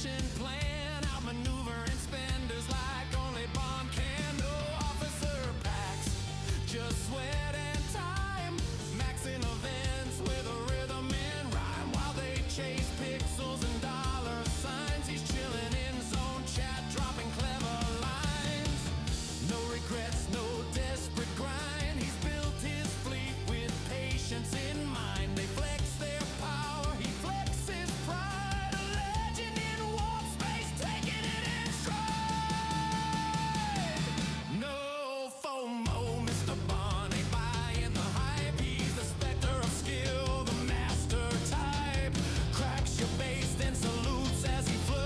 action plan, outmaneuvering spenders like only Bond can. No officer packs, just sweat and time, maxing events with a rhythm and rhyme while they chase pixels and dollar signs. He's chilling in zone chat, dropping clever lines. No regrets, no desperate grind. He's built his fleet with patience in mind. They flex their power, he flexes pride. A legend in warp space, taking it in stride. No FOMO, Mr. Bond ain't buying the hype. He's the specter of skill, the master type. Cracks your base, then salutes as he flows.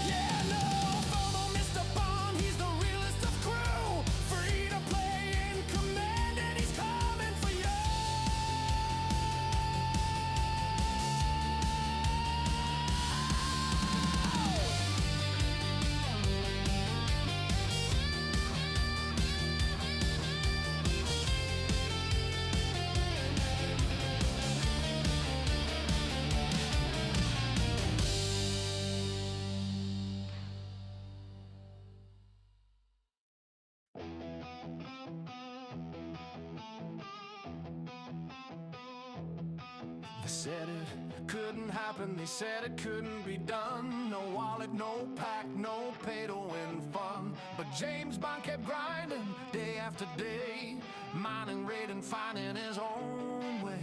Yeah, no FOMO, Mr. Bond, he's the realest of crew. Free to play in command, and he's coming for you. They said it couldn't happen, they said it couldn't be done. No wallet, no pack, no pay to win fun. But James Bond kept grinding day after day, mining, raiding, finding his own way.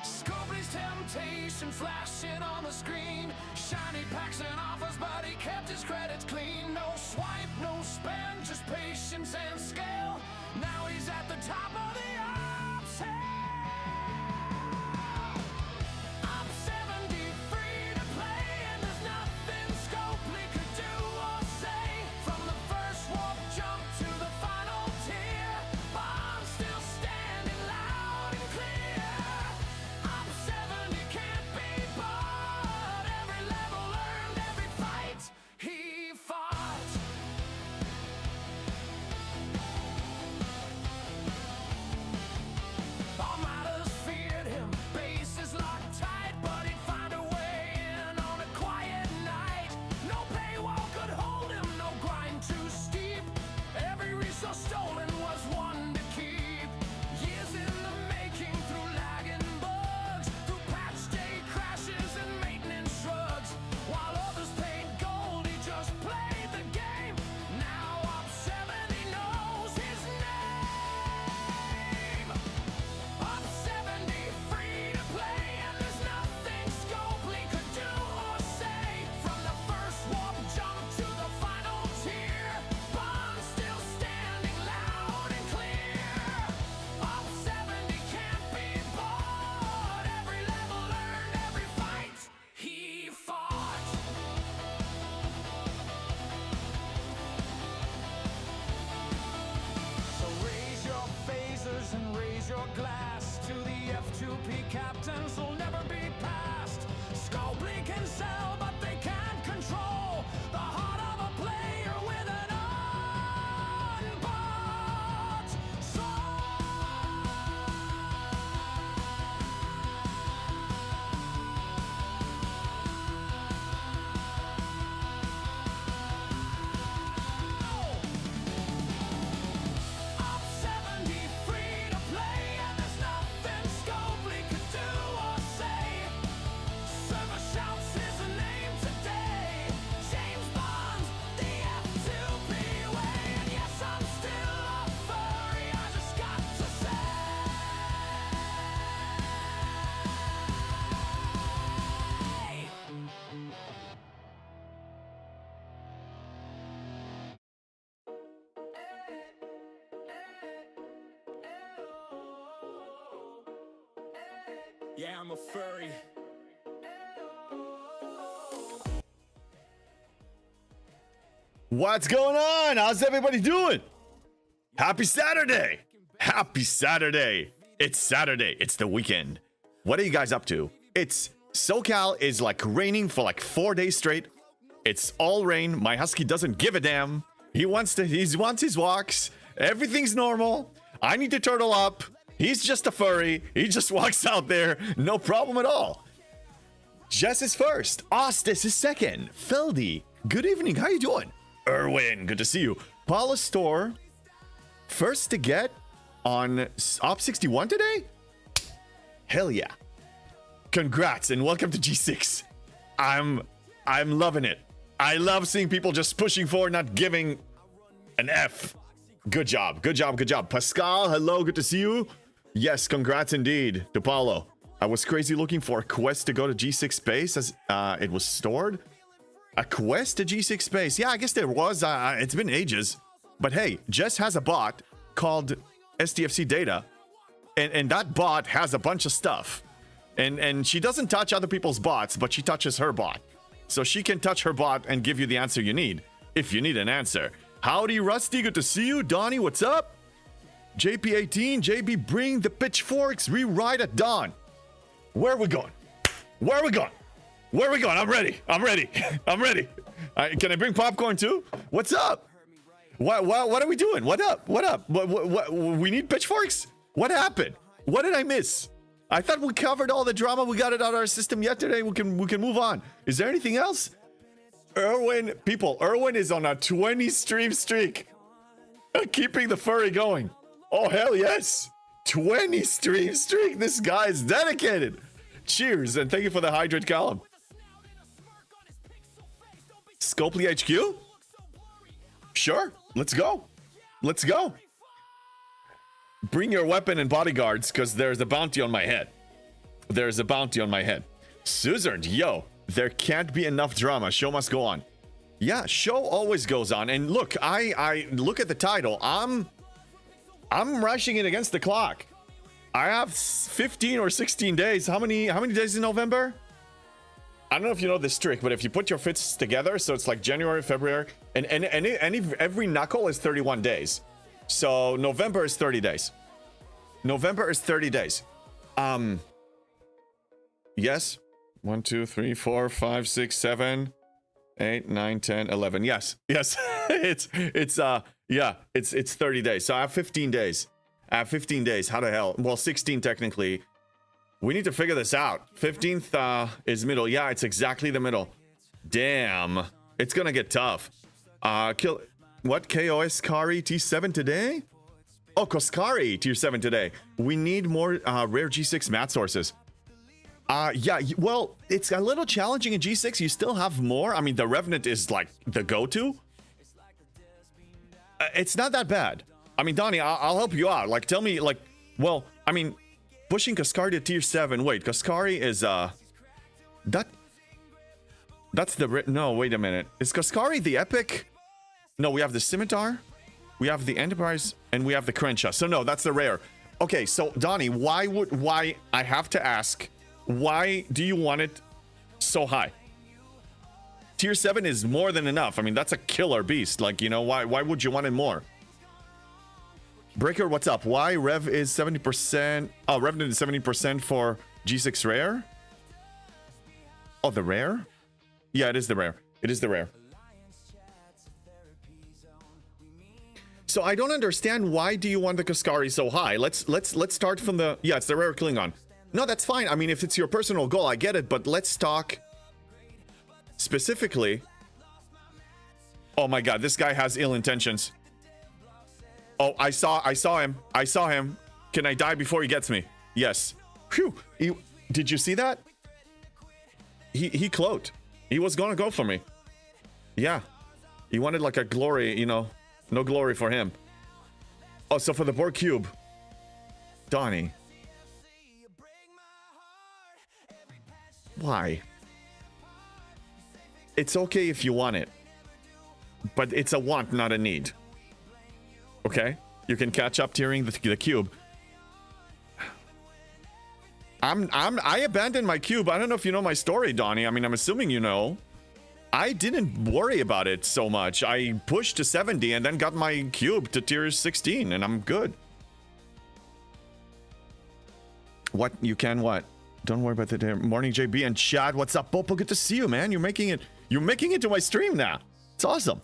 Scopely's temptation flashing on the screen, shiny packs and offers, but he kept his credits clean. No swipe, no spend, just patience and scale. Now he's at the top of the ops hill. I'm 70, free to play, and there's nothing Scopely could do or say. From the first warp jump to the final tier, Bond's still standing loud and clear. I'm 70, can't be bought. Every level earned, every fight he fought. All matters feared him, bases locked tight, but he'd find a way in on a quiet night. No paywall could hold him, no grind too steep. Every resource stolen was one to keep. Years in the making, through lag and bugs, through patch day crashes and maintenance shrugs. While others paid gold, he just played the game. Now Op 70 knows his name. Op 70, free to play, and there's nothing Scopely could do or say. From the first warp jump to the final tier, Bond's still standing loud and clear. Op 70 can't be bought. Every level earned, every fight he fought. So raise your phasers and raise your glass to the F2P captains who'll never be passed. Scopely can sell, but they can't control the heart of a player with an unbought Op 70, free to play, and there's nothing Scopely could do or say. Server shouts his name today. James Bond, the F2P way. And yes, I'm still a furry, I just got to say. Yeah, I'm a furry. What's going on? How's everybody doing? Happy Saturday! Happy Saturday! It's Saturday. It's the weekend. What are you guys up to? It's SoCal is like raining for like 4 days straight. It's all rain. My husky doesn't give a damn. He wants his walks. Everything's normal. I need to turtle up. He's just a furry. He just walks out there. No problem at all. Jess is first. Ostis is second. Feldy, good evening. How you doing? Erwin, good to see you. Paula Store, first to get on Op 61 today? Hell yeah. Congrats and welcome to G6. I'm loving it. I love seeing people just pushing forward, not giving an F. Good job, good job, good job. Pascal, hello, good to see you. Yes, congrats indeed to Paulo. I was crazy looking for a quest to go to G6 space as it was stored. A quest to G6 space? Yeah, I guess there was. It's been ages. But hey, Jess has a bot called STFC Data. And that bot has a bunch of stuff. And she doesn't touch other people's bots, but she touches her bot. So she can touch her bot and give you the answer you need, if you need an answer. Howdy, Rusty. Good to see you. Donnie, what's up? JP18, JB, bring the pitchforks. Rewrite at dawn. Where are we going? Where are we going? Where are we going? I'm ready. I'm ready. I'm ready. Can I bring popcorn too? What's up? What are we doing? What up? What up? What, we need pitchforks? What happened? What did I miss? I thought we covered all the drama. We got it out of our system yesterday. We can move on. Is there anything else? Erwin is on a 20 stream streak. Keeping the furry going. Oh, hell yes. 20 stream streak. This guy is dedicated. Cheers, and thank you for the hydrate column. Scopely HQ? Sure, let's go. Let's go. Bring your weapon and bodyguards, because there's a bounty on my head. There's a bounty on my head. Suzard, yo, there can't be enough drama. Show must go on. Yeah, show always goes on. And look, I look at the title. I'm rushing it against the clock. I have 15 or 16 days. How many days in November? I don't know if you know this trick, but if you put your fits together, so it's like January, February, and every knuckle is 31 days. So November is 30 days. November is 30 days. Yes. 1, 2, 3, 4, 5, 6, 7, 8, 9, 10, 11. Yes. Yes. it's 30 days. So I have 15 days. How the hell? Well, 16 technically. We need to figure this out. 15th is middle. Yeah, it's exactly the middle. Damn. It's gonna get tough. What? KOS Kari T7 today? Oh, Koskari Tier 7 today. We need more rare G6 mat sources. Yeah, well, it's a little challenging in G6. You still have more. I mean, the Revenant is like the go-to. It's not that bad. I mean, Donnie, I'll help you out. Like, tell me, like, well, I mean, pushing Kaskari to Tier 7. Wait, Kaskari is, that's the, no, wait a minute. Is Kaskari the epic? No, we have the Scimitar, we have the Enterprise, and we have the Crenshaw. So no, that's the rare. Okay, so Donnie, why, I have to ask, why do you want it so high? Tier 7 is more than enough. I mean, that's a killer beast. Like, you know, why would you want it more? Breaker, what's up? Why Rev is 70%? Oh, Revenant is 70% for G6 rare? Oh, the rare? Yeah, it is the rare. It is the rare. So I don't understand, why do you want the Kaskari so high? Let's start from the, yeah, it's the rare Klingon. No, that's fine. I mean, if it's your personal goal, I get it, but let's talk specifically. Oh my god, this guy has ill intentions. Oh, I saw him. I saw him. Can I die before he gets me? Yes. Phew. Did you see that? He cloaked. He was gonna go for me. Yeah. He wanted like a glory, you know. No glory for him. Oh, so for the Borg Cube. Donnie. Why? It's okay if you want it. But it's a want, not a need. Okay? You can catch up tiering the cube. I abandoned my cube. I don't know if you know my story, Donnie. I mean, I'm assuming you know. I didn't worry about it so much. I pushed to 70 and then got my cube to tier 16 and I'm good. What? You can what? Don't worry about the day. Morning, JB and Chad. What's up, Popo? Good to see you, man. You're making it to my stream now. It's awesome.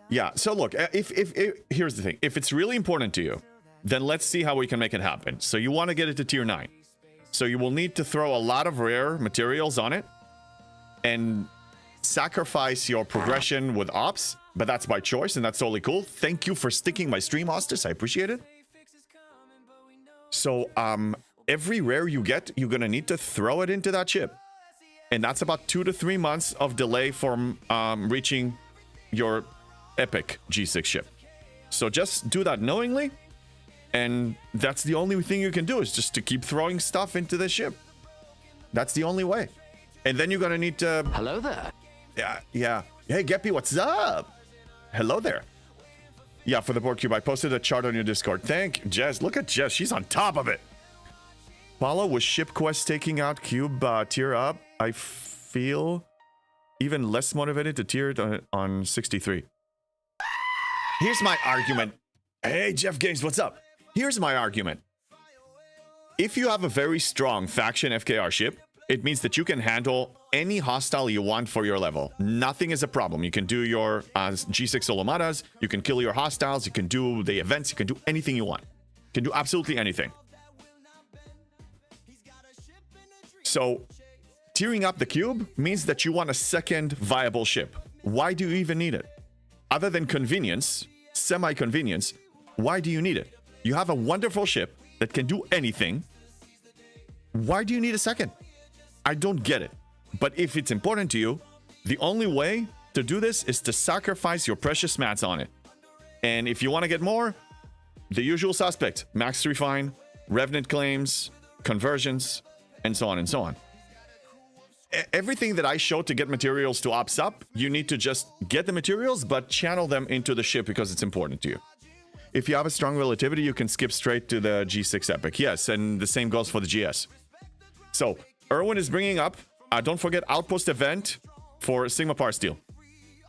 Yeah, so look, if here's the thing. If it's really important to you, then let's see how we can make it happen. So you want to get it to tier 9. So you will need to throw a lot of rare materials on it and sacrifice your progression with ops, but that's by choice and that's totally cool. Thank you for sticking my stream, Hostis. I appreciate it. So every rare you get, you're gonna need to throw it into that ship, and that's about 2 to 3 months of delay from reaching your epic G6 ship. So just do that knowingly, and that's the only thing you can do, is just to keep throwing stuff into the ship. That's the only way. And then you're gonna need to... Hello there. Yeah. Hey, Geppy, what's up? Hello there. Yeah, for the board cube, I posted a chart on your Discord. Thank Jess. Look at Jess. She's on top of it. Follow with ship quest taking out cube tier up. I feel even less motivated to tier it on 63. Here's my argument. Hey, Jeff Games, what's up? Here's my argument. If you have a very strong faction FKR ship, it means that you can handle any hostile you want for your level. Nothing is a problem. You can do your G6 Solomatas, you can kill your hostiles, you can do the events, you can do anything you want. You can do absolutely anything. So, tiering up the cube means that you want a second viable ship. Why do you even need it? Other than convenience, semi-convenience, why do you need it? You have a wonderful ship that can do anything. Why do you need a second? I don't get it. But if it's important to you, the only way to do this is to sacrifice your precious mats on it. And if you want to get more, the usual suspect: max refine, revenant claims, conversions, and so on and so on. Everything that I showed to get materials to ops up, you need to just get the materials, but channel them into the ship because it's important to you. If you have a strong relativity, you can skip straight to the G6 Epic. Yes, and the same goes for the GS. So, Erwin is bringing up, don't forget Outpost event for Sigma Parsteel.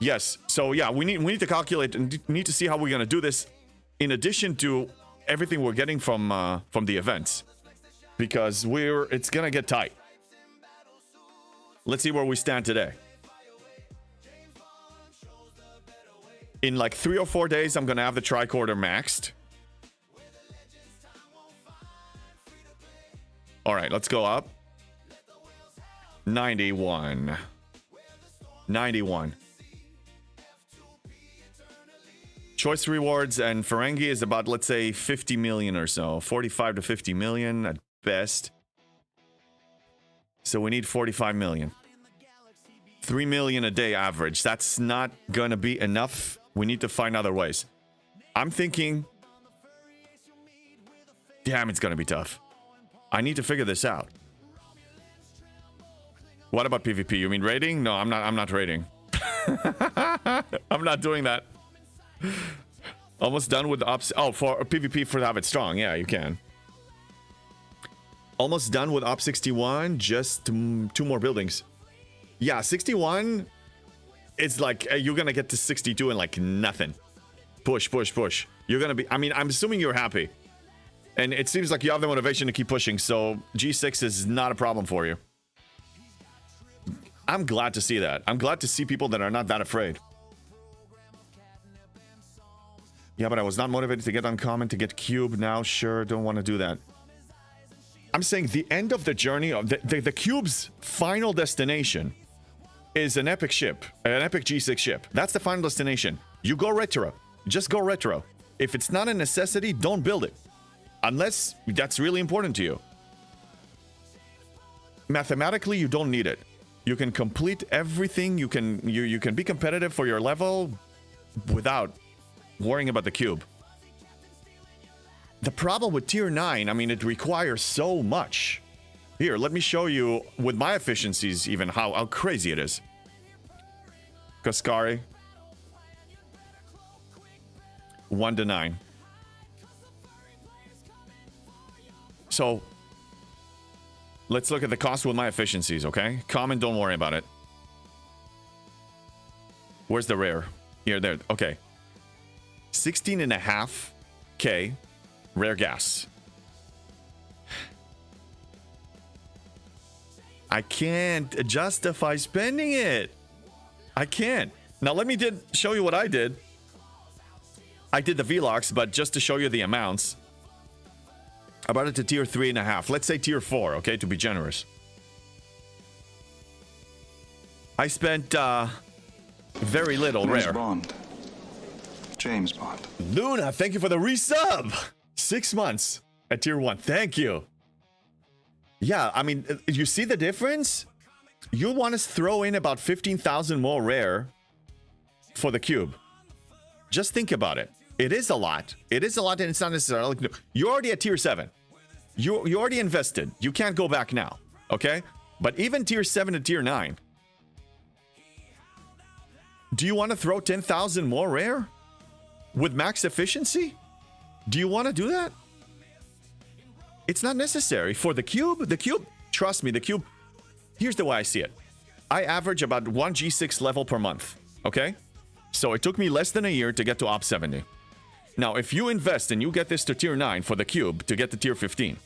Yes, so yeah, we need to calculate and need to see how we're going to do this in addition to everything we're getting from the events. Because it's going to get tight. Let's see where we stand today. In like 3 or 4 days, I'm going to have the tricorder maxed. All right, let's go up. 91. 91. Choice rewards and Ferengi is about, let's say, 50 million or so. 45 to 50 million at best. So we need 45 million. 3 million a day average. That's not going to be enough. We need to find other ways. I'm thinking... Damn, it's going to be tough. I need to figure this out. What about PvP? You mean raiding? No, I'm not raiding. I'm not doing that. Almost done with the ops. Oh, for PvP for have it strong. Yeah, you can. Almost done with op 61. Just 2 more buildings. Yeah, 61. It's like you're gonna get to 62 and like nothing. Push. You're gonna be. I mean, I'm assuming you're happy, and it seems like you have the motivation to keep pushing. So G6 is not a problem for you. I'm glad to see that. I'm glad to see people that are not that afraid. Yeah, but I was not motivated to get uncommon, to get cube. Now, sure, don't want to do that. I'm saying the end of the journey of the cube's final destination is an epic ship, an epic G6 ship. That's the final destination. You go retro. Just go retro. If it's not a necessity, don't build it. Unless that's really important to you. Mathematically, you don't need it. You can complete everything. You can be competitive for your level without worrying about the cube. The problem with tier 9, I mean, it requires so much. Here, let me show you with my efficiencies even how crazy it is. Kaskari. 1 to 9. So, let's look at the cost with my efficiencies, okay? Common, don't worry about it. Where's the rare? Here, there, okay. 16.5k rare gas. I can't justify spending it. I can't. Now let me show you what I did. I did the vlogs, but just to show you the amounts. I brought it to tier 3.5. Let's say tier 4, okay, to be generous. I spent very little James rare. Bond. James Bond. Luna, thank you for the resub. 6 months at tier 1. Thank you. Yeah, I mean, you see the difference? You'll want to throw in about 15,000 more rare for the cube. Just think about it. It is a lot. It is a lot, and it's not necessarily... You're already at tier 7. You already invested. You can't go back now, okay? But even tier 7 to tier 9. Do you want to throw 10,000 more rare? With max efficiency? Do you want to do that? It's not necessary. For the cube, trust me, the cube... Here's the way I see it. I average about 1 G6 level per month, okay? So it took me less than a year to get to Op 70. Now, if you invest and you get this to tier 9 for the cube to get to tier 15,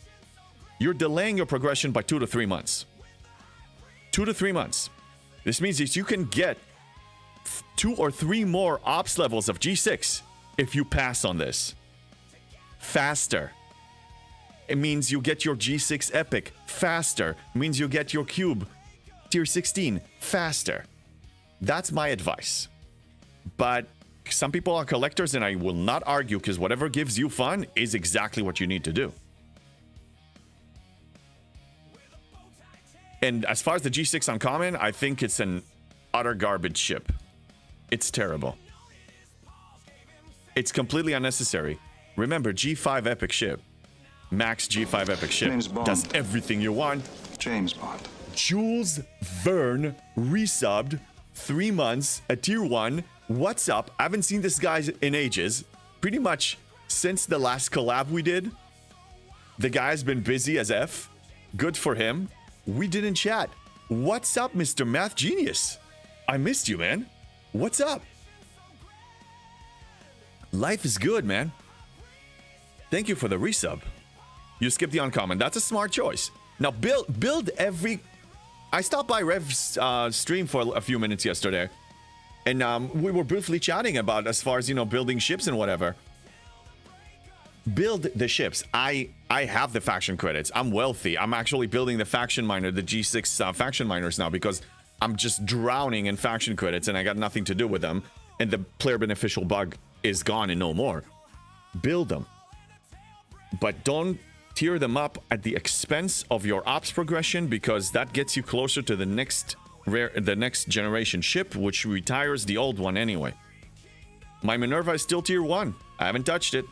you're delaying your progression by 2 to 3 months. 2 to 3 months. This means that you can get 2 or 3 more ops levels of G6 if you pass on this. Faster. It means you get your G6 epic faster. It means you get your cube tier 16 faster. That's my advice. But some people are collectors, and I will not argue, because whatever gives you fun is exactly what you need to do. And as far as the G6 uncommon, I think it's an utter garbage ship. It's terrible. It's completely unnecessary. Remember, G5 epic ship. Max G5 epic ship does everything you want. James Bond. Jules Verne resubbed 3 months at tier 1. What's up? I haven't seen this guy in ages. Pretty much since the last collab we did. The guy's been busy as F. Good for him. We didn't chat. What's up, Mr. Math Genius? I missed you, man. What's up? Life is good, man. Thank you for the resub. You skipped the uncommon. That's a smart choice. Now build every... I stopped by Rev's stream for a few minutes yesterday. And we were briefly chatting about as far as, you know, building ships and whatever. Build the ships. I have the faction credits. I'm wealthy. I'm actually building the faction miner, the G6 faction miners now, because I'm just drowning in faction credits and I got nothing to do with them. And the player beneficial bug is gone and no more. Build them. But don't tier them up at the expense of your ops progression, because that gets you closer to the next generation ship, which retires the old one anyway. My Minerva is still tier 1. I haven't touched it.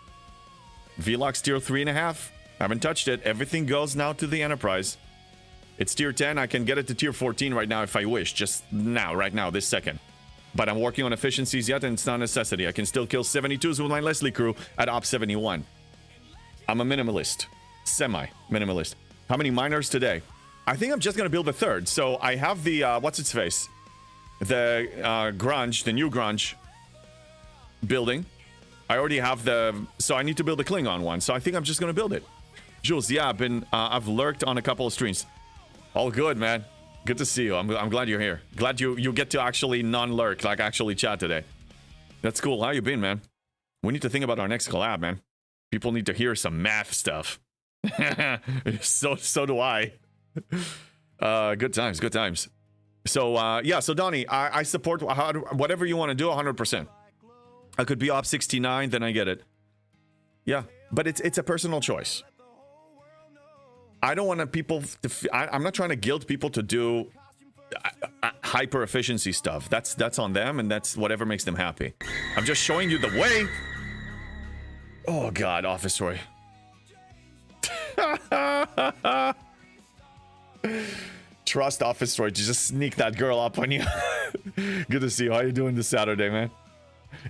Velox tier 3.5. I haven't touched it. Everything goes now to the Enterprise. It's tier 10. I can get it to tier 14 right now if I wish. Just now, right now, this second. But I'm working on efficiencies yet, and it's not a necessity. I can still kill 72s with my Leslie crew at Op 71. I'm a minimalist. Semi-minimalist. How many miners today? I think I'm just going to build a third. So I have the, what's its face? The Grunge, the new Grunge building. I already have the, so I need to build a Klingon one. So I think I'm just going to build it. Jules, yeah, I've lurked on a couple of streams. All good, man. Good to see you. I'm glad you're here. Glad you get to actually non-lurk, like actually chat today. That's cool. How you been, man? We need to think about our next collab, man. People need to hear some math stuff. so do I. Good times, good times. So yeah, so Donnie, I support whatever you want to do 100%. I could be op 69, then I get it. Yeah, but it's a personal choice. I don't want people to I'm not trying to guilt people to do hyper efficiency stuff. That's on them, and that's whatever makes them happy. I'm just showing you the way. Oh god, Office Roy. Trust Office Roy to just sneak that girl up on you. Good to see you. How you doing this Saturday, man?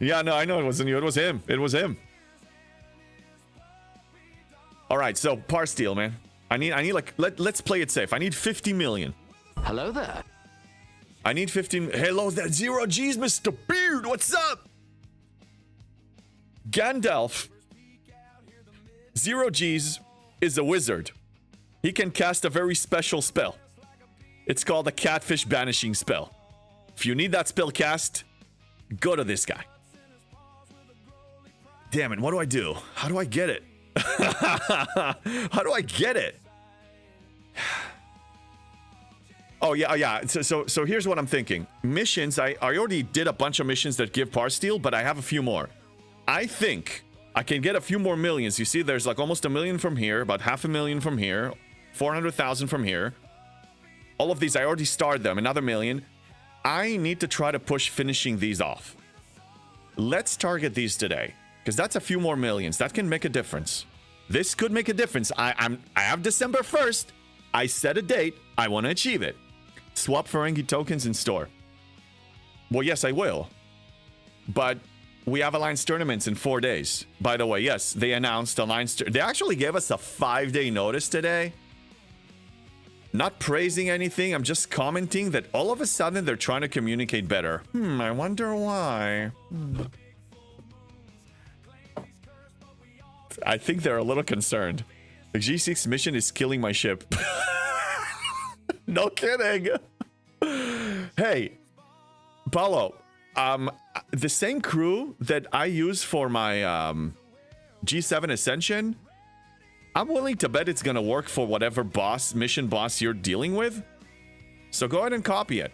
Yeah, no, I know it wasn't you. It was him. It was him. All right, so Parsteel, man. I need like let's play it safe. I need 50 million. Hello there. I need 15. Hello, that 0 G's, Mr. Beard. What's up? Gandalf. 0 G's is a wizard. He can cast a very special spell. It's called a catfish banishing spell. If you need that spell cast, go to this guy. Damn it, what do I do? How do I get it? How do I get it? Oh yeah, yeah. So here's what I'm thinking. Missions. I already did a bunch of missions that give Parsteel, but I have a few more. I think I can get a few more millions. You see, there's like almost 1 million from here, about 500,000 from here, 400,000 from here. All of these, I already starred them. Another 1 million. I need to try to push finishing these off. Let's target these today, because that's a few more millions. That can make a difference. This could make a difference. I have December 1st. I set a date. I want to achieve it. Swap Ferengi tokens in store. Well, yes, I will. But we have Alliance tournaments in 4 days. By the way, yes, they announced Alliance. They actually gave us a 5-day notice today. Not praising anything. I'm just commenting that all of a sudden they're trying to communicate better. I wonder why. I think they're a little concerned. The G6 mission is killing my ship. No kidding. Hey, Paulo, the same crew that I use for my G7 Ascension, I'm willing to bet it's gonna work for whatever mission boss you're dealing with. So go ahead and copy it.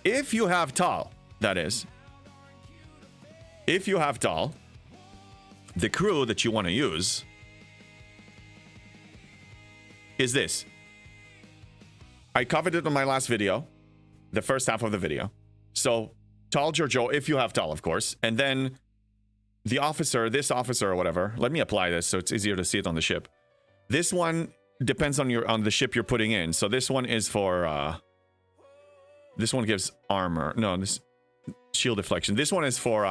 If you have Tal, that is. If you have Tal, the crew that you want to use is this. I covered it in my last video, the first half of the video. So, Tal Giorgio, if you have Tal, of course. And then the officer, this officer or whatever. Let me apply this so it's easier to see it on the ship. This one depends on the ship you're putting in. So this one is for, this one gives armor. No, this shield deflection. This one is for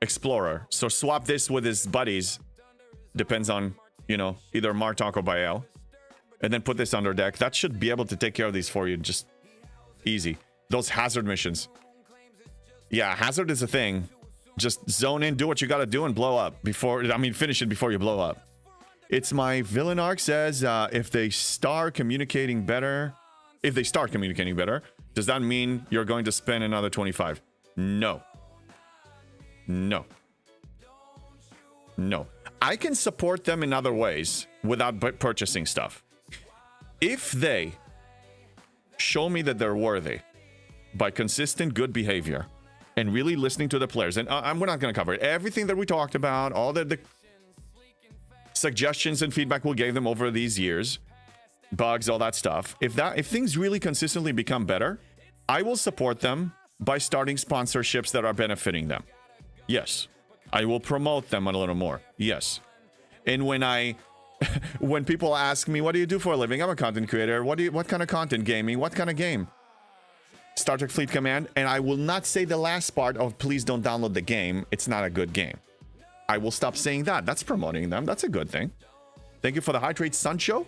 Explorer. So swap this with his buddies. Depends on, you know, either Martok or Bael. And then put this under deck. That should be able to take care of these for you. Just easy. Those hazard missions. Yeah, hazard is a thing. Just zone in, do what you gotta do, and blow up before, finish it before you blow up. It's my villain arc says, if they start communicating better, does that mean you're going to spend another 25? No. No. No. I can support them in other ways without purchasing stuff. If they show me that they're worthy by consistent good behavior and really listening to the players, and we're not going to cover it. Everything that we talked about, all the suggestions and feedback we gave them over these years, bugs, all that stuff. If things really consistently become better, I will support them by starting sponsorships that are benefiting them. Yes. I will promote them a little more. Yes. And when people ask me, what do you do for a living? I'm a content creator. What kind of content? Gaming? What kind of game? Star Trek Fleet Command. And I will not say the last part of please don't download the game. It's not a good game. I will stop saying that. That's promoting them. That's a good thing. Thank you for the Hydrate Sancho.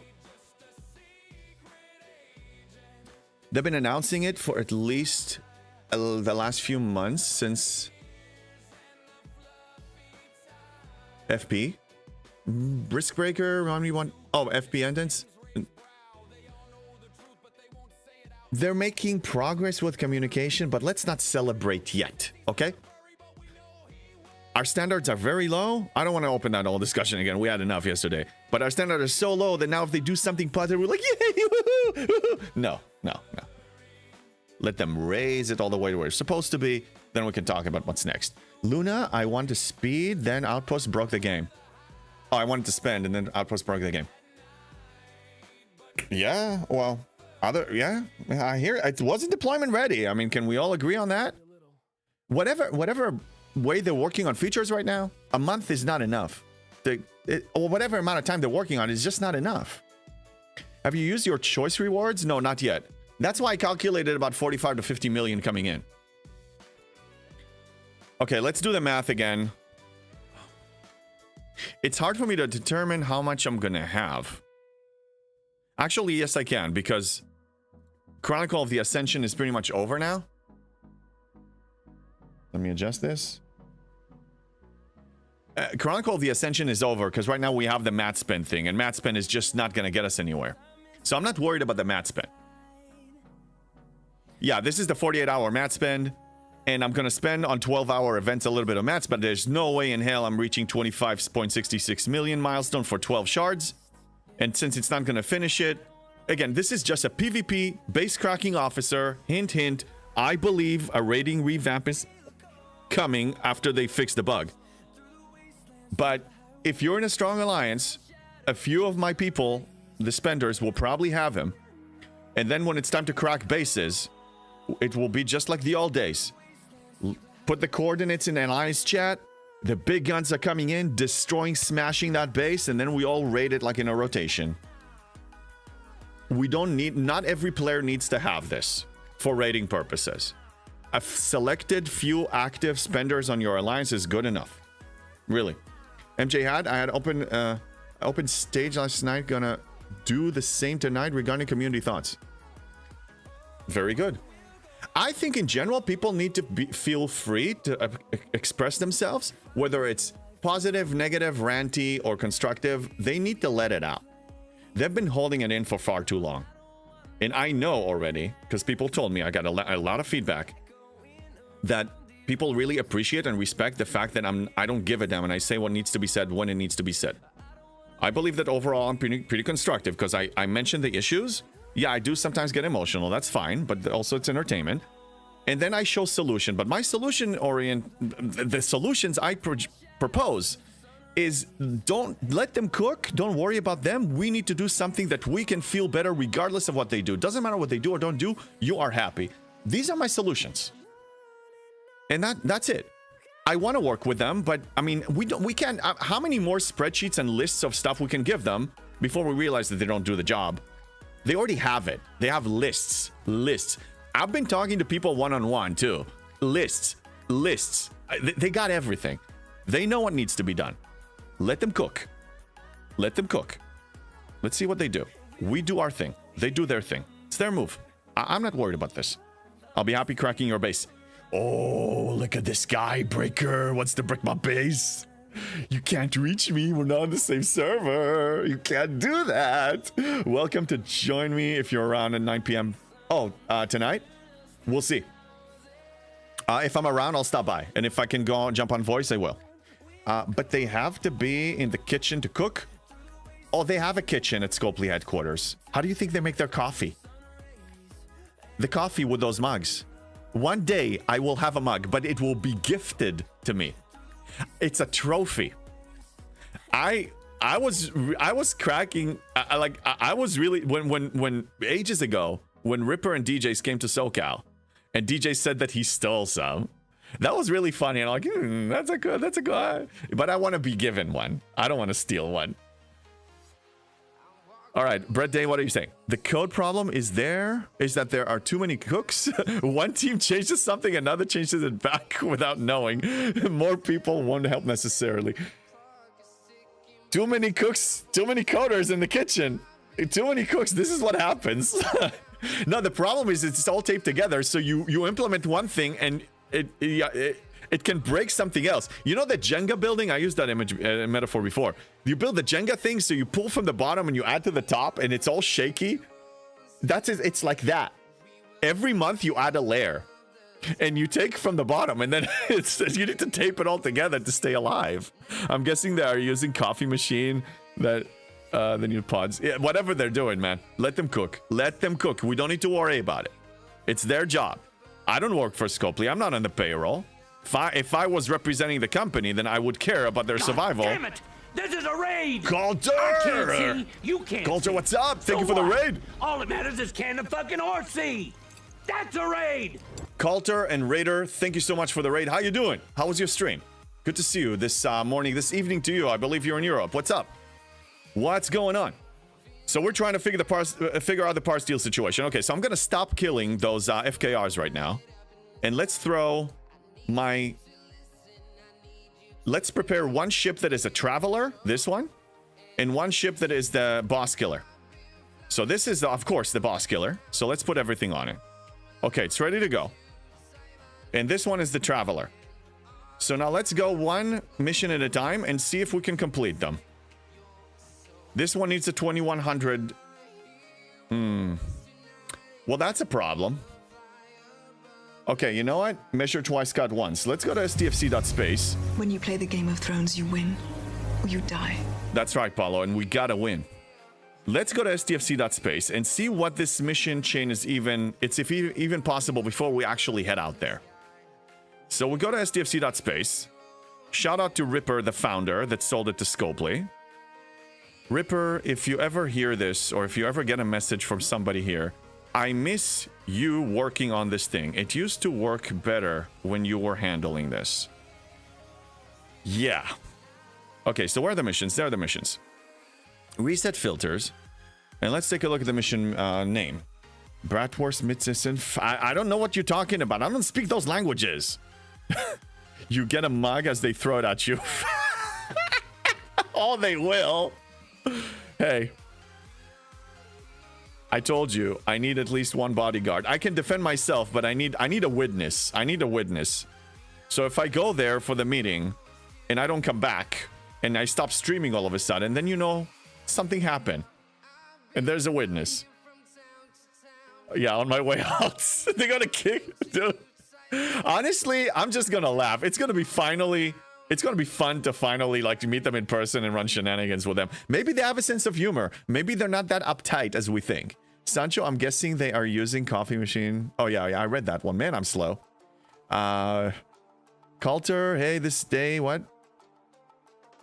They've been announcing it for at least the last few months since FP. Risk Breaker, how many one? Oh, FP Entrance. They're making progress with communication, but let's not celebrate yet, okay? Our standards are very low. I don't want to open that whole discussion again. We had enough yesterday. But our standards are so low that now if they do something positive, we're like, yay, woohoo, woohoo. No. Let them raise it all the way to where it's supposed to be. Then we can talk about what's next. Luna, I want to speed, then Outpost broke the game. Oh, I wanted to spend, and then Outpost broke the game. Yeah, well, I hear it wasn't deployment ready. I mean, can we all agree on that? Whatever way they're working on features right now, a month is not enough. Or whatever amount of time they're working on is just not enough. Have you used your choice rewards? No, not yet. That's why I calculated about 45 to 50 million coming in. Okay, let's do the math again. It's hard for me to determine how much I'm gonna have. Actually, yes, I can, because Chronicle of the Ascension is pretty much over now. Let me adjust this. Chronicle of the Ascension is over, because right now we have the mat spend thing, and mat spend is just not gonna get us anywhere. So I'm not worried about the mat spend. Yeah, this is the 48-hour mat spend. And I'm going to spend on 12-hour events a little bit of mats, but there's no way in hell I'm reaching 25.66 million milestone for 12 shards. And since it's not going to finish it, again, this is just a PvP base cracking officer. Hint, hint. I believe a rating revamp is coming after they fix the bug. But if you're in a strong alliance, a few of my people, the spenders, will probably have him. And then when it's time to crack bases, it will be just like the old days. Put the coordinates in alliance chat. The big guns are coming in, destroying, smashing that base, and then we all raid it like in a rotation. We don't need, not every player needs to have this for raiding purposes. A selected few active spenders on your alliance is good enough. Really. MJ I had open stage last night, gonna do the same tonight regarding community thoughts. Very good. I think in general, people need to feel free to express themselves, whether it's positive, negative, ranty, or constructive. They need to let it out. They've been holding it in for far too long. And I know already, because people told me, I got a lot of feedback, that people really appreciate and respect the fact that I don't give a damn and I say what needs to be said when it needs to be said. I believe that overall I'm pretty constructive, because I mentioned the issues. Yeah, I do sometimes get emotional. That's fine, but also it's entertainment. And then I show solution. But my solution the solutions I propose is don't let them cook. Don't worry about them. We need to do something that we can feel better regardless of what they do. Doesn't matter what they do or don't do. You are happy. These are my solutions. And that's it. I want to work with them, but I mean, we can't. How many more spreadsheets and lists of stuff we can give them before we realize that they don't do the job? They already have it. They have lists. I've been talking to people one-on-one too. Lists. They got everything. They know what needs to be done. Let them cook. Let's see what they do. We do our thing. They do their thing. It's their move. I'm not worried about this. I'll be happy cracking your base. Oh, look at this guy, Breaker. Wants to break my base. You can't reach me. We're not on the same server. You can't do that. Welcome to join me if you're around at 9 p.m. Oh, tonight? We'll see. If I'm around, I'll stop by. And if I can go jump on voice, I will. But they have to be in the kitchen to cook. Oh, they have a kitchen at Scopely headquarters. How do you think they make their coffee? The coffee with those mugs. One day I will have a mug, but it will be gifted to me. It's a trophy. I was cracking. I was really when ages ago when Ripper and DJs came to SoCal, and DJ said that he stole some. That was really funny. And I'm like, that's a good. But I want to be given one. I don't want to steal one. All right, Brett Day, what are you saying? The code problem is that there are too many cooks. One team changes something, another changes it back without knowing. More people won't help necessarily. Too many cooks, too many coders in the kitchen. Too many cooks, this is what happens. No, the problem is it's all taped together, so you implement one thing and it can break something else. You know the Jenga building? I used that metaphor before. You build the Jenga thing, so you pull from the bottom and you add to the top, and it's all shaky. That's it. It's like that. Every month you add a layer, and you take from the bottom, and then you need to tape it all together to stay alive. I'm guessing they are using coffee machine, that the new pods. Yeah, whatever they're doing, man. Let them cook. Let them cook. We don't need to worry about it. It's their job. I don't work for Scopely. I'm not on the payroll. If I was representing the company, then I would care about their survival. Damn it! This is a raid! Coulter! I can't see. You can't Coulter, see. what's up? Thank you for what? the raid. All that matters is can the fucking horse see? That's a raid! Coulter and Raider, thank you so much for the raid. How you doing? How was your stream? Good to see you this this evening to you. I believe you're in Europe. What's up? What's going on? So we're trying to figure out the Parsteel situation. Okay, so I'm gonna stop killing those FKRs right now, and let's throw let's prepare one ship that is a traveler, this one, and one ship that is the boss killer. So this is, of course, the boss killer. So let's put everything on it. Okay, it's ready to go. And this one is the traveler. So now let's go one mission at a time and see if we can complete them. This one needs a 2100. Well, that's a problem. Okay, you know what? Measure twice, cut once. Let's go to stfc.space. When you play the Game of Thrones, you win or you die. That's right, Paulo, and we gotta win. Let's go to stfc.space and see what this mission chain is even possible before we actually head out there. So we go to stfc.space. Shout out to Ripper, the founder that sold it to Scopely. Ripper, if you ever hear this, or if you ever get a message from somebody here, I miss you working on this thing. It used to work better when you were handling this. Yeah. Okay, so where are the missions? There are the missions. Reset filters. And let's take a look at the mission name. Bratwurst Mitzisen. I don't know what you're talking about. I don't speak those languages. You get a mug as they throw it at you. Oh, they will. Hey. I told you, I need at least one bodyguard. I can defend myself, but I need a witness. I need a witness. So if I go there for the meeting and I don't come back and I stop streaming all of a sudden, then you know something happened. And there's a witness. Yeah, on my way out. They're gonna kick, dude. Honestly, I'm just gonna laugh. It's gonna be fun to finally like meet them in person and run shenanigans with them. Maybe they have a sense of humor. Maybe they're not that uptight as we think. Sancho, I'm guessing they are using coffee machine. Oh yeah, I read that one. Man, I'm slow. Coulter, hey, this day, what?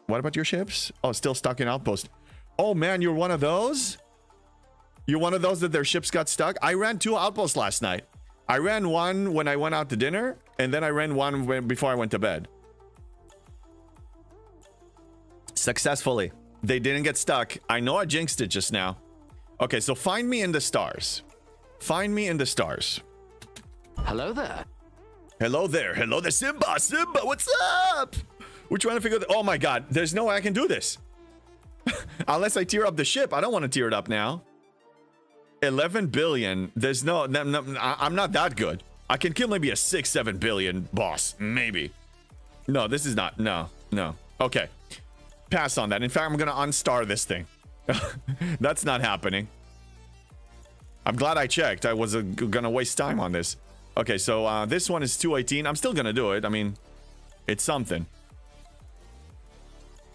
What about your ships? Oh, still stuck in outpost. Oh man, you're one of those? You're one of those that their ships got stuck? I ran 2 outposts last night. I ran one when I went out to dinner, and then I ran one before I went to bed. Successfully. They didn't get stuck. I know I jinxed it just now. Okay, so find me in the stars. Find me in the stars. Hello there. Hello there. Hello there, Simba. Simba, what's up? We're trying to figure out... Oh my god, there's no way I can do this. Unless I tear up the ship. I don't want to tear it up now. 11 billion. There's no... I'm not that good. I can kill maybe a 6-7 billion boss. Maybe. No, this is not... No. Okay. Pass on that. In fact, I'm going to unstar this thing. That's not happening. I'm glad I checked. I was going to waste time on this. Okay, so this one is 218. I'm still going to do it. I mean, it's something.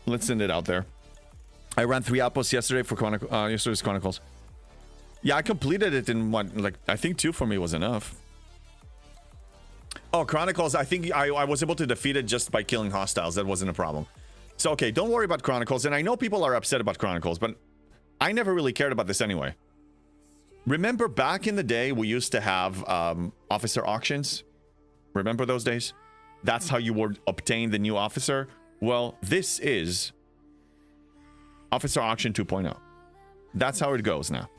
Let's send it out there. I ran 3 outposts yesterday for yesterday's Chronicles. Yeah, I completed it in one, like, I think 2 for me was enough. Oh, Chronicles, I think I was able to defeat it just by killing hostiles. That wasn't a problem. So, okay, don't worry about Chronicles. And I know people are upset about Chronicles, but I never really cared about this anyway. Remember back in the day, we used to have officer auctions? Remember those days? That's how you would obtain the new officer. Well, this is Officer Auction 2.0. That's how it goes now.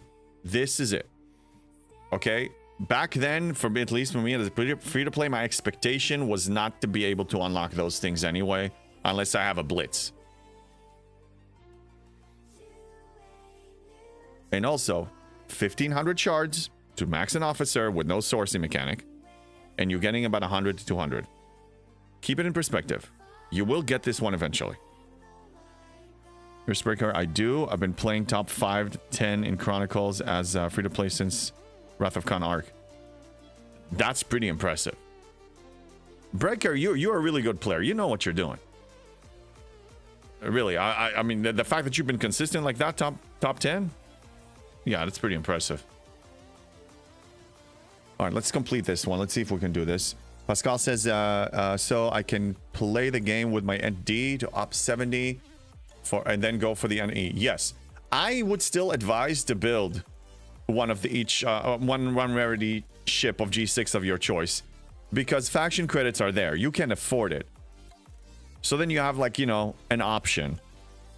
This is it. Okay? Back then, for me, at least for me, as a free-to-play, my expectation was not to be able to unlock those things anyway, unless I have a blitz. And also, 1,500 shards to max an officer with no sourcing mechanic, and you're getting about 100 to 200. Keep it in perspective. You will get this one eventually. Your Spreaker, I do. I've been playing top 5 to 10 in Chronicles as free-to-play since Wrath of Khan Arc. That's pretty impressive. Breaker, you're a really good player. You know what you're doing. Really, I mean, the fact that you've been consistent like that, top 10? Yeah, that's pretty impressive. All right, let's complete this one. Let's see if we can do this. Pascal says, so I can play the game with my ND to up 70 and then go for the NE. Yes, I would still advise to build one of one rarity ship of G6 of your choice, because faction credits are there. You can afford it. So then you have, like, you know, an option.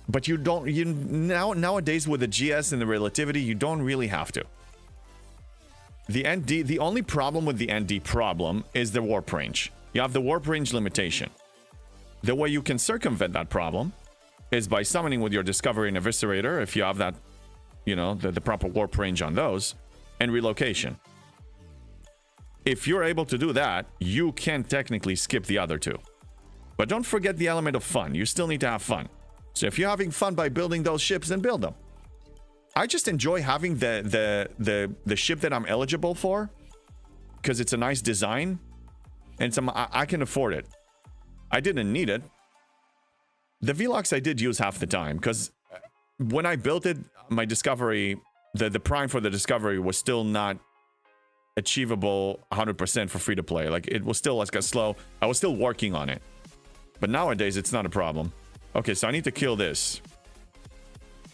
But you don't, nowadays with the GS and the relativity, you don't really have to. The ND, the only problem with the ND problem is the warp range. You have the warp range limitation. The way you can circumvent that problem is by summoning with your Discovery and Eviscerator, if you have that, you know, the proper warp range on those, and relocation. If you're able to do that, you can technically skip the other two. But don't forget the element of fun. You still need to have fun. So if you're having fun by building those ships, then build them. I just enjoy having the ship that I'm eligible for because it's a nice design and I can afford it. I didn't need it. The Velox I did use half the time because when I built it, my Discovery, the prime for the Discovery was still not achievable 100% for free to play. Like it was still like a slow. I was still working on it. But nowadays it's not a problem. Okay, so I need to kill this.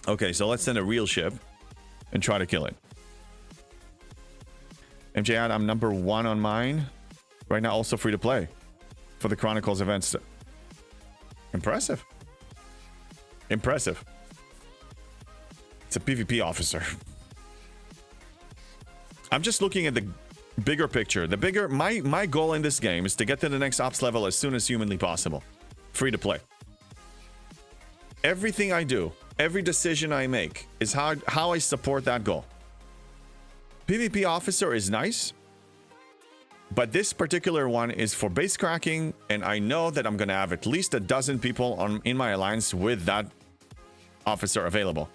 Okay, so let's send a real ship and try to kill it. MJ ad, I'm number 1 on mine. Right now also free to play for the Chronicles events. Impressive. Impressive. It's a PvP officer. I'm just looking at the bigger picture. The bigger my goal in this game is to get to the next ops level as soon as humanly possible. Free to play. Everything I do, every decision I make is how I support that goal. PvP officer is nice, but this particular one is for base cracking, and I know that I'm gonna have at least a dozen people in my alliance with that officer available.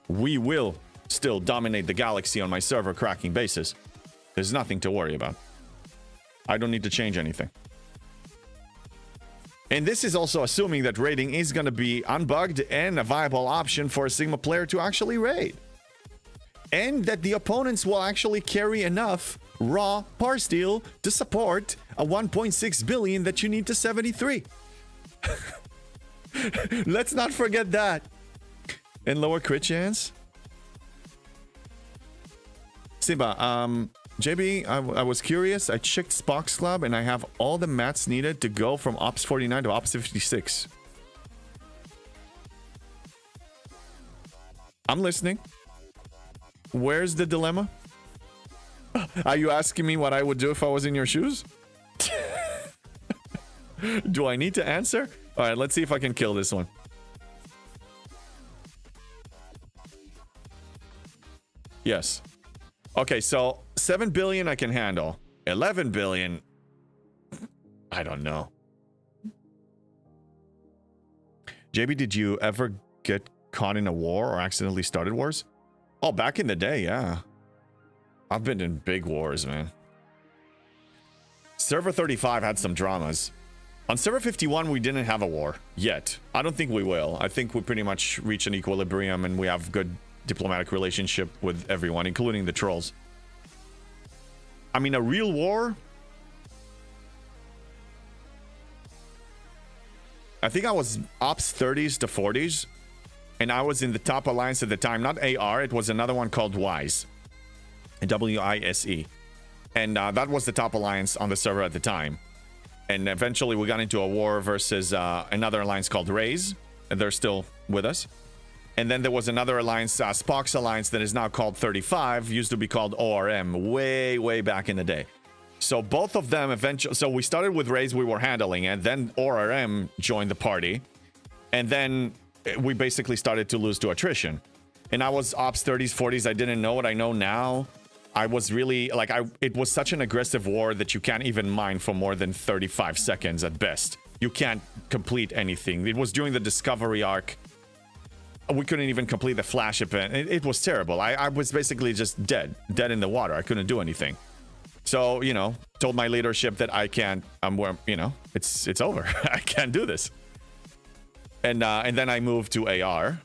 We will still dominate the galaxy on my server cracking bases. There's nothing to worry about. I don't need to change anything. And this is also assuming that raiding is going to be unbugged and a viable option for a Sigma player to actually raid. And that the opponents will actually carry enough raw Parsteel to support a 1.6 billion that you need to 73. Let's not forget that. And lower crit chance. Simba, JB, I was curious. I checked Spock's Club and I have all the mats needed to go from Ops 49 to Ops 56. I'm listening. Where's the dilemma? Are you asking me what I would do if I was in your shoes? Do I need to answer? All right, let's see if I can kill this one. Yes. Okay, so 7 billion I can handle. 11 billion, I don't know. JB, did you ever get caught in a war or accidentally started wars? Oh, back in the day, yeah. I've been in big wars, man. Server 35 had some dramas. On server 51, we didn't have a war yet. I don't think we will. I think we pretty much reach an equilibrium and we have good diplomatic relationship with everyone, including the trolls. I mean, a real war? I think I was Ops 30s to 40s, and I was in the top alliance at the time. Not AR, it was another one called WISE. W-I-S-E. And that was the top alliance on the server at the time. And eventually we got into a war versus another alliance called Raise, and they're still with us. And then there was another alliance, Spock's alliance, that is now called 35, used to be called ORM, way back in the day. So both of them eventually, so we started with Raise, we were handling it, then ORM joined the party, and then we basically started to lose to attrition. And I was Ops 30s, 40s, I didn't know what I know now. I was really, like, it was such an aggressive war that you can't even mine for more than 35 seconds at best. You can't complete anything. It was during the Discovery arc. We couldn't even complete the flash event. It was terrible. I was basically just dead in the water. I couldn't do anything. So, you know, told my leadership that I can't, you know, it's over. I can't do this. And then I moved to AR.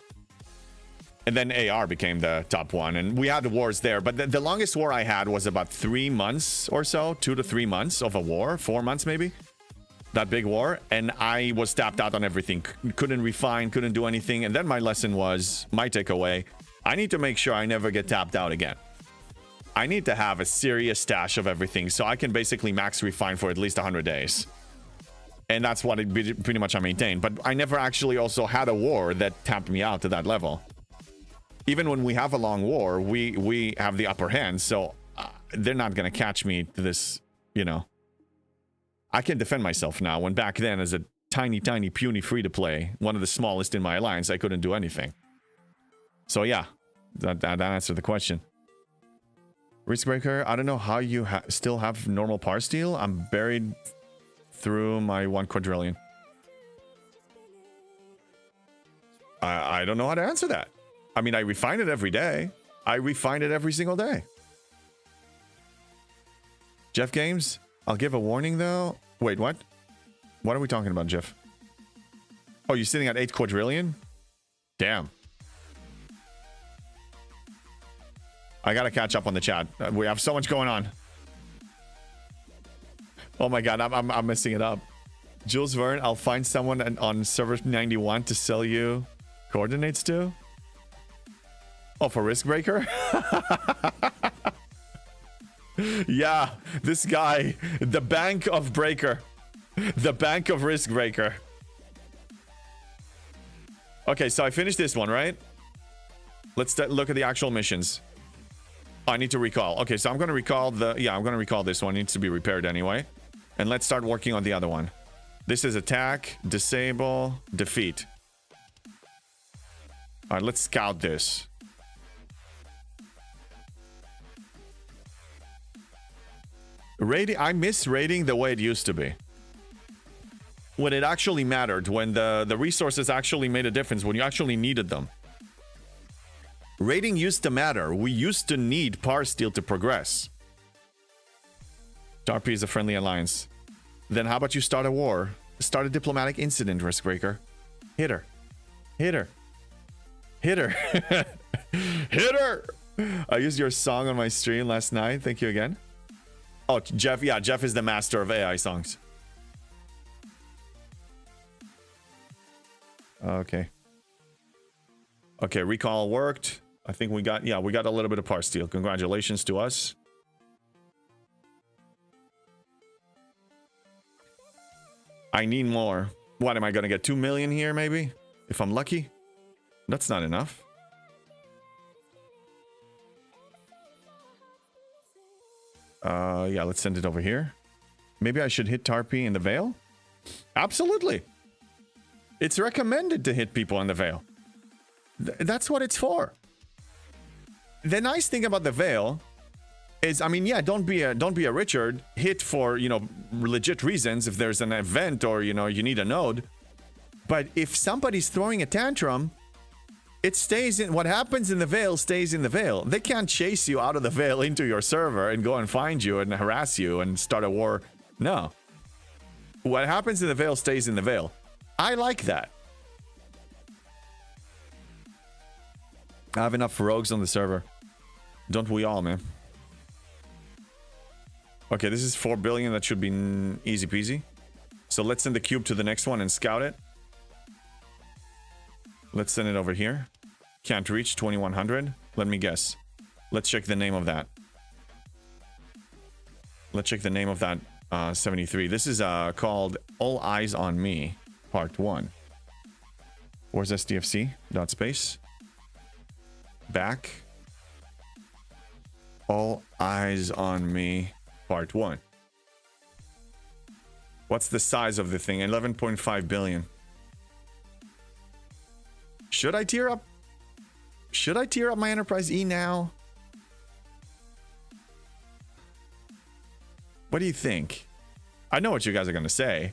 And then AR became the top one. And we had the wars there. But the longest war I had was about 3 months or so, 2 to 3 months of a war, 4 months maybe. That big war, and I was tapped out on everything. Couldn't refine, couldn't do anything. And then my lesson was, my takeaway, I need to make sure I never get tapped out again. I need to have a serious stash of everything so I can basically max refine for at least 100 days. And that's what pretty much I maintained. But I never actually also had a war that tapped me out to that level. Even when we have a long war, we have the upper hand, so they're not gonna catch me to this, you know. I can defend myself now, when back then, as a tiny puny free-to-play, one of the smallest in my alliance, I couldn't do anything. So yeah, that answered the question. Riskbreaker, I don't know how you still have normal Parsteel. I'm buried through my 1 quadrillion. I don't know how to answer that. I mean, I refine it every day. I refine it every single day. Jeff Games, I'll give a warning though. Wait, what? What are we talking about, Jeff? Oh, you're sitting at 8 quadrillion? Damn. I gotta catch up on the chat. We have so much going on. Oh my god, I'm messing it up. Jules Verne, I'll find someone on server 91 to sell you coordinates to. Oh, for Risk Breaker? Yeah, this guy, the Bank of Breaker. The Bank of Risk Breaker. Okay, so I finished this one, right? Let's look at the actual missions. Oh, I need to recall. Okay, so I'm going to recall the... Yeah, I'm going to recall this one. It needs to be repaired anyway. And let's start working on the other one. This is attack, disable, defeat. All right, let's scout this. Rating, I miss rating the way it used to be. When it actually mattered, when the resources actually made a difference, when you actually needed them. Rating used to matter. We used to need Parsteel to progress. Darpy is a friendly alliance. Then how about you start a war? Start a diplomatic incident, Riskbreaker. Hit her. Hit her. Hit her. Hit her! I used your song on my stream last night. Thank you again. Oh, Jeff. Yeah, Jeff is the master of AI songs. Okay. Okay, recall worked. I think we got, yeah, we got a little bit of Parsteel. Congratulations to us. I need more. What, am I gonna get 2 million here, maybe? If I'm lucky? That's not enough. Yeah, let's send it over here. Maybe I should hit Tarpy in the Veil? Absolutely. It's recommended to hit people in the Veil. That's what it's for. The nice thing about the Veil is, I mean, yeah, don't be a Richard. Hit for, you know, legit reasons if there's an event or, you know, you need a node. But if somebody's throwing a tantrum, it stays in, what happens in the Veil stays in the Veil. They can't chase you out of the Veil into your server and go and find you and harass you and start a war. No. What happens in the Veil stays in the Veil. I like that. I have enough rogues on the server. Don't we all, man? Okay, this is 4 billion. That should be easy peasy. So let's send the cube to the next one and scout it. Let's send it over here. Can't reach 2100. Let me guess. Let's check the name of that. Let's check the name of that 73. This is called All Eyes on Me, Part 1. Where's SDFC? Dot space. Back. All Eyes on Me, Part 1. What's the size of the thing? 11.5 billion. Should I tier up? Should I tier up my Enterprise E now? What do you think? I know what you guys are going to say.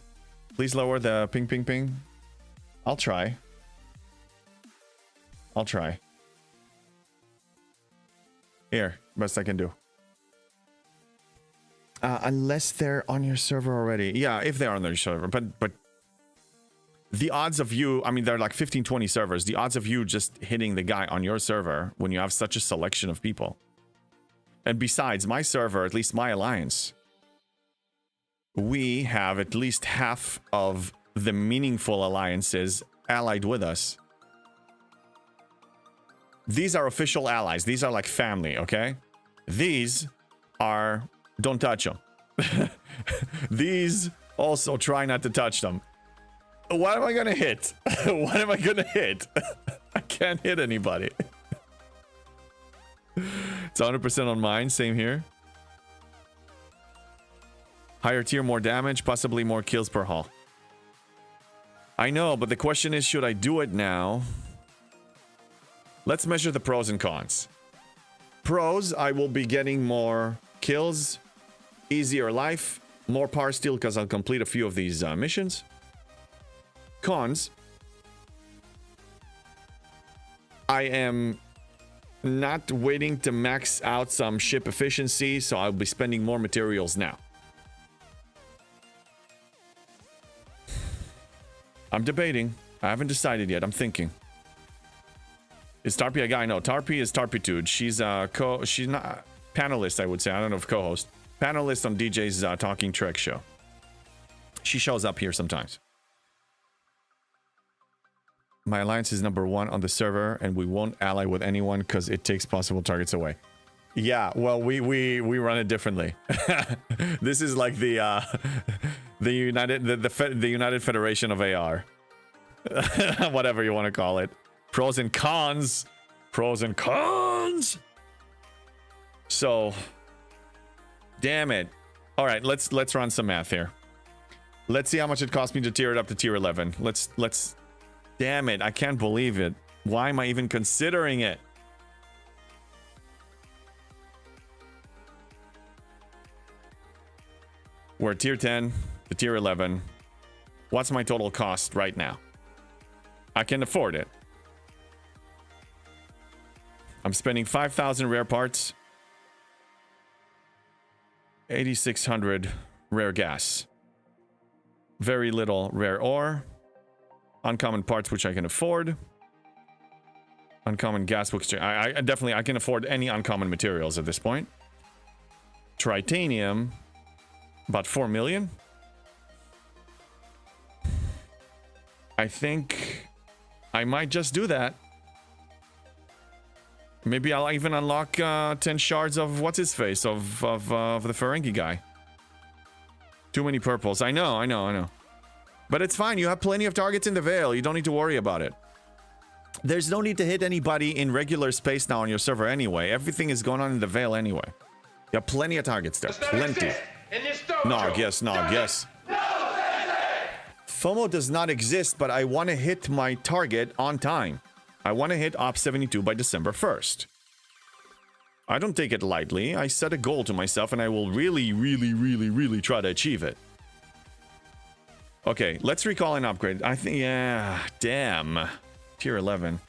Please lower the ping, ping, ping. I'll try. I'll try. Here, best I can do. Unless they're on your server already. Yeah, if they're on their server. But the odds of you, I mean, there are like 15, 20 servers. The odds of you just hitting the guy on your server when you have such a selection of people. And besides, my server, at least my alliance, we have at least half of the meaningful alliances allied with us. These are official allies. These are like family, okay? These are... Don't touch them. These also try not to touch them. What am I gonna hit? What am I gonna hit? I can't hit anybody. It's 100% on mine. Same here. Higher tier, more damage, possibly more kills per haul. I know, but the question is, should I do it now? Let's measure the pros and cons. Pros, I will be getting more kills, easier life, more Parsteel because I'll complete a few of these missions. Cons, I am not waiting to max out some ship efficiency, so I'll be spending more materials now. I'm debating. I haven't decided yet. I'm thinking. Is Tarpy a guy? No, Tarpy is Tarpitude. She's she's not panelist, I would say. I don't know if co-host. Panelist on DJ's Talking Trek show. She shows up here sometimes. My alliance is #1 on the server, and we won't ally with anyone because it takes possible targets away. Yeah, well, we run it differently. This is like the United Federation of AR, whatever you want to call it. Pros and cons. Pros and cons. So, damn it. All right, let's run some math here. Let's see how much it cost me to tier it up to tier 11. Let's. Damn it! I can't believe it. Why am I even considering it? We're at tier 10 to tier 11. What's my total cost right now? I can afford it. I'm spending 5,000 rare parts. 8,600 rare gas. Very little rare ore. Uncommon parts, which I can afford. Uncommon gas, which I definitely I can afford any uncommon materials at this point. Tritanium, about 4 million. I think I might just do that. Maybe I'll even unlock 10 shards of what's his face of the Ferengi guy. Too many purples. I know. But it's fine. You have plenty of targets in the Veil. You don't need to worry about it. There's no need to hit anybody in regular space now on your server anyway. Everything is going on in the Veil anyway. You have plenty of targets there. Plenty. Nog, yes. FOMO does not exist, but I want to hit my target on time. I want to hit Op 72 by December 1st. I don't take it lightly. I set a goal to myself and I will really try to achieve it. Okay, let's recall and upgrade. I think, yeah, damn. Tier 11.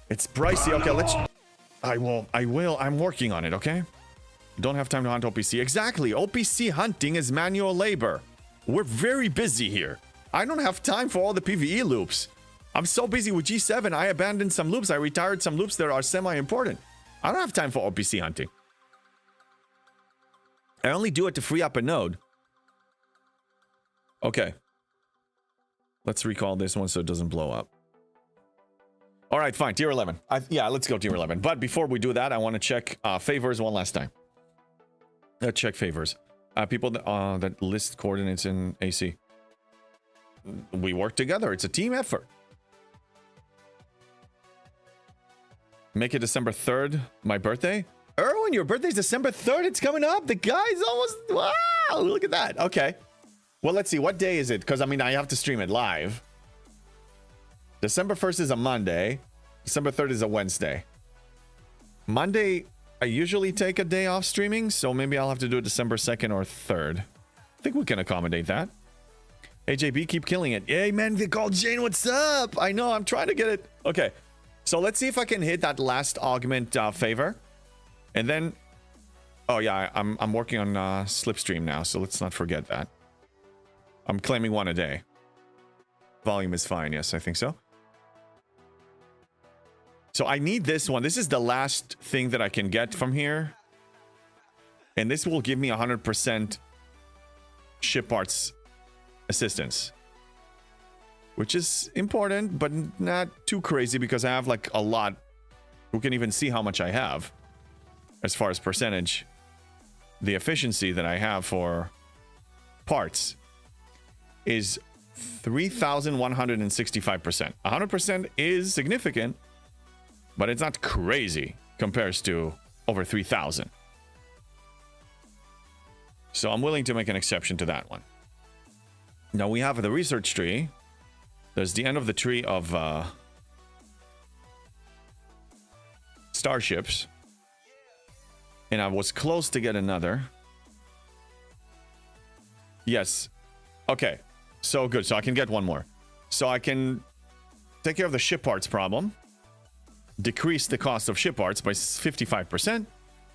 It's pricey. Okay, let's... I will. I'm working on it, okay? Don't have time to hunt OPC. Exactly. OPC hunting is manual labor. We're very busy here. I don't have time for all the PvE loops. I'm so busy with G7, I abandoned some loops. I retired some loops that are semi-important. I don't have time for OPC hunting. I only do it to free up a node. Okay. Let's recall this one so it doesn't blow up. All right, fine. Tier 11. Yeah, let's go tier 11. But before we do that, I want to check favors one last time. Let's check favors. People that list coordinates in AC. We work together. It's a team effort. Make it December 3rd, my birthday. Erwin, your birthday's December 3rd. It's coming up. The guy's almost... Wow, look at that. Okay. Well, let's see. What day is it? Because, I mean, I have to stream it live. December 1st is a Monday. December 3rd is a Wednesday. Monday, I usually take a day off streaming, so maybe I'll have to do it December 2nd or 3rd. I think we can accommodate that. AJB, keep killing it. Hey, man, they called Jane. What's up? I know. I'm trying to get it. Okay. So let's see if I can hit that last augment favor. And then... Oh, yeah. I'm working on Slipstream now, so let's not forget that. I'm claiming one a day. Volume is fine. Yes, I think so. So I need this one. This is the last thing that I can get from here. And this will give me 100% ship parts assistance. Which is important, but not too crazy because I have like a lot. Who can even see how much I have as far as percentage. The efficiency that I have for parts is 3,165%. 100% is significant, but it's not crazy compared to over 3,000. So I'm willing to make an exception to that one. Now we have the research tree. There's the end of the tree of starships. And I was close to get another. Yes. Okay. So good. So I can get one more. So I can take care of the ship parts problem. decrease the cost of ship parts by 55%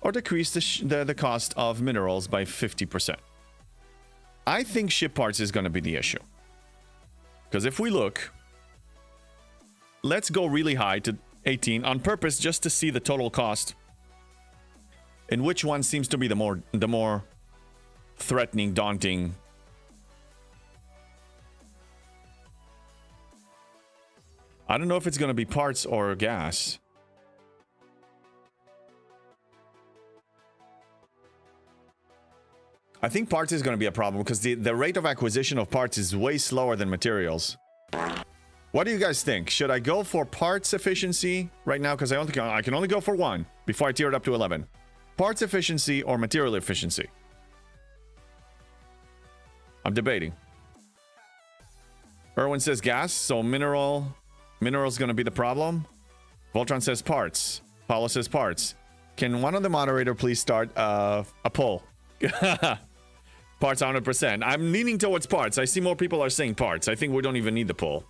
or decrease the cost of minerals by 50%. I think ship parts is going to be the issue. Because if we look, let's go really high to 18 on purpose just to see the total cost and which one seems to be the more threatening, daunting. I don't know if it's going to be parts or gas. I think parts is going to be a problem because the rate of acquisition of parts is way slower than materials. What do you guys think? Should I go for parts efficiency right now? Because I can only go for one before I tier it up to 11. Parts efficiency or material efficiency? I'm debating. Erwin says gas, so mineral's going to be the problem. Voltron says parts. Paulo says parts. Can one of the moderator please start a poll? Parts 100%. I'm leaning towards parts. I see more people are saying parts. I think we don't even need the poll.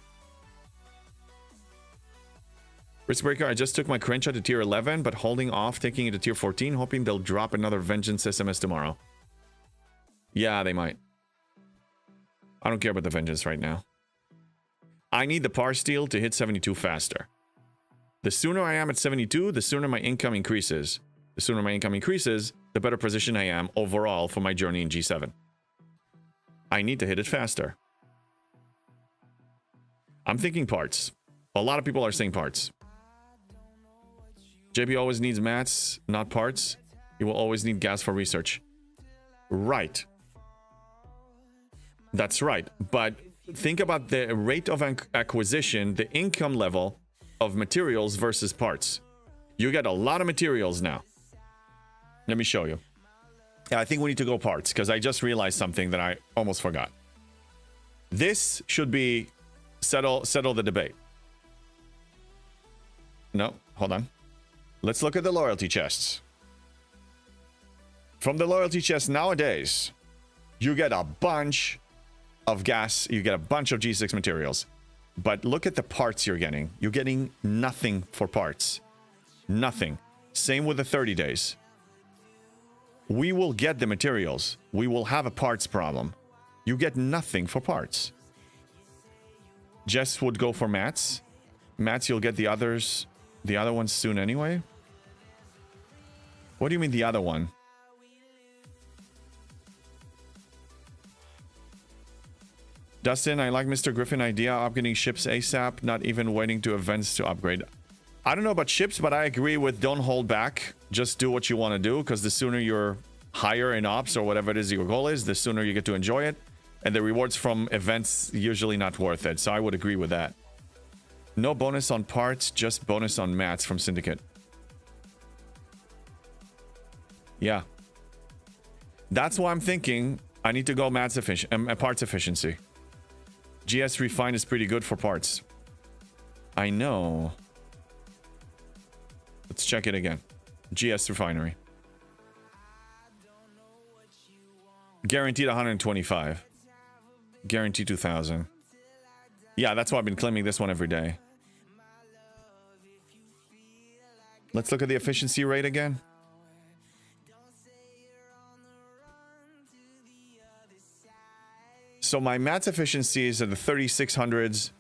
Riskbreaker, I just took my Crenshaw to tier 11, but holding off taking it to tier 14, hoping they'll drop another Vengeance SMS tomorrow. Yeah, they might. I don't care about the Vengeance right now. I need the Parsteel to hit 72 faster. The sooner I am at 72, the sooner my income increases. The sooner my income increases, the better position I am overall for my journey in G7. I need to hit it faster. I'm thinking parts. A lot of people are saying parts. JP always needs mats, not parts. He will always need gas for research. Right. That's right. But think about the rate of acquisition, the income level of materials versus parts. You get a lot of materials now. Let me show you. I think we need to go parts because I just realized something that I almost forgot. This should be settle the debate. No, hold on. Let's look at the loyalty chests. From the loyalty chest nowadays, you get a bunch of gas, you get a bunch of G6 materials. But look at the parts you're getting. You're getting nothing for parts. Nothing. Same with the 30 days. We will get the materials. We will have a parts problem. You get nothing for parts. Jess would go for mats. Mats, you'll get the other ones soon anyway. What do you mean the other one? Dustin, I like Mr. Griffin idea upgrading ships ASAP, not even waiting to events to upgrade. I don't know about ships, but I agree with don't hold back. Just do what you want to do, because the sooner you're higher in ops or whatever it is your goal is, the sooner you get to enjoy it. And the rewards from events usually not worth it. So I would agree with that. No bonus on parts, just bonus on mats from Syndicate. Yeah. That's why I'm thinking I need to go parts efficiency. GS Refine is pretty good for parts. I know. Let's check it again. GS Refinery. Guaranteed 125. Guaranteed 2,000. Yeah, that's why I've been claiming this one every day. Let's look at the efficiency rate again. So my mats efficiency is at the 3600s.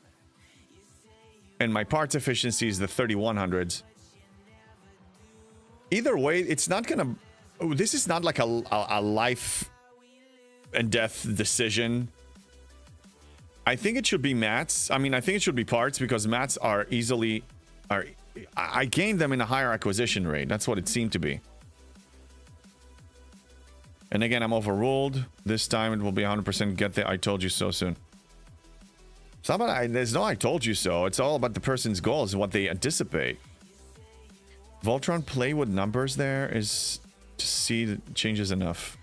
And my parts efficiency is the 3100s. Either way, it's not gonna... This is not like a life and death decision. I think it should be mats. I mean, I think it should be parts because mats are easily... I gained them in a higher acquisition rate. That's what it seemed to be. And again, I'm overruled. This time it will be 100% get the I told you so soon. There's no I told you so. It's all about the person's goals and what they anticipate. Voltron play with numbers there is to see the changes enough.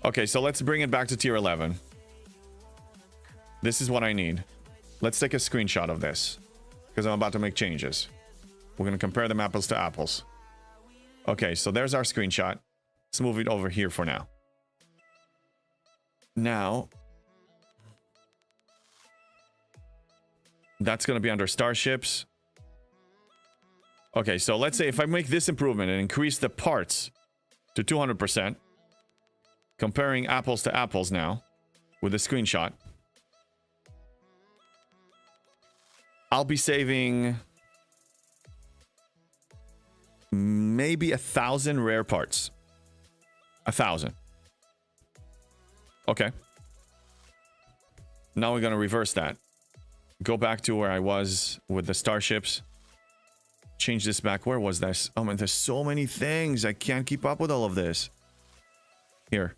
Okay, so let's bring it back to tier 11. This is what I need. Let's take a screenshot of this because I'm about to make changes. We're going to compare them apples to apples. Okay, so there's our screenshot. Let's move it over here for now. That's going to be under starships. Okay, so let's say if I make this improvement and increase the parts to 200%, comparing apples to apples now with a screenshot, I'll be saving maybe 1,000 rare parts. 1,000. Okay. Now we're going to reverse that. Go back to where I was with the starships. Change this back. Where was this? Oh man, there's so many things. I can't keep up with all of this. Here.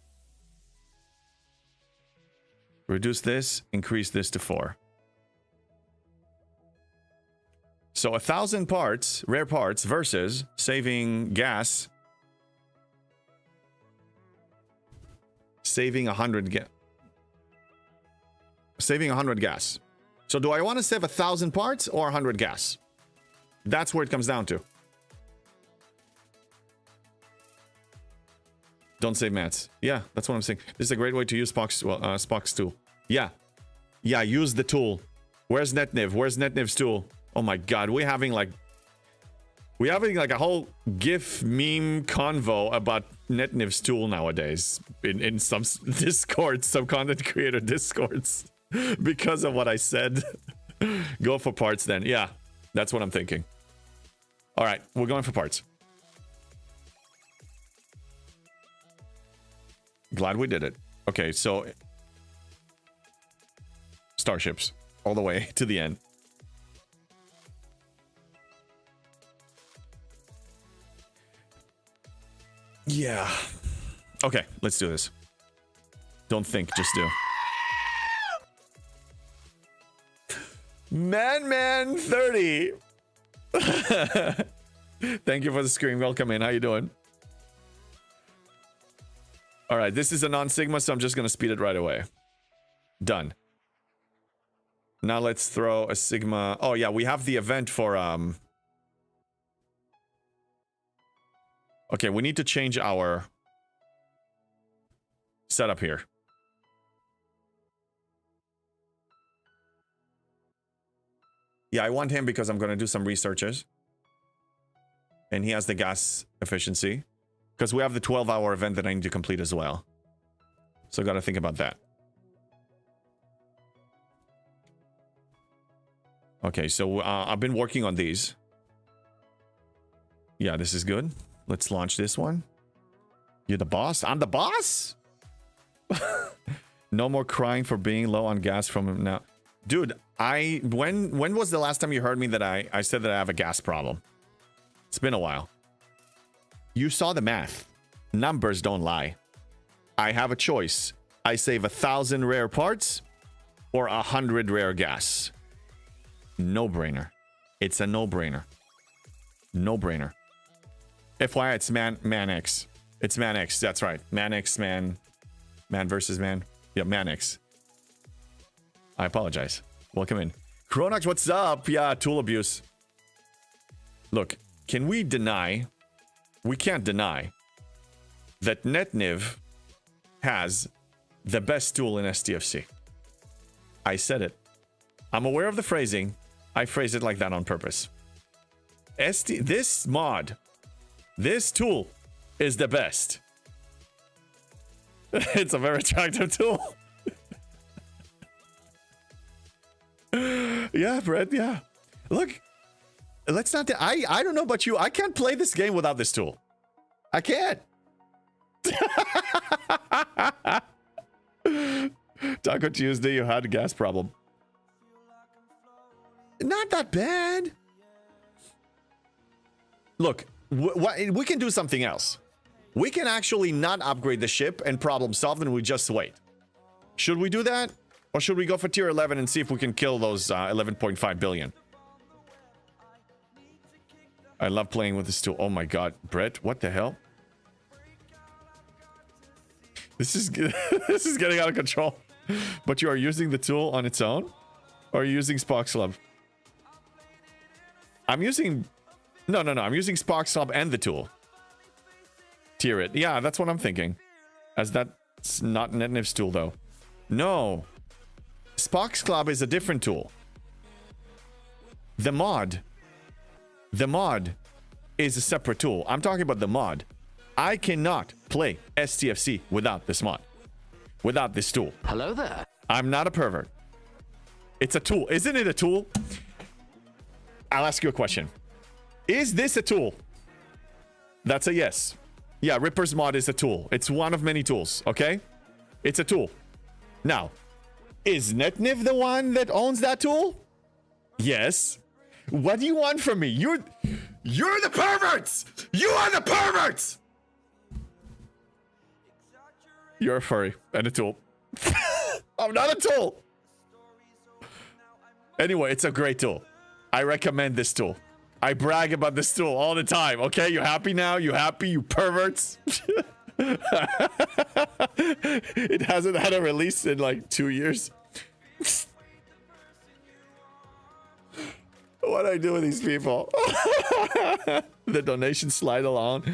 Reduce this. Increase this to 4. So 1,000 parts, rare parts, versus saving gas. Saving 100 Saving 100 gas. So do I want to save 1,000 parts or 100 gas? That's where it comes down to. Don't save mats. Yeah, that's what I'm saying. This is a great way to use Spock's tool. Yeah. Yeah, use the tool. Where's Netniv? Where's Netniv's tool? Oh my god, we're having like a whole GIF meme convo about Netniv's tool nowadays in some Discords, some content creator Discords, because of what I said. Go for parts then. Yeah, that's what I'm thinking. All right, we're going for parts. Glad we did it. Okay, so starships all the way to the end. Yeah. Okay, let's do this. Don't think, just do. Man 30. Thank you for the screen. Welcome in. How you doing? All right, this is a non-sigma, so I'm just going to speed it right away. Done. Now let's throw a sigma. Oh yeah, we have the event for Okay, we need to change our setup here. Yeah, I want him because I'm going to do some researches. And he has the gas efficiency. Because we have the 12-hour event that I need to complete as well. So I got to think about that. Okay, so I've been working on these. Yeah, this is good. Let's launch this one. You're the boss? I'm the boss? No more crying for being low on gas from him now. Dude, when was the last time you heard me that I said that I have a gas problem? It's been a while. You saw the math. Numbers don't lie. I have a choice. I save 1,000 rare parts or 100 rare gas. No-brainer. It's a no-brainer. No-brainer. FYI, it's Man X. It's Man X. That's right. Man X, man versus man. Yeah, Man X. I apologize. Welcome in. Chronox, what's up? Yeah, tool abuse. Look, can we deny... We can't deny that Netniv has the best tool in STFC. I said it. I'm aware of the phrasing. I phrased it like that on purpose. This mod, this tool is the best. It's a very attractive tool. Yeah, Brett, yeah. Look, let's not... I don't know about you. I can't play this game without this tool. I can't. Taco Tuesday, you had a gas problem. Not that bad. Look, we can do something else. We can actually not upgrade the ship and problem solve, and we just wait. Should we do that? Or should we go for tier 11 and see if we can kill those 11.5 billion? I love playing with this tool. Oh my god, Brett, what the hell? This is this is getting out of control. But you are using the tool on its own? Or are you using Spock's Club? I'm using... No, I'm using Spock's Club and the tool. Tier it. Yeah, that's what I'm thinking. As that's not Netniv's tool, though. No. Spock's Club is a different tool. The mod is a separate tool. I'm talking about the mod. I cannot play STFC without this mod, without this tool. Hello there. I'm not a pervert. It's a tool. Isn't it a tool? I'll ask you a question. Is this a tool? That's a yes. Yeah, Ripper's mod is a tool. It's one of many tools, okay? It's a tool. Now, is Netniv the one that owns that tool? Yes. What do you want from me? You're the perverts! You are the perverts! You're a furry and a tool. I'm not a tool. Anyway, it's a great tool. I recommend this tool. I brag about this tool all the time. Okay, you happy now? You happy, you perverts? It hasn't had a release in like 2 years. What do I do with these people? The donation slide along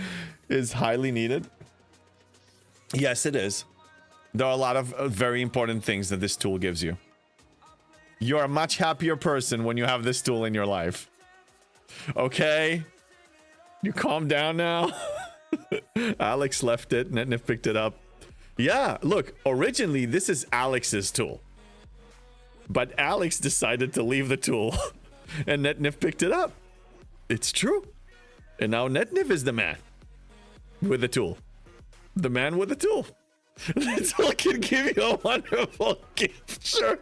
is highly needed. Yes, it is. There are a lot of very important things that this tool gives you. You're a much happier person when you have this tool in your life. Okay? You calm down now? Alex left it. Netnif picked it up. Yeah, look, originally this is Alex's tool. But Alex decided to leave the tool. And Netnif picked it up. It's true. And now Netnif is the man with the tool. The man with the tool. The tool can give you a wonderful gift. Sure.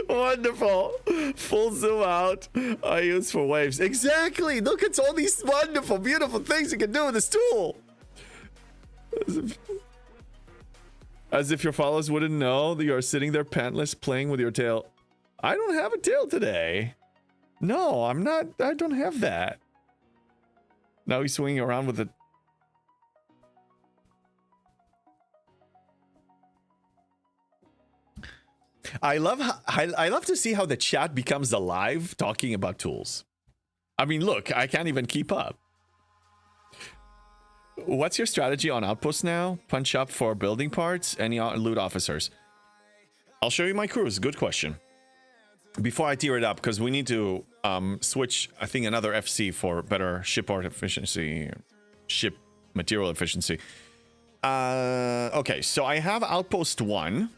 Wonderful. Full zoom out. I use for waves. Exactly. Look at all these wonderful, beautiful things you can do with this tool. As if your followers wouldn't know that you're sitting there pantless playing with your tail. I don't have a tail today. No, I'm not. I don't have that. Now he's swinging around with it. I love to see how the chat becomes alive talking about tools. I mean, look, I can't even keep up. What's your strategy on outposts now? Punch up for building parts? Any loot officers? I'll show you my crews. Good question. Before I tear it up, because we need to switch, I think, another FC for better ship art efficiency, ship material efficiency. Okay, so I have outpost 1.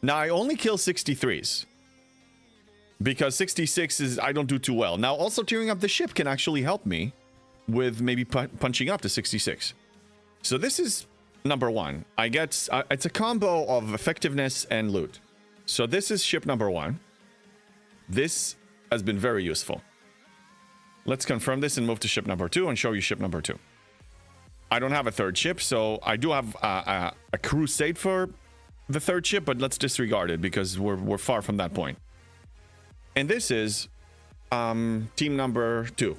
Now, I only kill 63s. Because 66s, I don't do too well. Now, also tearing up the ship can actually help me with maybe punching up to 66. So this is number 1. I get, it's a combo of effectiveness and loot. So this is ship number 1. This has been very useful. Let's confirm this and move to ship number 2 and show you ship number 2. I don't have a third ship, so I do have a crusade for the third ship, but let's disregard it because we're far from that point. And this is team number 2.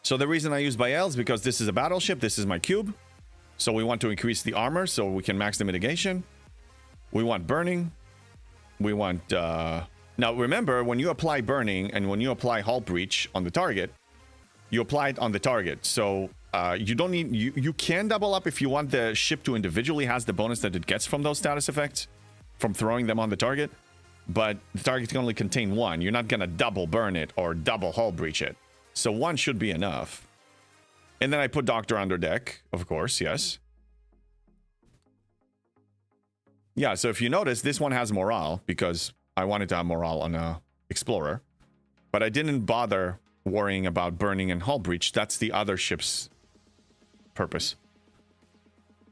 So the reason I use Bael is because this is a battleship. This is my cube. So we want to increase the armor so we can max the mitigation. We want burning. We want... Now remember, when you apply burning and when you apply hull breach on the target, you apply it on the target. So you don't need... You can double up if you want the ship to individually has the bonus that it gets from those status effects from throwing them on the target. But the target can only contain 1. You're not going to double burn it or double hull breach it. So 1 should be enough. And then I put Doctor under deck, of course, yes. Yeah, so if you notice, this one has morale because I wanted to have morale on a Explorer. But I didn't bother worrying about burning and hull breach. That's the other ship's purpose.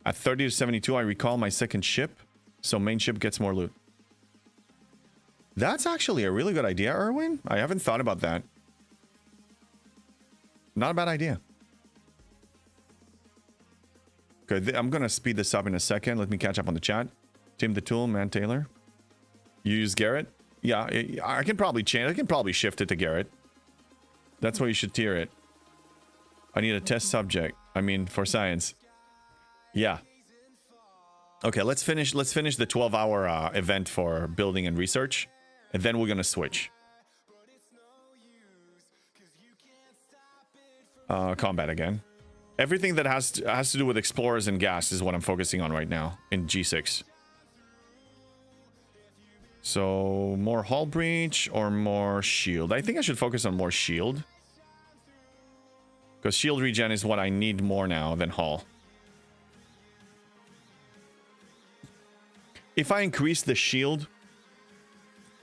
At 30 to 72, I recall my second ship. So main ship gets more loot. That's actually a really good idea, Erwin. I haven't thought about that. Not a bad idea. Okay, I'm going to speed this up in a second. Let me catch up on the chat. Tim the Tool, Man Taylor. You use Garrett? Yeah, I can probably change. I can probably shift it to Garrett. That's why you should tier it. I need a test subject. I mean, for science. Yeah. Okay, let's finish the 12-hour event for building and research. And then we're going to switch. Combat again. Everything that has to do with explorers and gas is what I'm focusing on right now in G6. So more hull breach or more shield? I think I should focus on more shield. Because shield regen is what I need more now than hull. If I increase the shield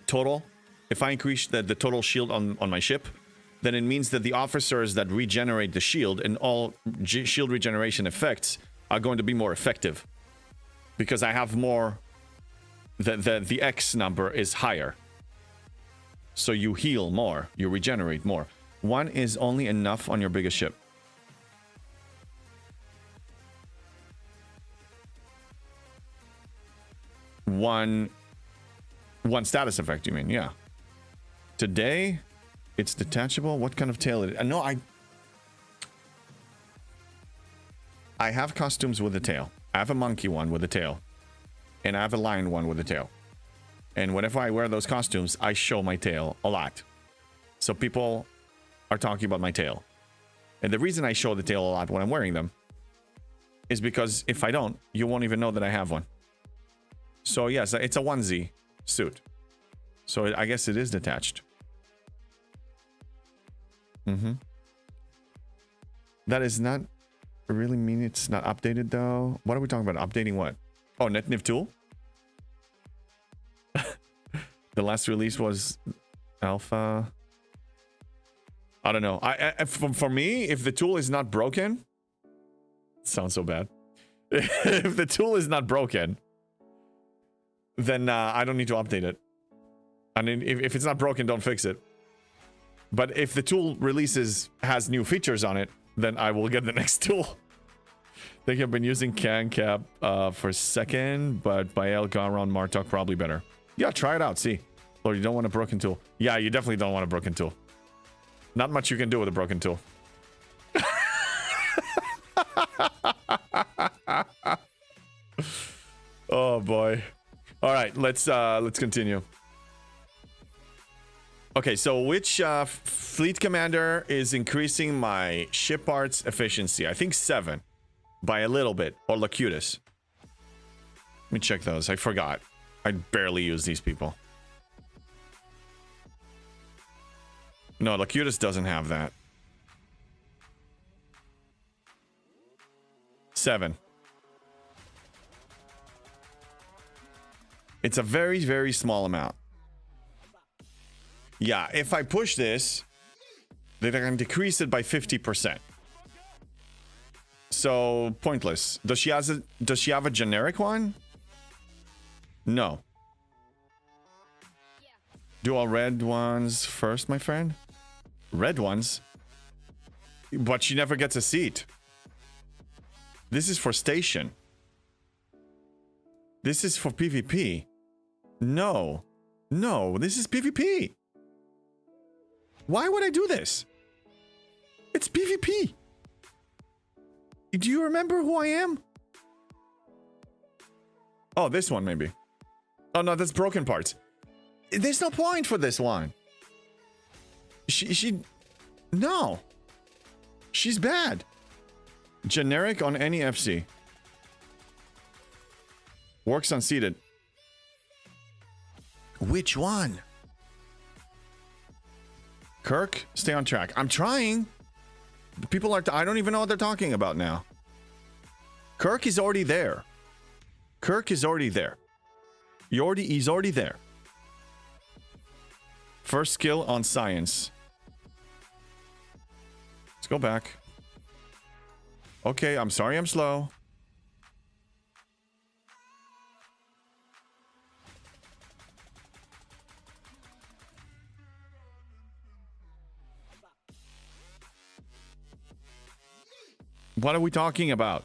total, if I increase the total shield on my ship, then it means that the officers that regenerate the shield and all shield regeneration effects are going to be more effective. Because I have more... The X number is higher. So you heal more. You regenerate more. One is only enough on your biggest ship. One status effect, you mean? Yeah. Today, it's detachable. What kind of tail it is? No, I have costumes with a tail. I have a monkey one with a tail. And I have a lion one with a tail. And whenever I wear those costumes, I show my tail a lot. So people are talking about my tail. And the reason I show the tail a lot when I'm wearing them is because if I don't, you won't even know that I have one. So yes, it's a onesie suit. So I guess it is detached. That is not really mean it's not updated though. What are we talking about? Updating what? Oh, NetNiv tool? The last release was alpha. I don't know. For me, if the tool is not broken, it sounds so bad. If the tool is not broken, then I don't need to update it. I mean, if it's not broken, don't fix it. But if the tool has new features on it, then I will get the next tool. They have been using CanCap for second, but by El Garon Martok probably better. Yeah, try it out, see. Or you don't want a broken tool. Yeah, you definitely don't want a broken tool. Not much you can do with a broken tool. Oh boy. All right, let's continue. Okay, so which fleet commander is increasing my ship parts efficiency? I think 7 by a little bit, or Locutus. Let me check those. I forgot. I barely use these people. No, Locutus doesn't have that. 7. It's a very, very small amount. Yeah, if I push this, then I can decrease it by 50%. So, pointless. Does she have a generic one? No. Do all red ones first, my friend? Red ones? But she never gets a seat. This is for station. This is for PvP. No. No, this is PvP. Why would I do this? It's PvP. Do you remember who I am? Oh, this one maybe. Oh no, that's broken parts. There's no point for this one. No. She's bad. Generic on any FC. Works unseated. Which one? Kirk, stay on track. I'm trying. People are... I don't even know what they're talking about now. Kirk is already there. Kirk is already there. He's already there. First skill on science. Let's go back. Okay, I'm sorry I'm slow. What are we talking about?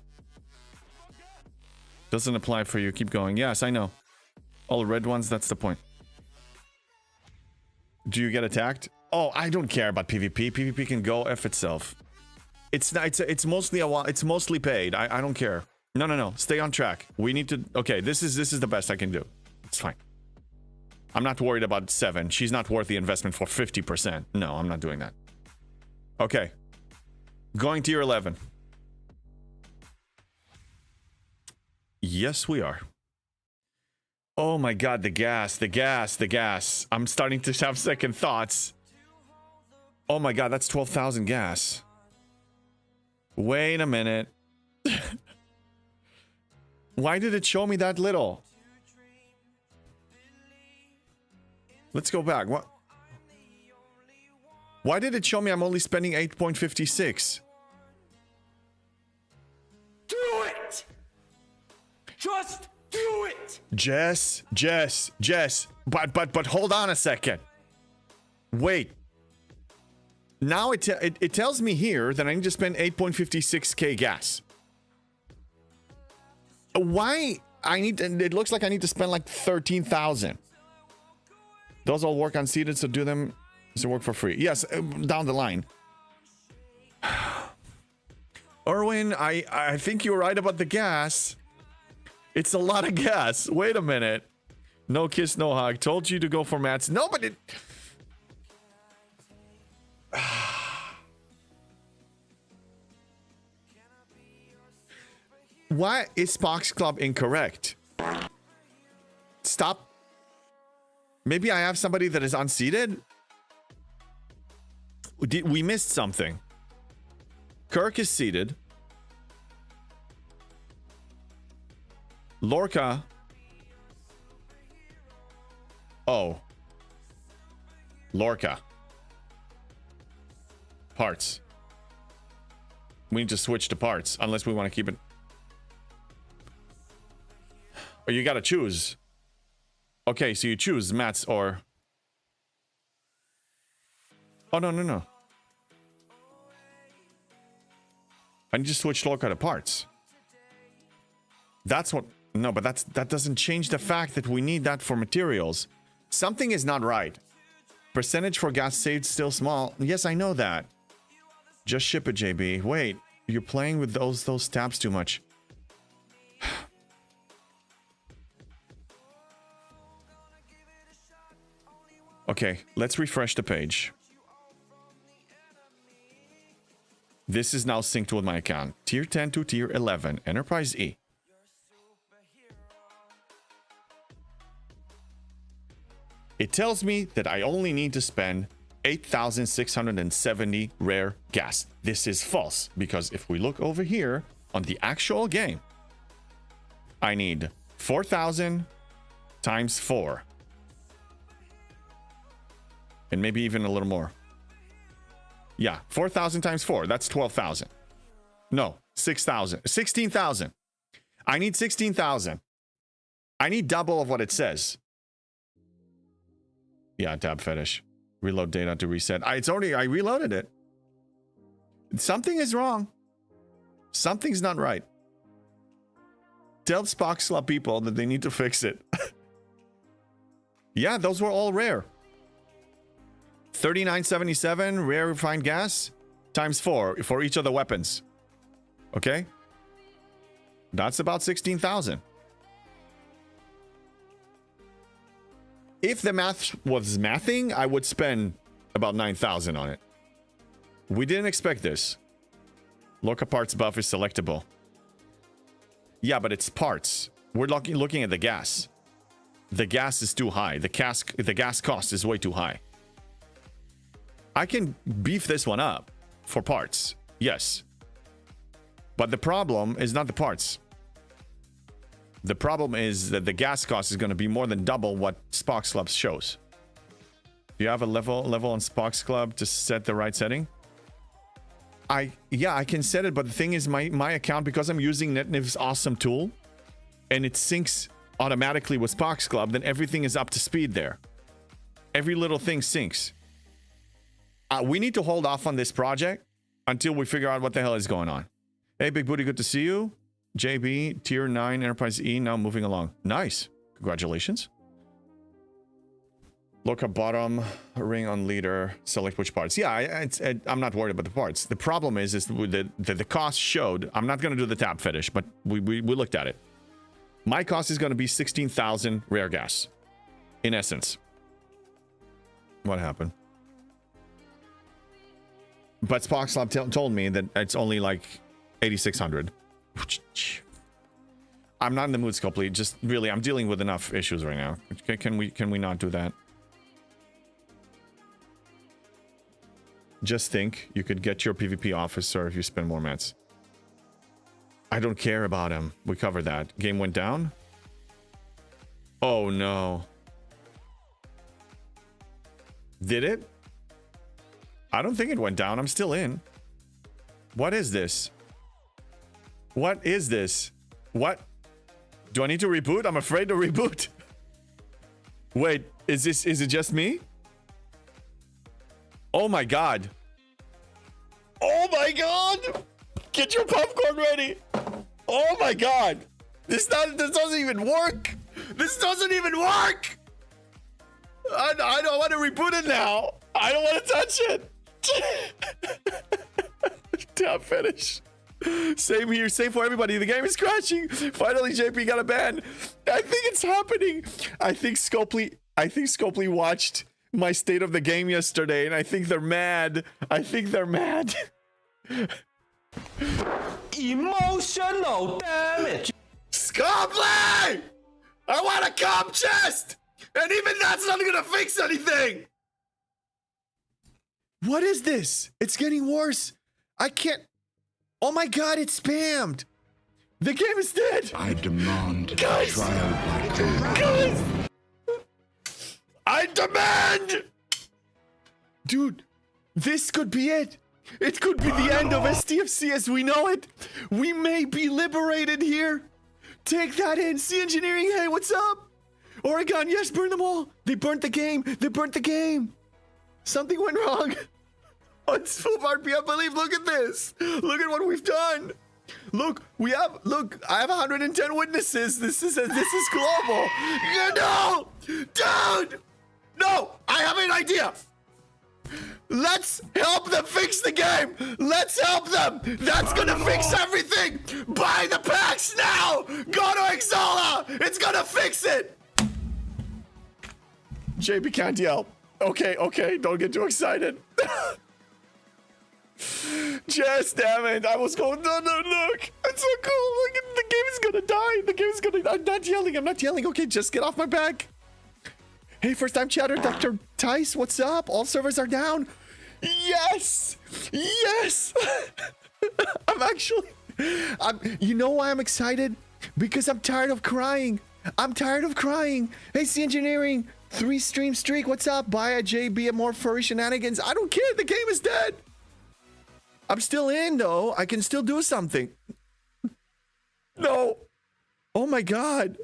Doesn't apply for you. Keep going. Yes, I know. All red ones, that's the point. Do you get attacked? Oh, I don't care about PvP. PvP can go F itself. It's mostly paid. I don't care. No. Stay on track. We need to... Okay, this is the best I can do. It's fine. I'm not worried about 7. She's not worth the investment for 50%. No, I'm not doing that. Okay. Going to tier 11. Yes, we are. Oh my God, the gas, the gas, the gas. I'm starting to have second thoughts. Oh my God, that's 12,000 gas. Wait a minute. Why did it show me that little? Let's go back. What? Why did it show me I'm only spending 8.56? Do it! Just do it! Jess. But hold on a second. Wait. Now it tells me here that I need to spend 8.56k gas. Why I need to, it looks like I need to spend like 13,000. Those all work unseated, so do them to work for free. Yes, down the line. Erwin, I think you're right about the gas. It's a lot of gas. Wait a minute. No kiss, no hug. Told you to go for mats. No, but it... Why is Spox Club incorrect? Stop. Maybe I have somebody that is unseated? We missed something. Kirk is seated. Lorca. Oh. Lorca. Parts. We need to switch to parts, unless we want to keep it. Or you gotta choose. Okay, so you choose mats or... Oh, no. I need to switch Lorca to parts. That's what... No, but that doesn't change the fact that we need that for materials. Something is not right. Percentage for gas saved still small. Yes, I know that. Just ship it, JB. Wait, you're playing with those tabs too much. Okay, let's refresh the page. This is now synced with my account. Tier 10 to Tier 11, Enterprise E. It tells me that I only need to spend 8,670 rare gas. This is false, because if we look over here on the actual game, I need 4,000 times 4. And maybe even a little more. Yeah, 4,000 times 4. That's 12,000. No, 6,000. 16,000. I need 16,000. I need double of what it says. Yeah, tab fetish. Reload data to reset. I reloaded it. Something is wrong. Something's not right. Tell Spox Club people that they need to fix it. Yeah, those were all rare. 3977 rare refined gas times 4 for each of the weapons. Okay? That's about 16,000. If the math was mathing, I would spend about 9,000 on it. We didn't expect this. Lorca parts buff is selectable. Yeah, but it's parts. We're looking at the gas. The gas is too high. The gas cost is way too high. I can beef this one up for parts. Yes. But the problem is not the parts. The problem is that the gas cost is going to be more than double what Spox Club shows. Do you have a level on Spox Club to set the right setting? Yeah, I can set it, but the thing is my account, because I'm using NetNiv's awesome tool and it syncs automatically with Spox Club, then everything is up to speed there. Every little thing syncs. We need to hold off on this project until we figure out what the hell is going on. Hey, Big Booty, good to see you. JB, Tier 9, Enterprise E, now moving along. Nice. Congratulations. Look at bottom, ring on leader, select which parts. Yeah, I'm not worried about the parts. The problem is the cost showed, I'm not going to do the tab fetish, but we looked at it. My cost is going to be 16,000 rare gas, in essence. What happened? But Spox Lab told me that it's only like 8,600. I'm not in the mood, Scopely. Just really, I'm dealing with enough issues right now. Can we not do that? Just think, you could get your PvP officer if you spend more mats. I don't care about him. We covered that. Game went down? Oh no. Did it? I don't think it went down. I'm still in. What is this? What is this? What? Do I need to reboot? I'm afraid to reboot. Wait, is it just me? Oh my god. Oh my god! Get your popcorn ready! Oh my god! This doesn't even work! This doesn't even work! I don't want to reboot it now! I don't want to touch it! Tap finish. Same here, same for everybody. The game is crashing. Finally, JP got a ban. I think it's happening. I think Scopely watched my state of the game yesterday, and I think they're mad. I think they're mad. Emotional damage. Scopely! I want a comp chest! And even that's not gonna fix anything! What is this? It's getting worse. I can't... Oh my god, it's spammed. The game is dead. I demand Guys! trial by combat. Guys! I demand! Dude, this could be it. It could be the end of STFC as we know it. We may be liberated here. Take that in. Sea Engineering, hey, what's up? Oregon, yes, burn them all. They burnt the game. They burnt the game. Something went wrong. Oh, it's full RP, I believe. Look at this. Look at what we've done. Look, I have 110 witnesses. This is global. No, dude. No, I have an idea. Let's help them fix the game. Let's help them. That's gonna fix everything. Buy the packs now. Go to Exala. It's gonna fix it. JB can't yell. Okay, don't get too excited. Just damn it. I was going, no, look. It's so cool. Look, the game is gonna die. The game is gonna, I'm not yelling. Okay, just get off my back. Hey, first time chatter, Dr. Tice, what's up? All servers are down. Yes! You know why I'm excited? Because I'm tired of crying. Hey, C Engineering, 3 stream streak, what's up? Buy a JB and more furry shenanigans. I don't care, the game is dead. I'm still in, though. I can still do something. No. Oh my god.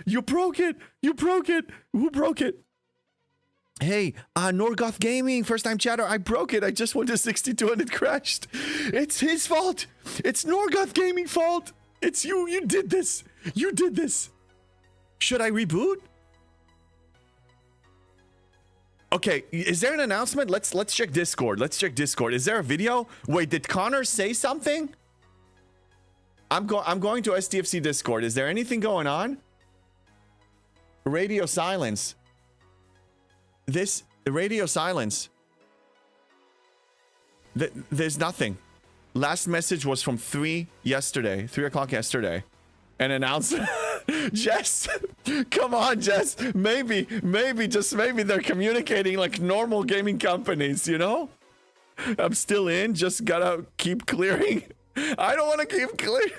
You broke it. Who broke it? Hey, Norgoth Gaming, first time chatter. I broke it. I just went to 62 and it crashed. It's his fault. It's Norgoth Gaming fault. It's you. You did this. Should I reboot? Okay, is there an announcement? Let's check Discord. Is there a video? Wait, did Connor say something? I'm going to STFC Discord. Is there anything going on? Radio silence. Radio silence. There's nothing. Last message was from 3 o'clock yesterday. An announcement. Jess, come on, Jess. Maybe they're communicating like normal gaming companies, you know? I'm still in, just gotta keep clearing. I don't want to keep clearing.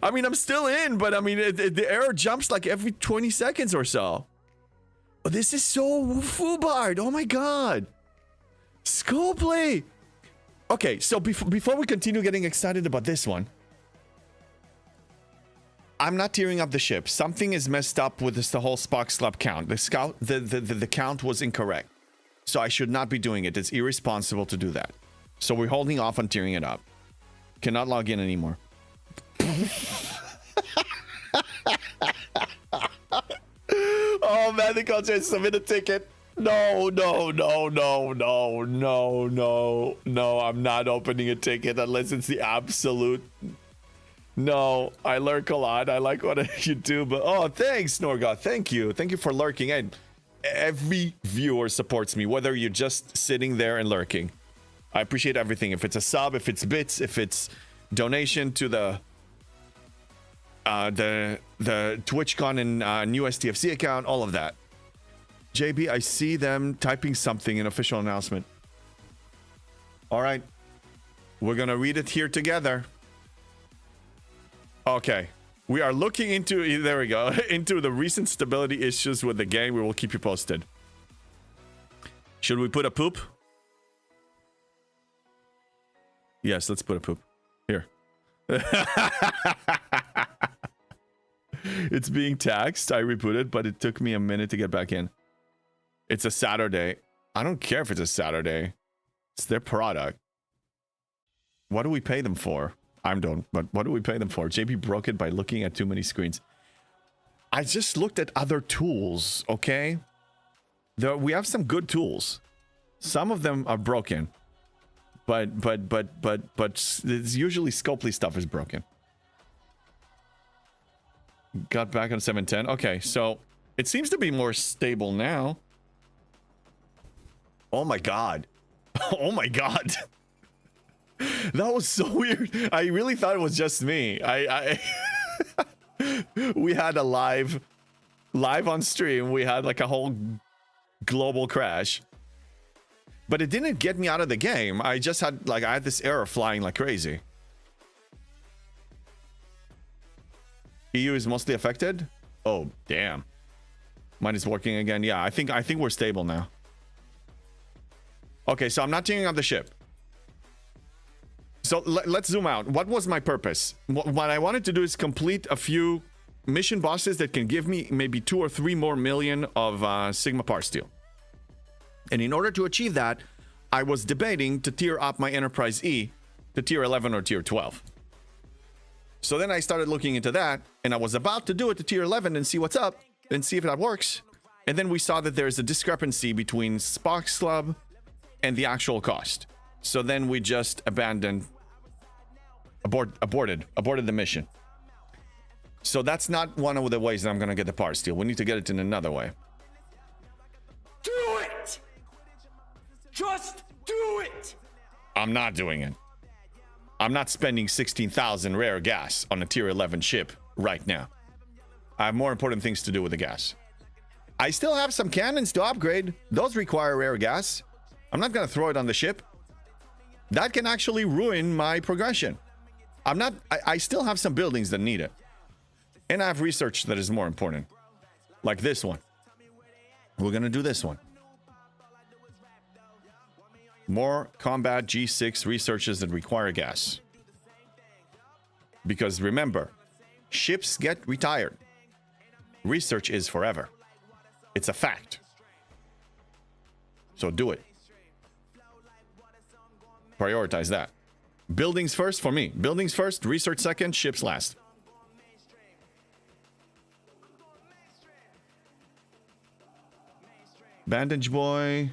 I mean, I'm still in, but I mean, the error jumps like every 20 seconds or so. Oh, this is so foobarred. Oh my god. Scopely. Okay, so before we continue getting excited about this one, I'm not tearing up the ship. Something is messed up with the whole Spock Slap count. The count was incorrect. So I should not be doing it. It's irresponsible to do that. So we're holding off on tearing it up. Cannot log in anymore. Oh man, the culture submit a ticket. No, I'm not opening a ticket unless it's the absolute. No, I lurk a lot. I like what you do, but oh, thanks, Norgoth. Thank you for lurking. And every viewer supports me, whether you're just sitting there and lurking. I appreciate everything. If it's a sub, if it's bits, if it's donation to the the TwitchCon and new STFC account, all of that. JB, I see them typing something in official announcement. All right. We're going to read it here together. Okay. We are looking into, there we go, into the recent stability issues with the game. We will keep you posted. Should we put a poop? Yes, let's put a poop. Here. It's being taxed. I rebooted, but it took me a minute to get back in. It's a Saturday. I don't care if it's a Saturday. It's their product. What do we pay them for? I don't, but what do we pay them for? JB broke it by looking at too many screens. I just looked at other tools, okay? We have some good tools. Some of them are broken. But it's usually Scopely stuff is broken. Got back on 710. Okay, so it seems to be more stable now. Oh my god. Oh my god. That was so weird. I really thought it was just me. We had a live on stream. We had like a whole global crash. But it didn't get me out of the game. I just had I had this error flying like crazy. EU is mostly affected? Oh, damn. Mine is working again. Yeah, I think we're stable now. Okay, so I'm not taking out the ship. So let's zoom out. What was my purpose? What I wanted to do is complete a few mission bosses that can give me maybe 2 or 3 more million of Sigma Parsteel. And in order to achieve that, I was debating to tier up my Enterprise E to tier 11 or tier 12. So then I started looking into that, and I was about to do it to tier 11 and see what's up, and see if that works. And then we saw that there's a discrepancy between Spock's Club and the actual cost. So then we just aborted the mission. So that's not one of the ways that I'm going to get the Parsteel. We need to get it in another way. Do it! Just do it! I'm not doing it. I'm not spending 16,000 rare gas on a tier 11 ship right now. I have more important things to do with the gas. I still have some cannons to upgrade. Those require rare gas. I'm not going to throw it on the ship. That can actually ruin my progression. I still have some buildings that need it. And I have research that is more important. Like this one. We're going to do this one. More combat G6 researches that require gas. Because remember, ships get retired. Research is forever. It's a fact. So do it. Prioritize that. Buildings first for me. Buildings first, research second, ships last. Bandage Boy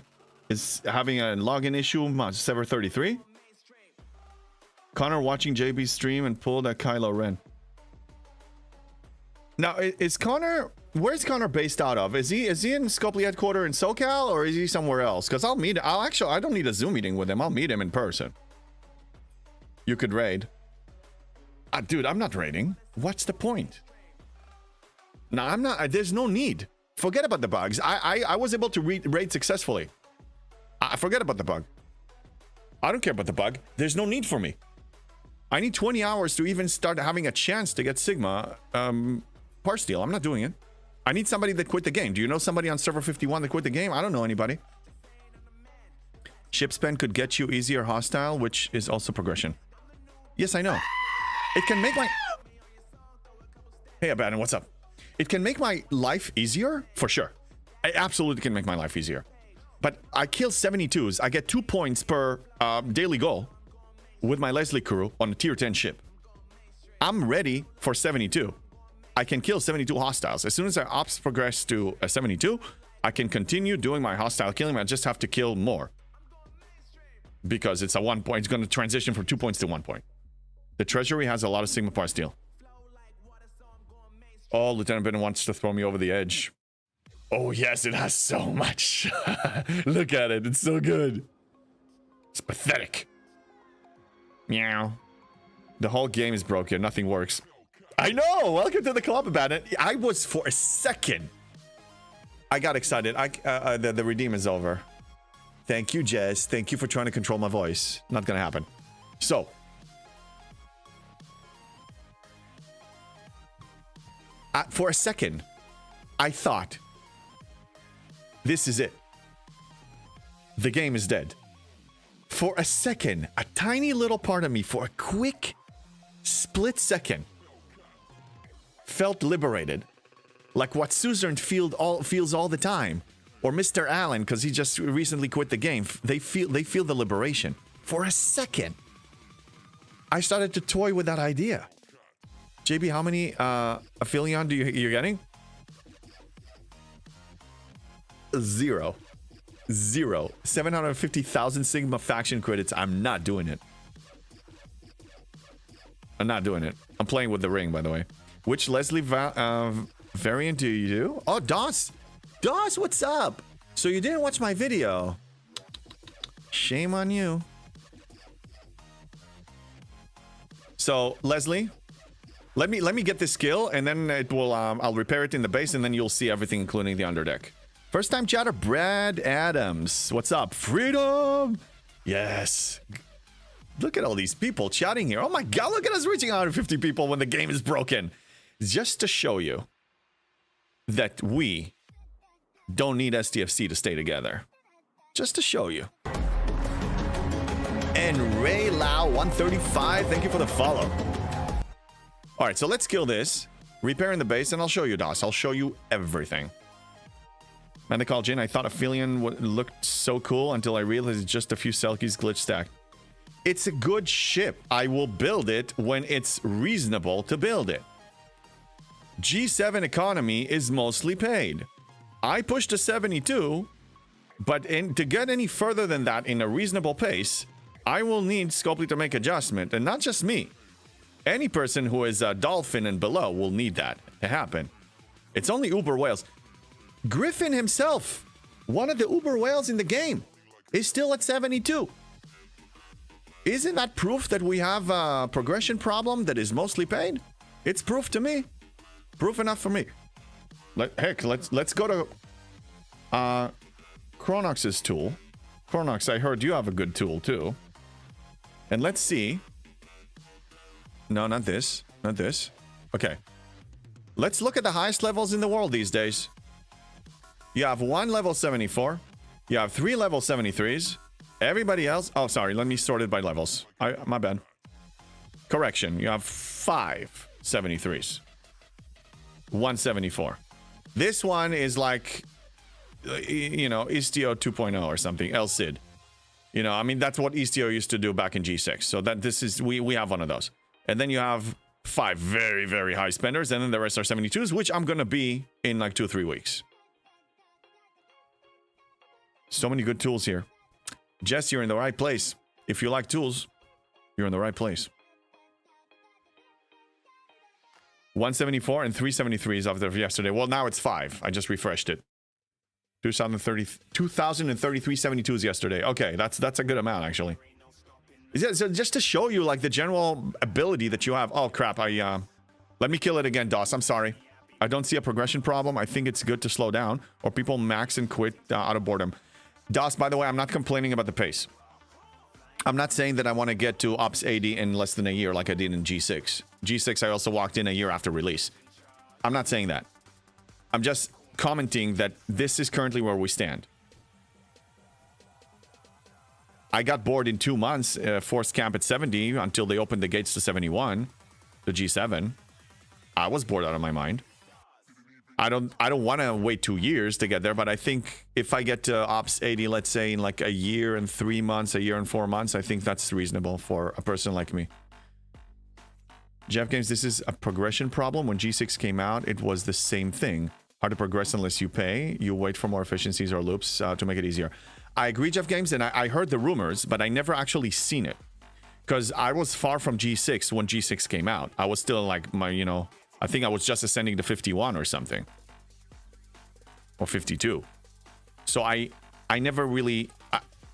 is having a login issue. Server 33. Connor watching JB's stream and pulled a Kylo Ren. Now, is Connor... Where's Connor based out of? Is he in Scopely headquarters in SoCal, or is he somewhere else? Because I don't need a Zoom meeting with him. I'll meet him in person. You could raid. Dude, I'm not raiding. What's the point? No, I'm not. There's no need. Forget about the bugs. I was able to raid successfully. Forget about the bug. I don't care about the bug. There's no need for me. I need 20 hours to even start having a chance to get Sigma Parsteel. I'm not doing it. I need somebody that quit the game. Do you know somebody on server 51 that quit the game? I don't know anybody. Ship spend could get you easier hostile, which is also progression. Yes, I know. It can make my... Hey, Abaddon, what's up? It can make my life easier, for sure. I absolutely can make my life easier. But I kill 72s. I get 2 points per daily goal with my Leslie crew on a tier 10 ship. I'm ready for 72. I can kill 72 hostiles. As soon as our ops progress to a 72, I can continue doing my hostile killing. I just have to kill more. Because it's a 1 point. It's going to transition from 2 points to 1 point. The treasury has a lot of Sigma Parsteel. Oh, Lieutenant Ben wants to throw me over the edge. Oh, yes, it has so much. Look at it. It's so good. It's pathetic. Meow. The whole game is broken. Nothing works. I know. Welcome to the club, Bandit. I was for a second. I got excited. The redeem is over. Thank you, Jess. Thank you for trying to control my voice. Not gonna happen. So. For a second, I thought, this is it. The game is dead. For a second, a tiny little part of me, for a quick split second, felt liberated. Like what Suzerain feels all the time. Or Mr. Allen, because he just recently quit the game. They feel the liberation. For a second, I started to toy with that idea. JB, how many Aphelion you're getting? Zero. 750,000 Sigma faction credits. I'm not doing it. I'm not doing it. I'm playing with the ring, by the way. Which Leslie variant do you do? Oh, DOS. DOS, what's up? So you didn't watch my video. Shame on you. So, Leslie, let me get this skill, and then it will I'll repair it in the base, and then you'll see everything, including the underdeck. First time chatter, Brad Adams. What's up? Freedom! Yes. Look at all these people chatting here. Oh my god, look at us reaching 150 people when the game is broken. Just to show you that we don't need STFC to stay together. Just to show you. And Ray Lau 135, thank you for the follow. All right, so let's kill this. Repairing the base, and I'll show you, DOS. I'll show you everything. Mandicall Jin, I thought Aphelion looked so cool until I realized it's just a few Selkies glitch stacked. It's a good ship. I will build it when it's reasonable to build it. G7 economy is mostly paid. I pushed to 72, but to get any further than that in a reasonable pace, I will need Scopely to make adjustment, and not just me. Any person who is a dolphin and below will need that to happen. It's only Uber whales. Griffin himself, one of the Uber whales in the game, is still at 72. Isn't that proof that we have a progression problem that is mostly paid? It's proof to me. Proof enough for me. Heck, let's go to Chronox's tool. Chronox, I heard you have a good tool too. And let's see. No, not this. Not this. Okay. Let's look at the highest levels in the world these days. You have one level 74. You have 3 level 73s. Everybody else... Oh, sorry. Let me sort it by levels. My bad. Correction. You have 5 73s. 174. This one is like, you know, Istio 2.0 or something. El Cid. You know, I mean, that's what Istio used to do back in G6. So that this is... We have one of those. And then you have 5 very, very high spenders. And then the rest are 72s, which I'm going to be in like 2 or 3 weeks. So many good tools here. Jess, you're in the right place. If you like tools, you're in the right place. 174 and 373s after yesterday. Well, now it's 5. I just refreshed it. 2,033 72s yesterday. Okay, that's a good amount, actually. So just to show you, like, the general ability that you have. Oh, crap. Let me kill it again, DOS. I'm sorry. I don't see a progression problem. I think it's good to slow down, or people max and quit out of boredom. DOS, by the way, I'm not complaining about the pace. I'm not saying that I want to get to Ops 80 in less than a year like I did in G6. G6, I also walked in a year after release. I'm not saying that. I'm just commenting that this is currently where we stand. I got bored in 2 months, forced camp at 70 until they opened the gates to 71, to G7. I was bored out of my mind. I don't want to wait 2 years to get there, but I think if I get to Ops 80, let's say in like a year and 3 months, a year and 4 months, I think that's reasonable for a person like me. Jeff Games, this is a progression problem. When G6 came out, it was the same thing. Hard to progress unless you pay. You wait for more efficiencies or loops to make it easier. I agree, Jeff Games, and I heard the rumors, but I never actually seen it. Because I was far from G6 when G6 came out. I was still like my, you know... I think I was just ascending to 51 or something. Or 52. So I never really...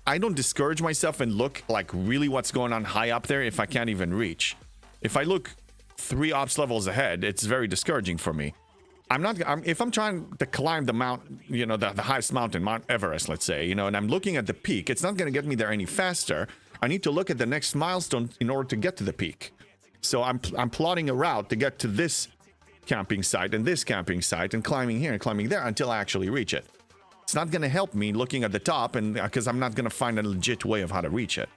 I don't discourage myself and look like really what's going on high up there if I can't even reach. If I look 3 ops levels ahead, it's very discouraging for me. If I'm trying to climb the mount, you know, the highest mountain, Mount Everest, let's say, you know, and I'm looking at the peak, it's not going to get me there any faster. I need to look at the next milestone in order to get to the peak. So I'm plotting a route to get to this camping site and this camping site and climbing here and climbing there until I actually reach it. It's not going to help me looking at the top, and because I'm not going to find a legit way of how to reach it.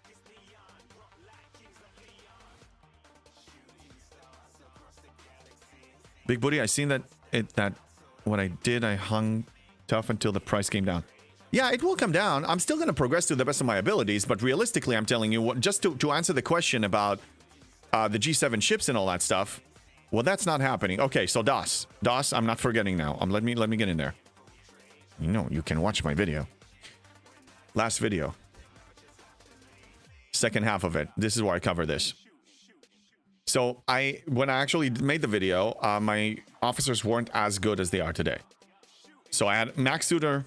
Big Booty, I seen that what I did, I hung tough until the price came down. Yeah, it will come down. I'm still going to progress to the best of my abilities, but realistically, I'm telling you, what, just to answer the question about the G7 ships and all that stuff, well, that's not happening. Okay, so DOS, I'm not forgetting now. Let me get in there. You know, you can watch my video. Last video. Second half of it. This is where I cover this. So when I actually made the video, my officers weren't as good as they are today. So I had Max Suter,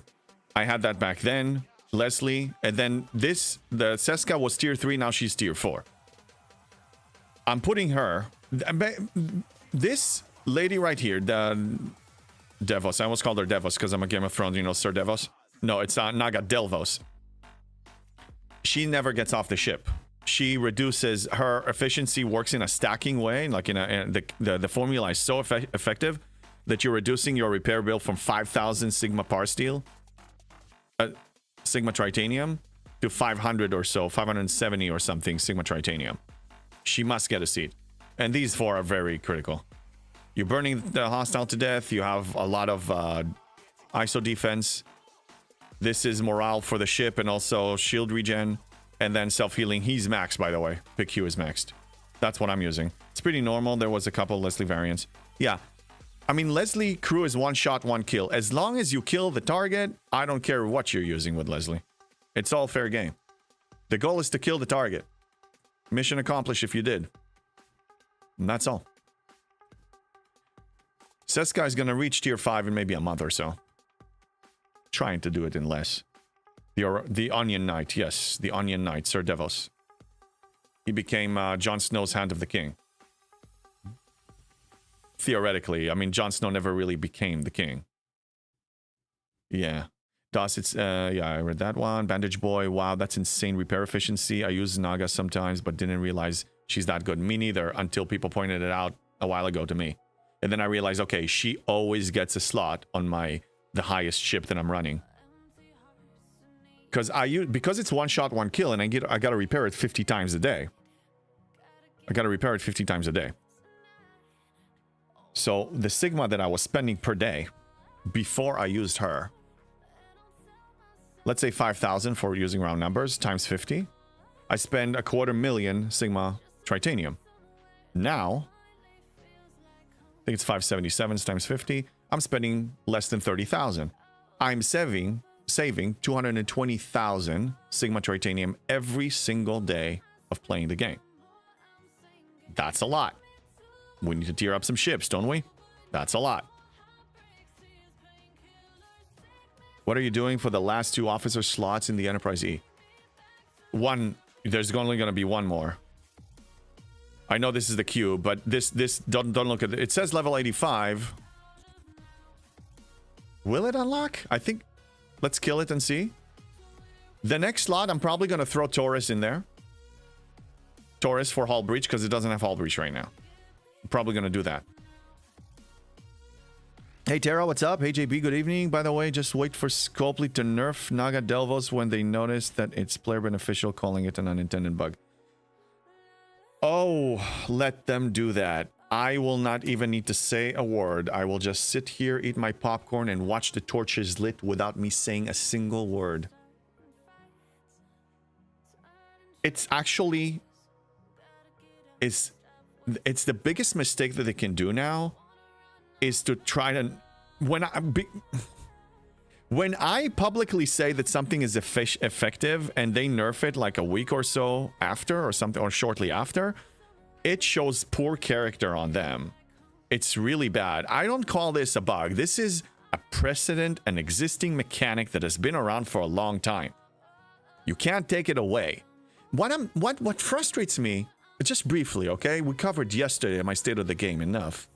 I had that back then, Leslie, and then the Seska was tier 3, now she's tier 4. I'm putting her, this lady right here, the Devos, I almost called her Devos because I'm a Game of Thrones, you know, Sir Devos. No, it's Naga Delvos. She never gets off the ship. She reduces her efficiency, works in a stacking way, like the formula is so effective that you're reducing your repair bill from 5,000 Sigma Parsteel, Sigma Tritanium, to 500 or so, 570 or something Sigma Tritanium. She must get a seat. And these 4 are very critical. You're burning the hostile to death. You have a lot of ISO defense. This is morale for the ship and also shield regen. And then self-healing. He's maxed, by the way. Pick Q is maxed. That's what I'm using. It's pretty normal. There was a couple Leslie variants. Yeah. I mean, Leslie crew is 1 shot, 1 kill. As long as you kill the target, I don't care what you're using with Leslie. It's all fair game. The goal is to kill the target. Mission accomplished if you did. And that's all. Seska is going to reach tier 5 in maybe a month or so. Trying to do it in less. The Onion Knight, yes. The Onion Knight, Sir Devos. He became Jon Snow's Hand of the King. Theoretically. I mean, Jon Snow never really became the king. Yeah. DOS, it's, yeah, I read that one. Bandage Boy, wow, that's insane repair efficiency. I use Naga sometimes, but didn't realize she's that good. Me neither, until people pointed it out a while ago to me. And then I realized, okay, she always gets a slot on the highest ship that I'm running. Because it's 1 shot, 1 kill, and I gotta repair it 50 times a day. I gotta repair it 50 times a day. So the Sigma that I was spending per day before I used her, let's say 5,000 for using round numbers times 50, I spend 250,000 Sigma Tritanium. Now, I think it's 577 times 50. I'm spending less than 30,000. I'm saving 220,000 Sigma Tritanium every single day of playing the game. That's a lot. We need to tier up some ships, don't we? That's a lot. What are you doing for the last 2 officer slots in the Enterprise E? There's only going to be 1 more. I know this is the queue, but this don't look at it. It says level 85. Will it unlock? I think. Let's kill it and see. The next slot, I'm probably going to throw Taurus in there. Taurus for Hull Breach, because it doesn't have Hull Breach right now. I'm probably going to do that. Hey, Tara, what's up? Hey, JB, good evening. By the way, just wait for Scopely to nerf Naga Delvos when they notice that it's player beneficial, calling it an unintended bug. Oh, let them do that. I will not even need to say a word. I will just sit here, eat my popcorn, and watch the torches lit without me saying a single word. It's actually... It's the biggest mistake that they can do now is to try to... When I publicly say that something is effective and they nerf it like a week or so after or something, or shortly after, it shows poor character on them. It's really bad. I don't call this a bug. This is a precedent, an existing mechanic that has been around for a long time. You can't take it away. What frustrates me just briefly, okay? We covered yesterday my state of the game enough.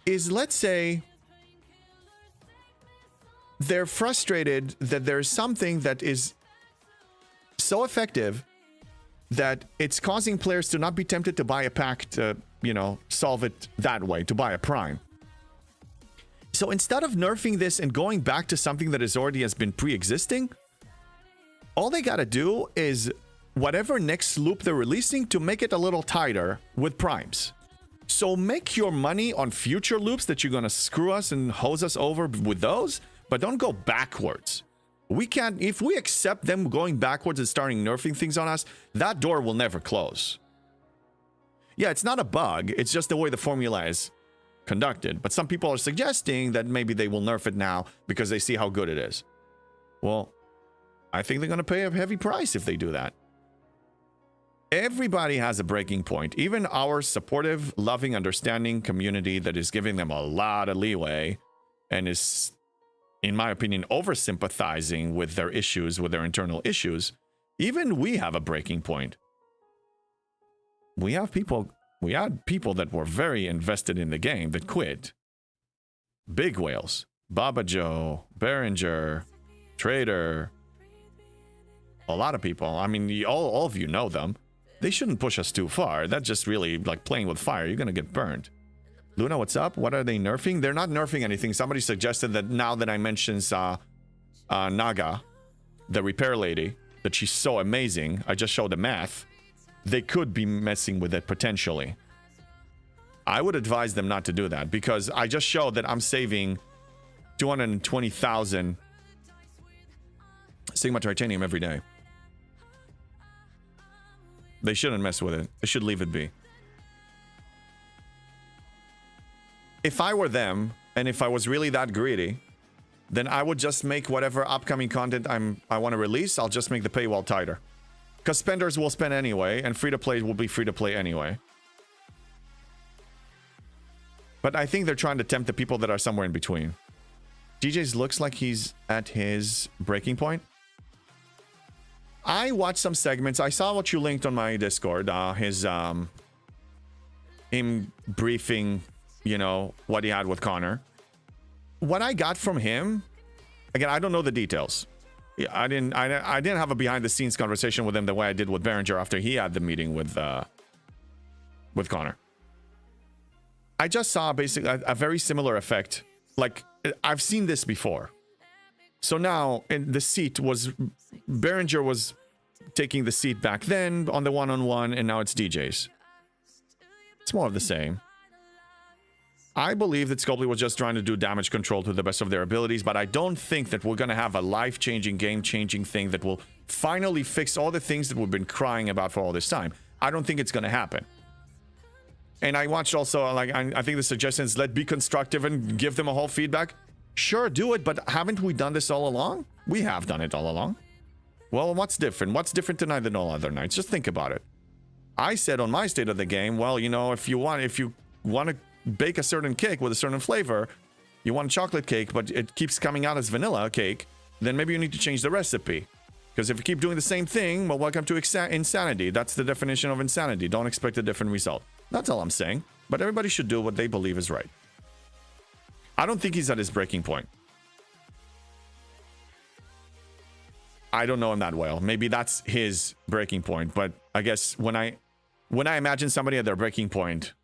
Is, let's say, they're frustrated that there's something that is so effective that it's causing players to not be tempted to buy a pack to, you know, solve it that way, to buy a prime. So instead of nerfing this and going back to something that is already has been pre-existing, all they gotta do is whatever next loop they're releasing to make it a little tighter with primes. So make your money on future loops that you're gonna screw us and hose us over with those, but don't go backwards. We can't, if we accept them going backwards and starting nerfing things on us, that door will never close. Yeah, it's not a bug, it's just the way the formula is conducted. But some people are suggesting that maybe they will nerf it now because they see how good it is. Well, I think they're going to pay a heavy price if they do that. Everybody has a breaking point. Even our supportive, loving, understanding community that is giving them a lot of leeway and is, in my opinion, over-sympathizing with their issues, with their internal issues, even we have a breaking point. We had people that were very invested in the game that quit. Big whales. Baba Joe, Behringer, Trader. A lot of people. I mean, all of you know them. They shouldn't push us too far. That's just really like playing with fire. You're going to get burned. Luna, what's up? What are they nerfing? They're not nerfing anything. Somebody suggested that now that I mentioned Naga, the repair lady, that she's so amazing, I just showed the math, they could be messing with it potentially. I would advise them not to do that because I just showed that I'm saving 220,000 Sigma Titanium every day. They shouldn't mess with it. They should leave it be. If I were them, and if I was really that greedy, then I would just make whatever upcoming content I want to release, I'll just make the paywall tighter. Because spenders will spend anyway, and free-to-play will be free-to-play anyway. But I think they're trying to tempt the people that are somewhere in between. DJ's looks like he's at his breaking point. I watched some segments. I saw what you linked on my Discord. Him briefing, you know, what he had with Connor. What I got from him, again, I don't know the details. I didn't have a behind-the-scenes conversation with him the way I did with Behringer after he had the meeting with Connor. I just saw basically a very similar effect. Like, I've seen this before. So now, in the seat was... Behringer was taking the seat back then on the one-on-one, and now it's DJ's. It's more of the same. I believe that Scopely was just trying to do damage control to the best of their abilities, but I don't think that we're going to have a life-changing, game-changing thing that will finally fix all the things that we've been crying about for all this time. I don't think it's going to happen. And I watched also, like, I think the suggestion is let's be constructive and give them a whole feedback. Sure, do it, but haven't we done this all along? We have done it all along. Well, what's different? What's different tonight than all other nights? Just think about it. I said on my state of the game, well, you know, if you want to bake a certain cake with a certain flavor, you want chocolate cake, but it keeps coming out as vanilla cake, then maybe you need to change the recipe. Because if you keep doing the same thing, well, welcome to insanity. That's the definition of insanity. Don't expect a different result. That's all I'm saying. But everybody should do what they believe is right. I don't think he's at his breaking point. I don't know him that well. Maybe that's his breaking point. But I guess when I imagine somebody at their breaking point,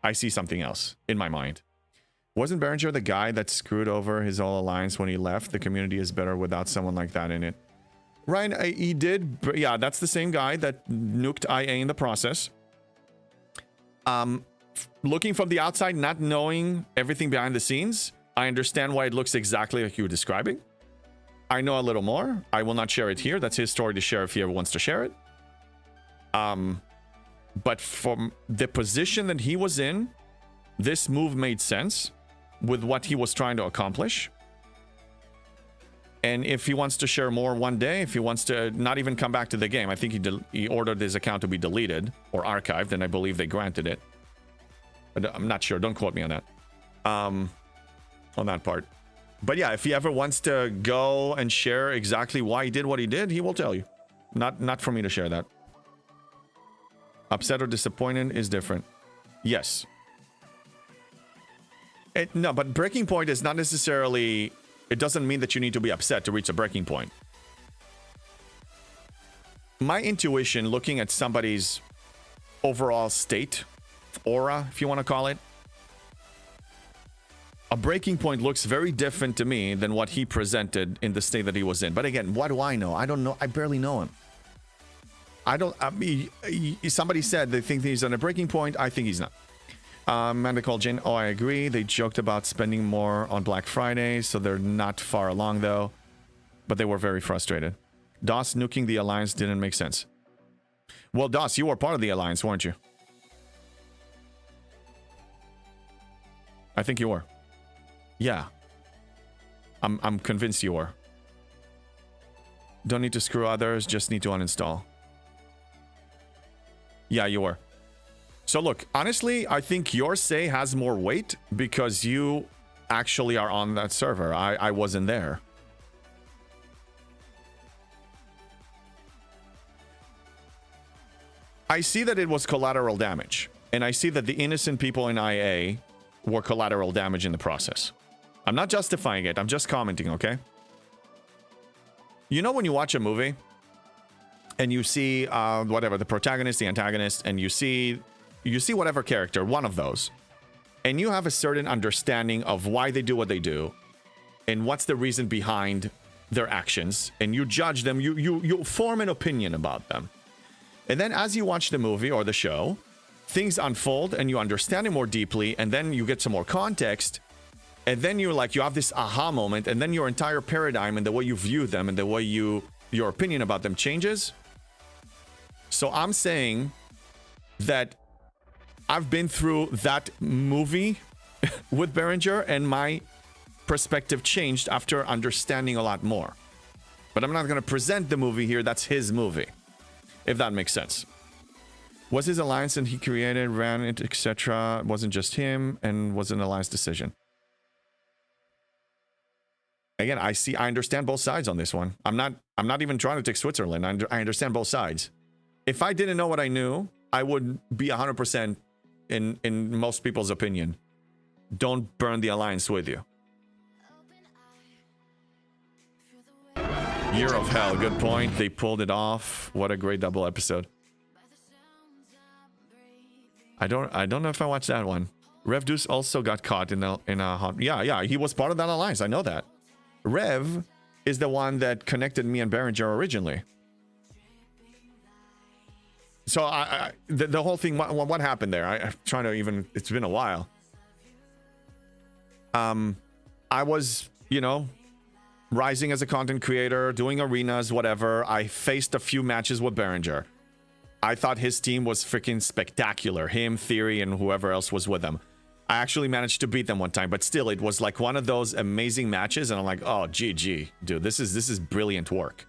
I see something else in my mind. Wasn't Behringer the guy that screwed over his whole alliance when he left? The community is better without someone like that in it. Ryan, he did. Yeah, that's the same guy that nuked IA in the process. Looking from the outside, not knowing everything behind the scenes, I understand why it looks exactly like you were describing. I know a little more. I will not share it here. That's his story to share if he ever wants to share it. But from the position that he was in, this move made sense with what he was trying to accomplish. And if he wants to share more one day, if he wants to not even come back to the game, I think he ordered his account to be deleted or archived, and I believe they granted it. But I'm not sure. Don't quote me on that. On that part. But yeah, if he ever wants to go and share exactly why he did what he did, he will tell you. Not for me to share that. Upset or disappointed is different. Yes. No, but breaking point is not necessarily... It doesn't mean that you need to be upset to reach a breaking point. My intuition, looking at somebody's overall state, aura, if you want to call it, a breaking point looks very different to me than what he presented in the state that he was in. But again, what do I know? I don't know. I barely know him. I mean, somebody said they think he's on a breaking point. I think he's not. Amanda called Jane. Oh, I agree. They joked about spending more on Black Friday, so they're not far along, though. But they were very frustrated. DOS nuking the Alliance didn't make sense. Well, DOS, you were part of the Alliance, weren't you? I think you were. Yeah. I'm convinced you were. Don't need to screw others, just need to uninstall. Yeah, you were. So look, honestly, I think your say has more weight because you actually are on that server. I wasn't there. I see that it was collateral damage, and I see that the innocent people in IA were collateral damage in the process. I'm not justifying it, I'm just commenting, okay? You know when you watch a movie and you see whatever, the protagonist, the antagonist, and you see whatever character, one of those, and you have a certain understanding of why they do what they do and what's the reason behind their actions, and you judge them, you form an opinion about them. And then as you watch the movie or the show, things unfold and you understand it more deeply, and then you get some more context, and then you're like, you have this aha moment, and then your entire paradigm and the way you view them and the way your opinion about them changes. So I'm saying that I've been through that movie with Berenger, and my perspective changed after understanding a lot more. But I'm not going to present the movie here. That's his movie, if that makes sense. Was his alliance and he created, ran it, etc. It wasn't just him, and was an alliance decision. Again, I understand both sides on this one. I'm not even trying to take Switzerland. I understand both sides. If I didn't know what I knew, I would be 100% in most people's opinion. Don't burn the alliance with you. Year of Hell, good point. They pulled it off. What a great double episode. I don't know if I watched that one. Rev Deuce also got caught in a hot... Yeah, he was part of that alliance. I know that. Rev is the one that connected me and Berenger originally. So the whole thing, what happened there? I'm trying to even... It's been a while. I was, rising as a content creator, doing arenas, whatever. I faced a few matches with Berenger. I thought his team was freaking spectacular. Him, Theory, and whoever else was with him. I actually managed to beat them one time, but still, it was like one of those amazing matches, and I'm like, oh, GG, dude, this is brilliant work.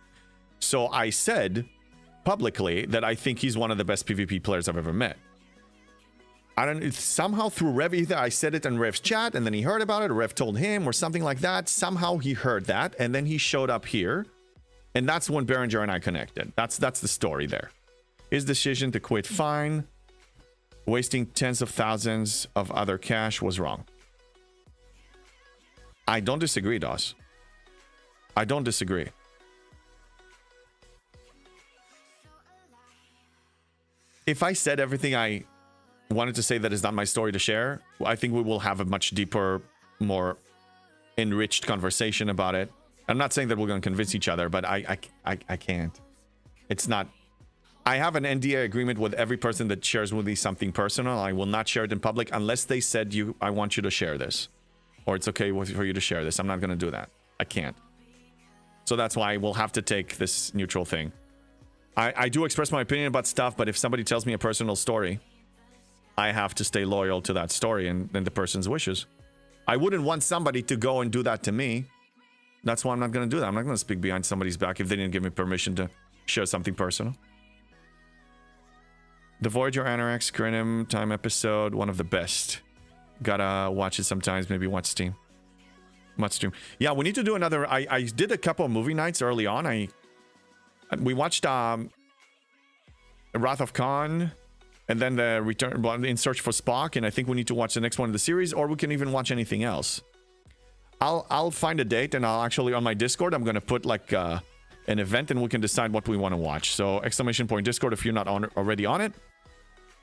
So I said publicly that I think he's one of the best PvP players I've ever met. Somehow through Rev, either I said it in Rev's chat, and then he heard about it, or Rev told him, or something like that. Somehow he heard that, and then he showed up here, and that's when Berenger and I connected. That's the story there. His decision to quit fine. Wasting tens of thousands of other cash was wrong. I don't disagree, DOS. I don't disagree. If I said everything I wanted to say that is not my story to share, I think we will have a much deeper, more enriched conversation about it. I'm not saying that we're going to convince each other, but I can't. It's not... I have an NDA agreement with every person that shares with me something personal. I will not share it in public unless they said, I want you to share this. Or it's okay for you to share this. I'm not going to do that. I can't. So that's why we'll have to take this neutral thing. I do express my opinion about stuff, but if somebody tells me a personal story, I have to stay loyal to that story and the person's wishes. I wouldn't want somebody to go and do that to me. That's why I'm not going to do that. I'm not going to speak behind somebody's back if they didn't give me permission to share something personal. The Voyager Anorex Grinham time episode, one of the best. Gotta watch it sometimes, maybe watch Steam. Watch stream. Yeah, we need to do another. I did a couple of movie nights early on. We watched Wrath of Khan And then the return in search for Spock, and I think we need to watch the next one in the series, or we can even watch anything else. I'll find a date, and I'll actually on my Discord I'm gonna put like an event, and we can decide what we want to watch. So ! Discord if you're not already on it,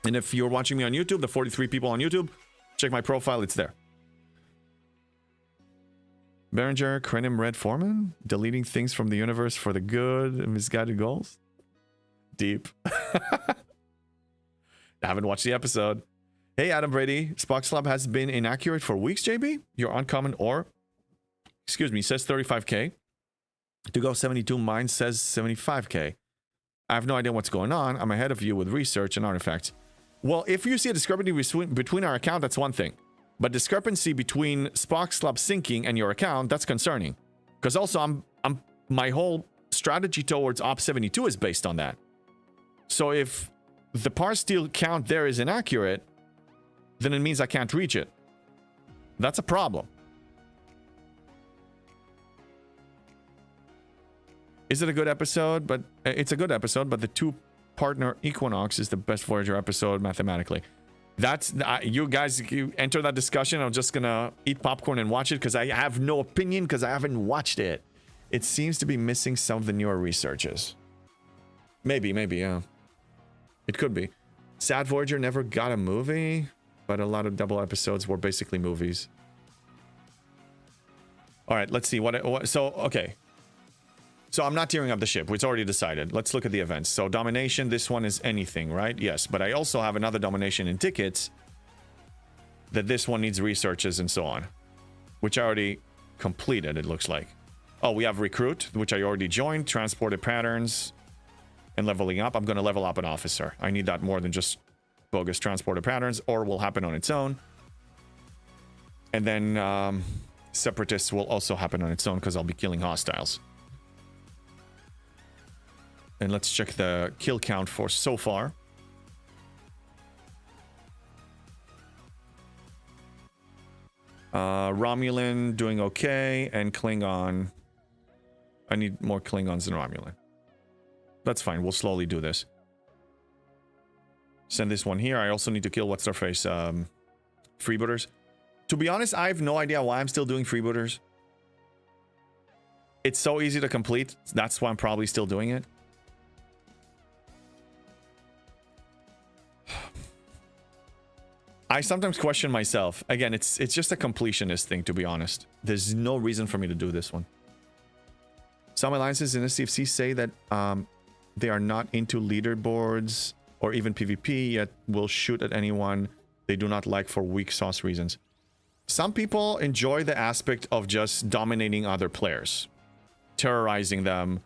and if you're watching me on YouTube, the 43 people on YouTube, check my profile, it's there. Berenger, Krenim, Red Foreman, deleting things from the universe for the good, misguided goals. Deep. I haven't watched the episode. Hey, Adam Brady. Spock's lab has been inaccurate for weeks, JB. Your uncommon ore, excuse me, says 35k. To go 72, mine says 75k. I have no idea what's going on. I'm ahead of you with research and artifacts. Well, if you see a discrepancy between our account, that's one thing. But discrepancy between Spock's lab syncing and your account, that's concerning. Because also, my whole strategy towards Op 72 is based on that. So if the Parsteel count there is inaccurate, then it means I can't reach it. That's a problem. Is it a good episode? But it's a good episode, but the two-partner Equinox is the best Voyager episode mathematically. That's you guys, you enter that discussion. I'm just gonna eat popcorn and watch it because I have no opinion because I haven't watched it. It seems to be missing some of the newer researches. Maybe, yeah. It could be. Sad Voyager never got a movie, but a lot of double episodes were basically movies. All right, let's see what so okay. So I'm not tearing up the ship. It's already decided. Let's look at the events. So domination, this one is anything, right? Yes, but I also have another domination in tickets that this one needs researches and so on, which I already completed, it looks like. Oh, we have recruit, which I already joined, transported patterns, and leveling up. I'm going to level up an officer. I need that more than just bogus transported patterns, or will happen on its own. And then separatists will also happen on its own because I'll be killing hostiles. And let's check the kill count for so far. Romulan doing okay, and Klingon. I need more Klingons than Romulan. That's fine, we'll slowly do this. Send this one here. I also need to kill what's their face, freebooters. To be honest, I have no idea why I'm still doing freebooters. It's so easy to complete. That's why I'm probably still doing it. I sometimes question myself. Again, it's just a completionist thing, to be honest. There's no reason for me to do this one. Some alliances in the CFC say that they are not into leaderboards or even PvP, yet will shoot at anyone they do not like for weak sauce reasons. Some people enjoy the aspect of just dominating other players, terrorizing them.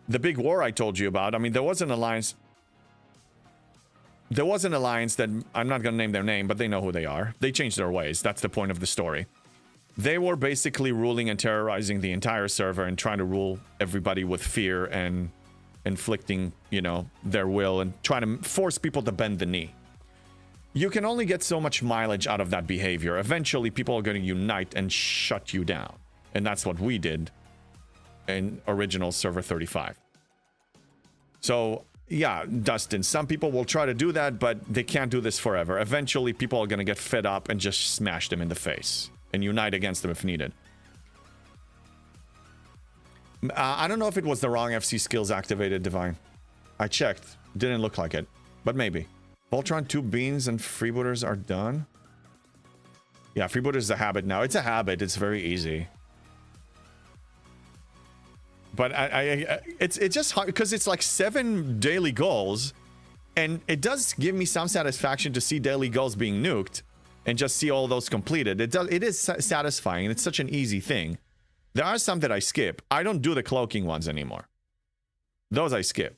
The big war I told you about, I mean, there was an alliance... There was an alliance that, I'm not going to name their name, but they know who they are. They changed their ways. That's the point of the story. They were basically ruling and terrorizing the entire server and trying to rule everybody with fear and inflicting, you know, their will and trying to force people to bend the knee. You can only get so much mileage out of that behavior. Eventually, people are going to unite and shut you down. And that's what we did in original server 35. So... yeah, Dustin, some people will try to do that, but they can't do this forever. Eventually, people are going to get fed up and just smash them in the face and unite against them if needed. I don't know if it was the wrong FC skills activated, Divine. I checked. Didn't look like it, but maybe. Voltron 2 beans and freebooters are done. Yeah, freebooters is a habit now. It's a habit. It's very easy. But it's just hard because it's like 7 daily goals, and it does give me some satisfaction to see daily goals being nuked and just see all those completed. It is satisfying, and it's such an easy thing. There are some that I skip. I don't do the cloaking ones anymore. Those I skip.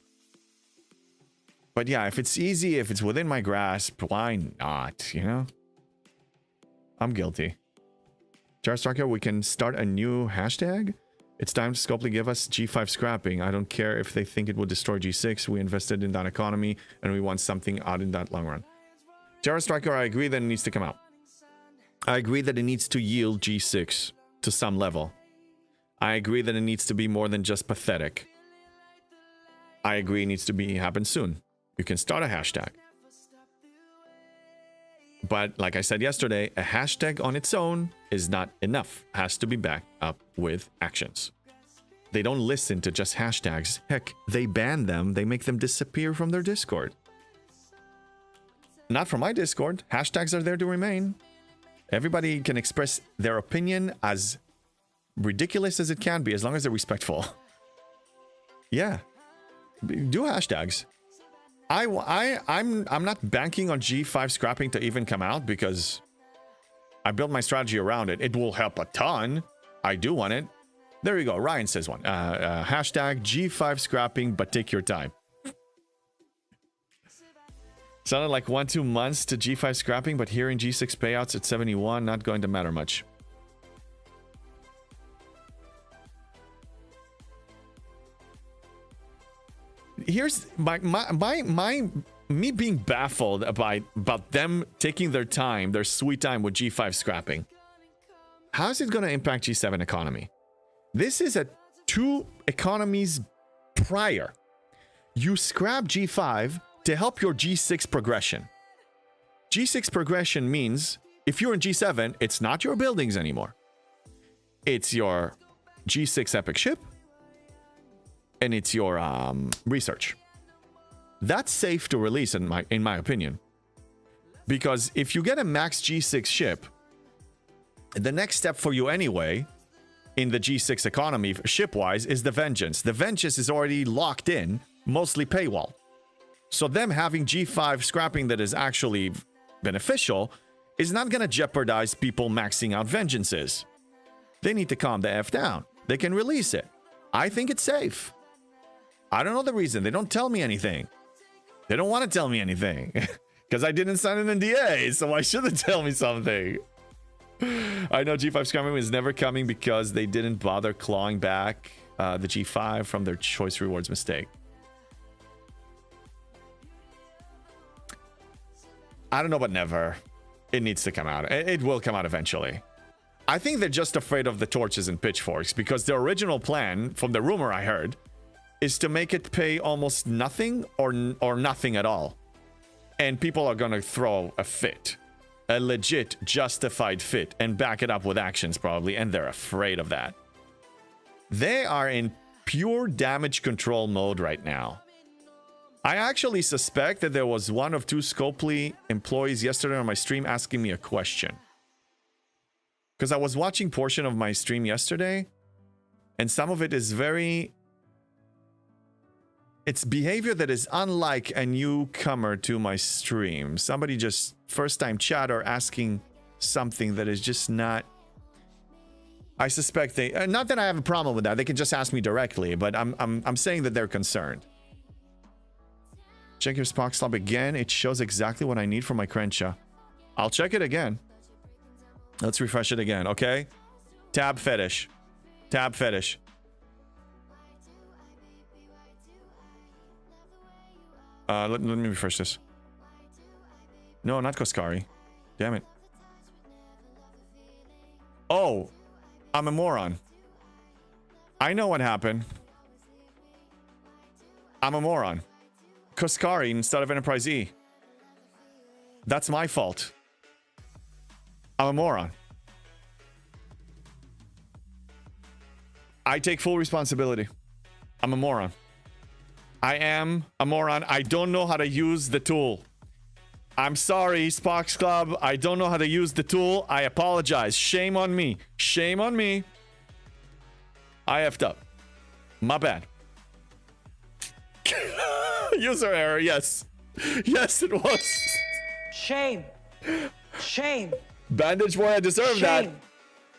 But yeah, if it's easy, if it's within my grasp, why not, you know? I'm guilty. Jar Striker, we can start a new hashtag? It's time to Scopely give us G5 scrapping. I don't care if they think it would destroy G6. We invested in that economy, and we want something out in that long run. Terra Striker, I agree that it needs to come out. I agree that it needs to yield G6 to some level. I agree that it needs to be more than just pathetic. I agree it needs to happen soon. You can start a hashtag. But like I said yesterday, a hashtag on its own is not enough. Has to be backed up with actions. They don't listen to just hashtags. Heck, they ban them. They make them disappear from their Discord. Not from my Discord. Hashtags are there to remain. Everybody can express their opinion as ridiculous as it can be, as long as they're respectful. Yeah. Do hashtags. I'm not banking on G5 scrapping to even come out because I built my strategy around it. It will help a ton. I do want it. There you go. Ryan says one. Hashtag G5 scrapping, but take your time. Sounded like 1-2 months to G5 scrapping, but hearing G6 payouts at 71, not going to matter much. Here's me being baffled about them taking their time, their sweet time with G5 scrapping. How is it going to impact G7 economy? This is at 2 economies prior. You scrap G5 to help your G6 progression. G6 progression means if you're in G7, it's not your buildings anymore. It's your G6 epic ship and it's your research. That's safe to release in my opinion. Because if you get a max G6 ship, the next step for you anyway in the G6 economy ship-wise is the Vengeance. The Vengeance is already locked in, mostly paywall. So them having G5 scrapping that is actually beneficial is not going to jeopardize people maxing out Vengeances. They need to calm the F down. They can release it. I think it's safe. I don't know the reason. They don't tell me anything. They don't want to tell me anything. Because I didn't sign an NDA, so why should they tell me something? I know G5 scrapping is never coming because they didn't bother clawing back the G5 from their choice rewards mistake. I don't know, but never. It needs to come out. It will come out eventually. I think they're just afraid of the torches and pitchforks because the original plan, from the rumor I heard, is to make it pay almost nothing or nothing at all. And people are going to throw a fit. A legit, justified fit and back it up with actions probably, and they're afraid of that. They are in pure damage control mode right now. I actually suspect that there was 1 of 2 Scopely employees yesterday on my stream asking me a question. Because I was watching portion of my stream yesterday, and some of it is very... It's behavior that is unlike a newcomer to my stream. Somebody just first-time chatter asking something that is just not... I suspect they... not that I have a problem with that. They can just ask me directly, but I'm saying that they're concerned. Check your Spock Slob again. It shows exactly what I need for my Crenshaw. I'll check it again. Let's refresh it again, okay? Tab fetish. Tab fetish. Let me refresh this. No, not Koskari. Damn it. Oh, I'm a moron. I know what happened. I'm a moron. Koskari instead of Enterprise E. That's my fault. I'm a moron. I take full responsibility. I'm a moron. I am a moron. I don't know how to use the tool. I'm sorry, Spock's Club. I don't know how to use the tool. I apologize. Shame on me. Shame on me. I effed up. My bad. User error, yes. Yes, it was. Shame. Shame. Bandage boy, I deserve that. Shame.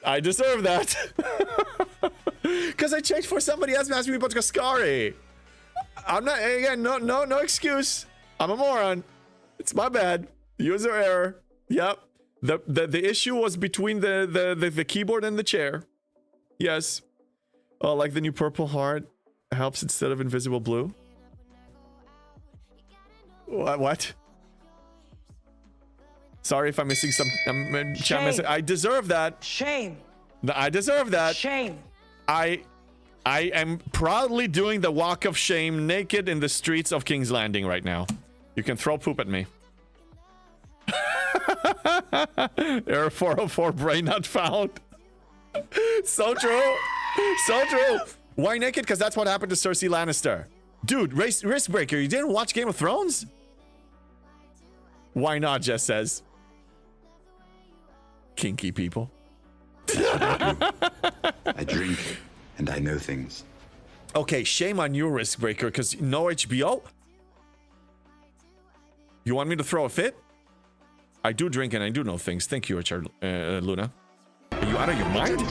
I deserve that. Because I checked for somebody else asking me about Kaskari. I'm not, again, no excuse. I'm a moron. It's my bad. User error. Yep. The issue was between the keyboard and the chair. Yes. Oh, like the new purple heart helps instead of invisible blue. What? Sorry if I'm missing some. I deserve that. Shame. I deserve that. Shame. I am proudly doing the walk of shame naked in the streets of King's Landing right now. You can throw poop at me. Error 404, brain not found. So true. So true. Why naked? Because that's what happened to Cersei Lannister. Dude, risk breaker, you didn't watch Game of Thrones? Why not, Jess says. Kinky people. I drink and I know things. Okay, shame on you, risk breaker, because no HBO? You want me to throw a fit? I do drink and I do know things. Thank you, Richard, Luna. Are you out of your mind?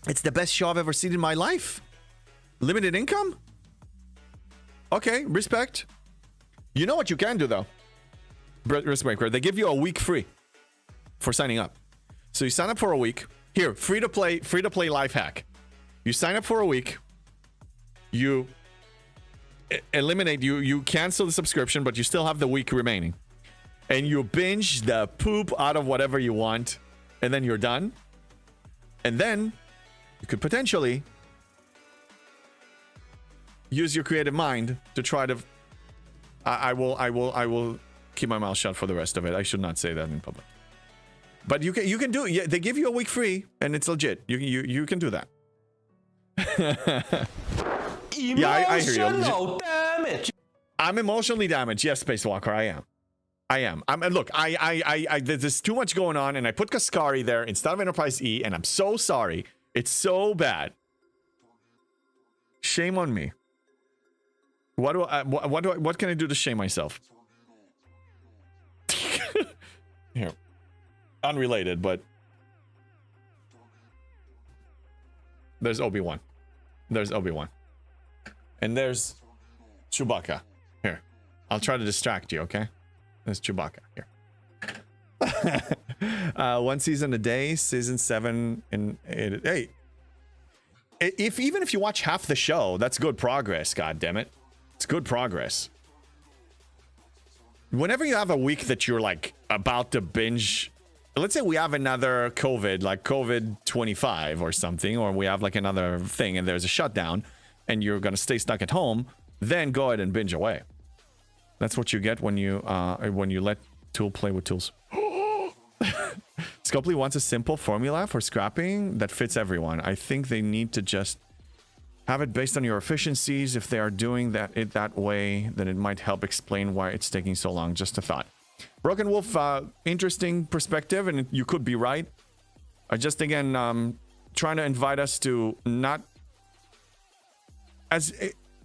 It's the best show I've ever seen in my life. Limited income? Okay, respect. You know what you can do, though? Risk breaker, they give you a week free for signing up. So you sign up for a week. Here, free to play life hack. You sign up for a week. You eliminate, you cancel the subscription, but you still have the week remaining. And you binge the poop out of whatever you want, and then you're done. And then you could potentially use your creative mind to try to. I will keep my mouth shut for the rest of it. I should not say that in public. But you can do it. Yeah, they give you a week free, and it's legit. You can do that. Yeah, I hear you. Damage. I'm emotionally damaged. Yes, Spacewalker, I am. Look, there's too much going on, and I put Kaskari there instead of Enterprise E, and I'm so sorry. It's so bad. Shame on me. What can I do to shame myself? Here, unrelated, but there's Obi-Wan. There's Obi-Wan, and there's Chewbacca. Here, I'll try to distract you. Okay. There's Chewbacca here. One season a day, season 7 and 8. Hey, even if you watch half the show, that's good progress. God damn it, it's good progress. Whenever you have a week that you're like about to binge, let's say we have another COVID, like COVID 25 or something, or we have like another thing and there's a shutdown, and you're gonna stay stuck at home, then go ahead and binge away. That's what you get when you let Tool play with tools. Scopely wants a simple formula for scrapping that fits everyone. I think they need to just have it based on your efficiencies. If they are doing that way, then it might help explain why it's taking so long. Just a thought. Broken Wolf, interesting perspective, and you could be right. I just, again, trying to invite us to not...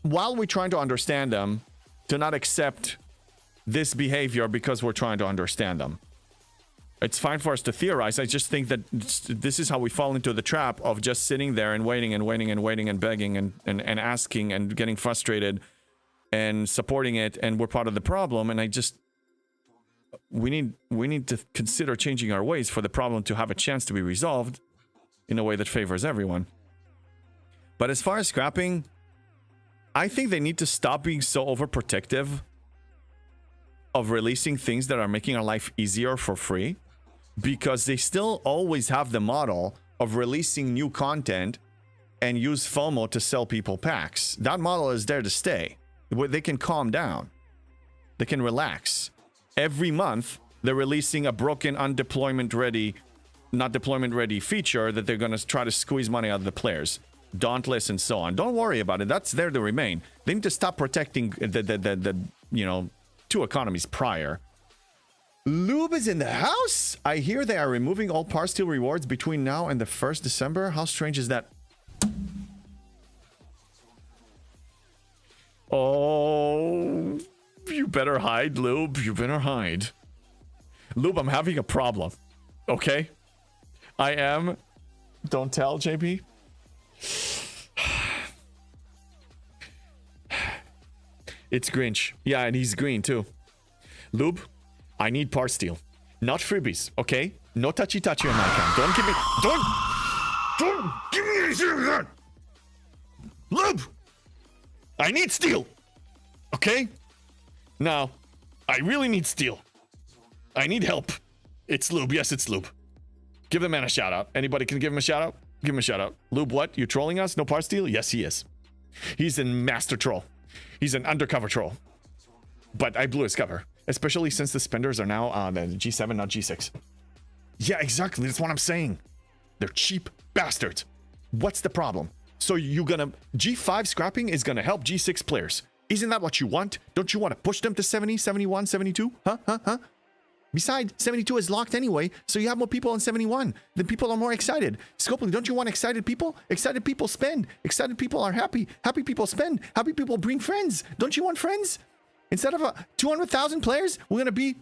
while we're trying to understand them, to not accept this behavior because we're trying to understand them. It's fine for us to theorize. I just think that this is how we fall into the trap of just sitting there and waiting and waiting and waiting and begging and asking and getting frustrated and supporting it, and we're part of the problem. And we need to consider changing our ways for the problem to have a chance to be resolved in a way that favors everyone. But as far as scrapping, I think they need to stop being so overprotective of releasing things that are making our life easier for free, because they still always have the model of releasing new content and use FOMO to sell people packs. That model is there to stay. They can calm down. They can relax. Every month, they're releasing a broken, not deployment ready feature that they're going to try to squeeze money out of the players. Dauntless and so on. Don't worry about it. That's there to remain. They need to stop protecting the two economies prior. Lube is in the house. I hear they are removing all Parsteel rewards between now and the 1st December. How strange is that? Oh, you better hide, Lube. You better hide. Lube, I'm having a problem. Okay? I am. Don't tell, JP. It's Grinch. Yeah, and he's green too. Lube, I need Parsteel. Not freebies, okay? No touchy-touchy on my account. Don't give me anything like that! Lube! I need steel! Okay? Now, I really need steel. I need help. It's Lube. Yes, it's Lube. Give the man a shout-out. Anybody can give him a shout-out? Give him a shout-out. Lube, what? You trolling us? No Parsteel? Yes, he is. He's a master troll. He's an undercover troll. But I blew his cover. especially since the spenders are now the G7, not G6. Yeah, exactly. That's what I'm saying. They're cheap bastards. What's the problem? So you're gonna... G5 scrapping is gonna help G6 players. Isn't that what you want? Don't you want to push them to 70, 71, 72? Huh? Besides, 72 is locked anyway, so you have more people on 71. Then people are more excited. Scopely, don't you want excited people? Excited people spend. Excited people are happy. Happy people spend. Happy people bring friends. Don't you want friends? Instead of 200,000 players, we're gonna be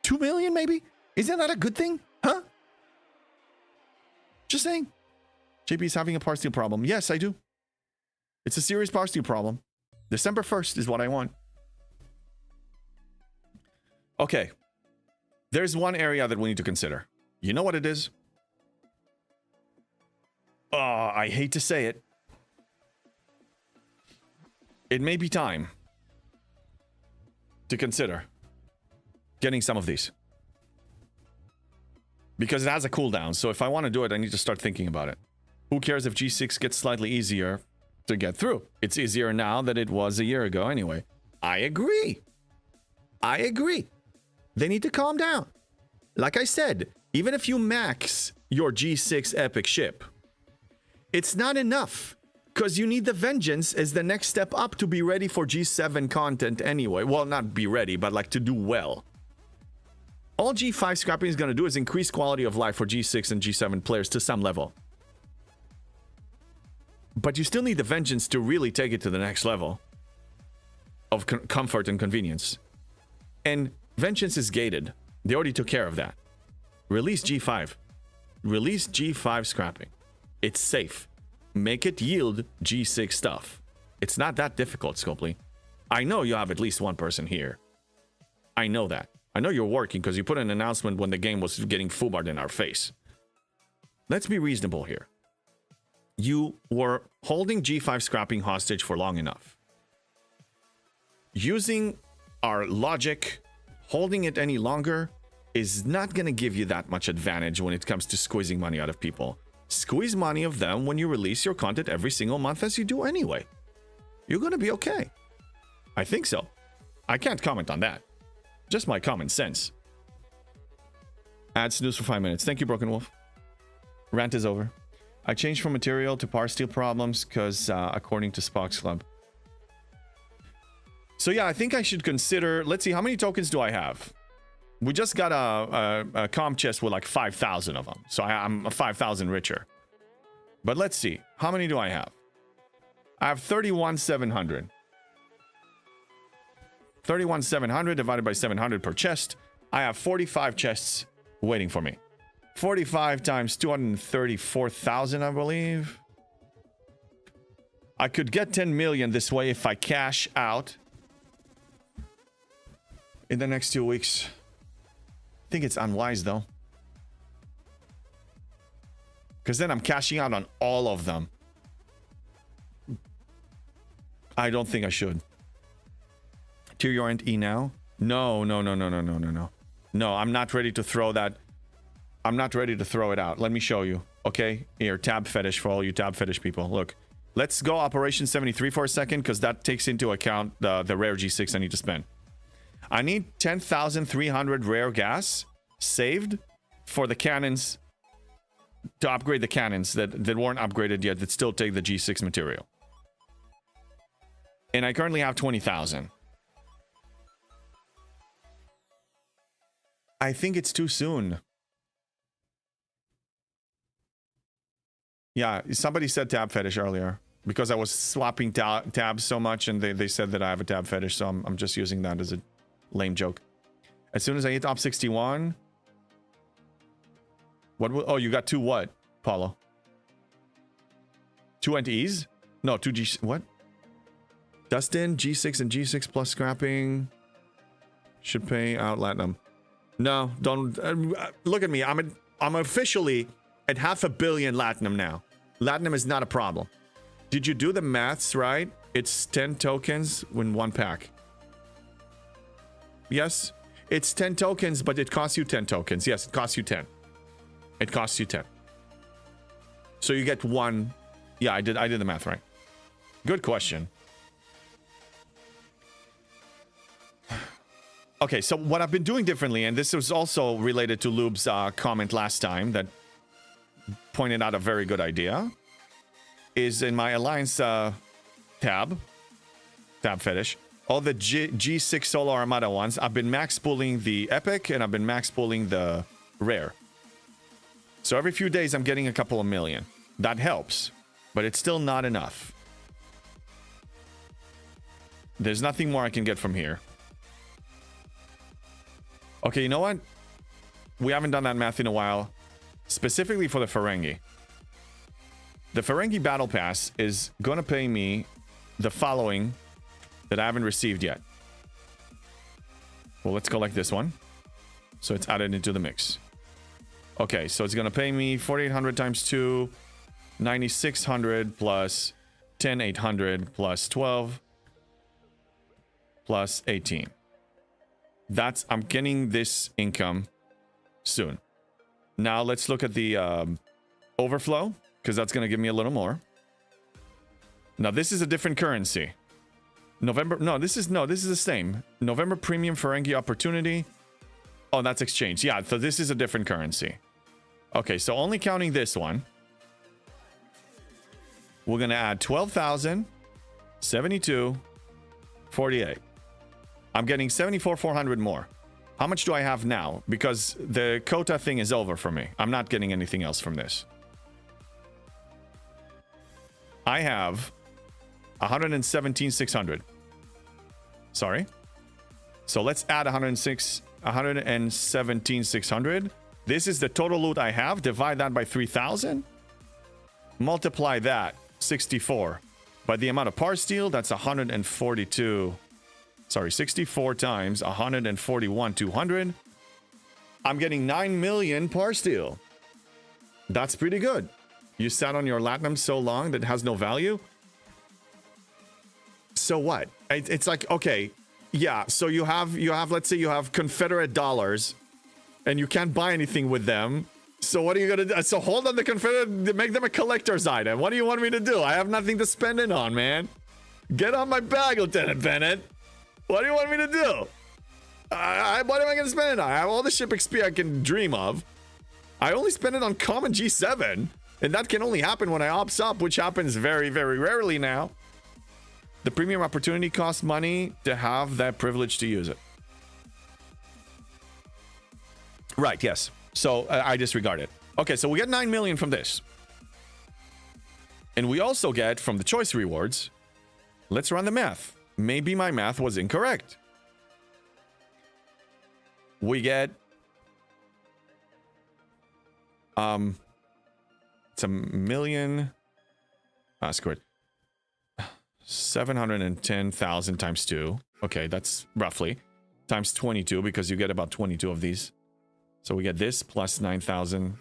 2 million maybe? Isn't that a good thing? Huh? Just saying. JP is having a Parsteel problem. Yes, I do. It's a serious Parsteel problem. December 1st is what I want. Okay. There's one area that we need to consider. You know what it is? Oh, I hate to say it. It may be time to consider getting some of these. Because it has a cooldown, so if I want to do it, I need to start thinking about it. Who cares if G6 gets slightly easier to get through? It's easier now than it was a year ago anyway. I agree. They need to calm down. Like I said, even if you max your G6 epic ship, it's not enough. Because you need the Vengeance as the next step up to be ready for G7 content anyway. Well, not be ready, but like to do well. All G5 scrapping is going to do is increase quality of life for G6 and G7 players to some level. But you still need the Vengeance to really take it to the next level of comfort and convenience. And Vengeance is gated. They already took care of that. Release G5. Release G5 scrapping. It's safe. Make it yield G6 stuff. It's not that difficult, Scopely. I know you have at least one person here. I know that. I know you're working because you put an announcement when the game was getting foobarred in our face. Let's be reasonable here. You were holding G5 scrapping hostage for long enough. Using our logic, holding it any longer is not going to give you that much advantage when it comes to squeezing money out of people. Squeeze money of them when you release your content every single month as you do anyway. You're going to be okay. I think so. I can't comment on that. Just my common sense. Add snooze for 5 minutes. Thank you, Broken Wolf. Rant is over. I changed from material to Parsteel problems because according to Spock's Club. So yeah, I think I should consider... Let's see, how many tokens do I have? We just got a comp chest with like 5,000 of them. So I'm 5,000 richer. But let's see. How many do I have? I have 31,700. 31,700 divided by 700 per chest. I have 45 chests waiting for me. 45 times 234,000, I believe. I could get 10 million this way if I cash out in the next 2 weeks. I think it's unwise though. Because then I'm cashing out on all of them. I don't think I should. To your end E now? No. No, I'm not ready to throw that. I'm not ready to throw it out. Let me show you. Okay? Here, tab fetish for all you tab fetish people. Look. Let's go Operation 73 for a second, because that takes into account the rare G6 I need to spend. I need 10,300 rare gas saved for the cannons, to upgrade the cannons that weren't upgraded yet, that still take the G6 material. And I currently have 20,000. I think it's too soon. Yeah, somebody said tab fetish earlier because I was swapping tabs so much, and they said that I have a tab fetish, so I'm just using that as a lame joke. As soon as I hit top 61, what? Oh, you got two what, Paulo? 2 NTEs? No, 2 G. What? Dustin, G6 and G6 plus scrapping should pay out Latinum. No, don't look at me. I'm officially at 500 million Latinum now. Latinum is not a problem. Did you do the maths right? It's 10 tokens in one pack. Yes, it's 10 tokens, but it costs you 10 tokens. Yes, it costs you 10. It costs you 10. So you get one. Yeah, I did the math right. Good question. Okay, so what I've been doing differently, and this was also related to Lube's comment last time that pointed out a very good idea, is in my Alliance tab fetish, all the G6 Solar Armada ones, I've been max pulling the Epic and I've been max pulling the Rare. So every few days I'm getting a couple of million. That helps, but it's still not enough. There's nothing more I can get from here. Okay, you know what? We haven't done that math in a while. Specifically for the Ferengi. The Ferengi Battle Pass is going to pay me the following that I haven't received yet. Well, let's collect this one. So it's added into the mix. Okay, so it's going to pay me 4,800 times 2, 9,600 plus 10,800 plus 12 plus 18. I'm getting this income soon. Now let's look at the overflow, because that's going to give me a little more. Now this is a different currency. This is the same. November Premium Ferengi Opportunity. Oh, that's exchange. Yeah, so this is a different currency. Okay, so only counting this one, we're going to add 12,000, 72, 48. I'm getting 74,400 more. How much do I have now? Because the quota thing is over for me. I'm not getting anything else from this. I have 117,600. Sorry. So let's add 117,600. This is the total loot I have. Divide that by 3,000. Multiply that, 64. By the amount of Parsteel, that's 142. Sorry, 64 times 141, 200. I'm getting 9 million Parsteel. That's pretty good. You sat on your Latinum so long that it has no value. So what? It's like, okay, yeah, so you have, let's say you have Confederate dollars and you can't buy anything with them. So what are you going to do? So hold on the Confederate, make them a collector's item. What do you want me to do? I have nothing to spend it on, man. Get on my bag, Lieutenant Bennett. What do you want me to do? What am I going to spend it on? I have all the ship XP I can dream of. I only spend it on common G7. And that can only happen when I ops up, which happens very, very rarely now. The premium opportunity costs money to have that privilege to use it. Right, yes. So I disregard it. Okay, so we get 9 million from this. And we also get from the choice rewards. Let's run the math. Maybe my math was incorrect. We get it's a million. Screw it. 710,000 times 2. Okay, that's roughly times 22 because you get about 22 of these. So we get this plus 9,000.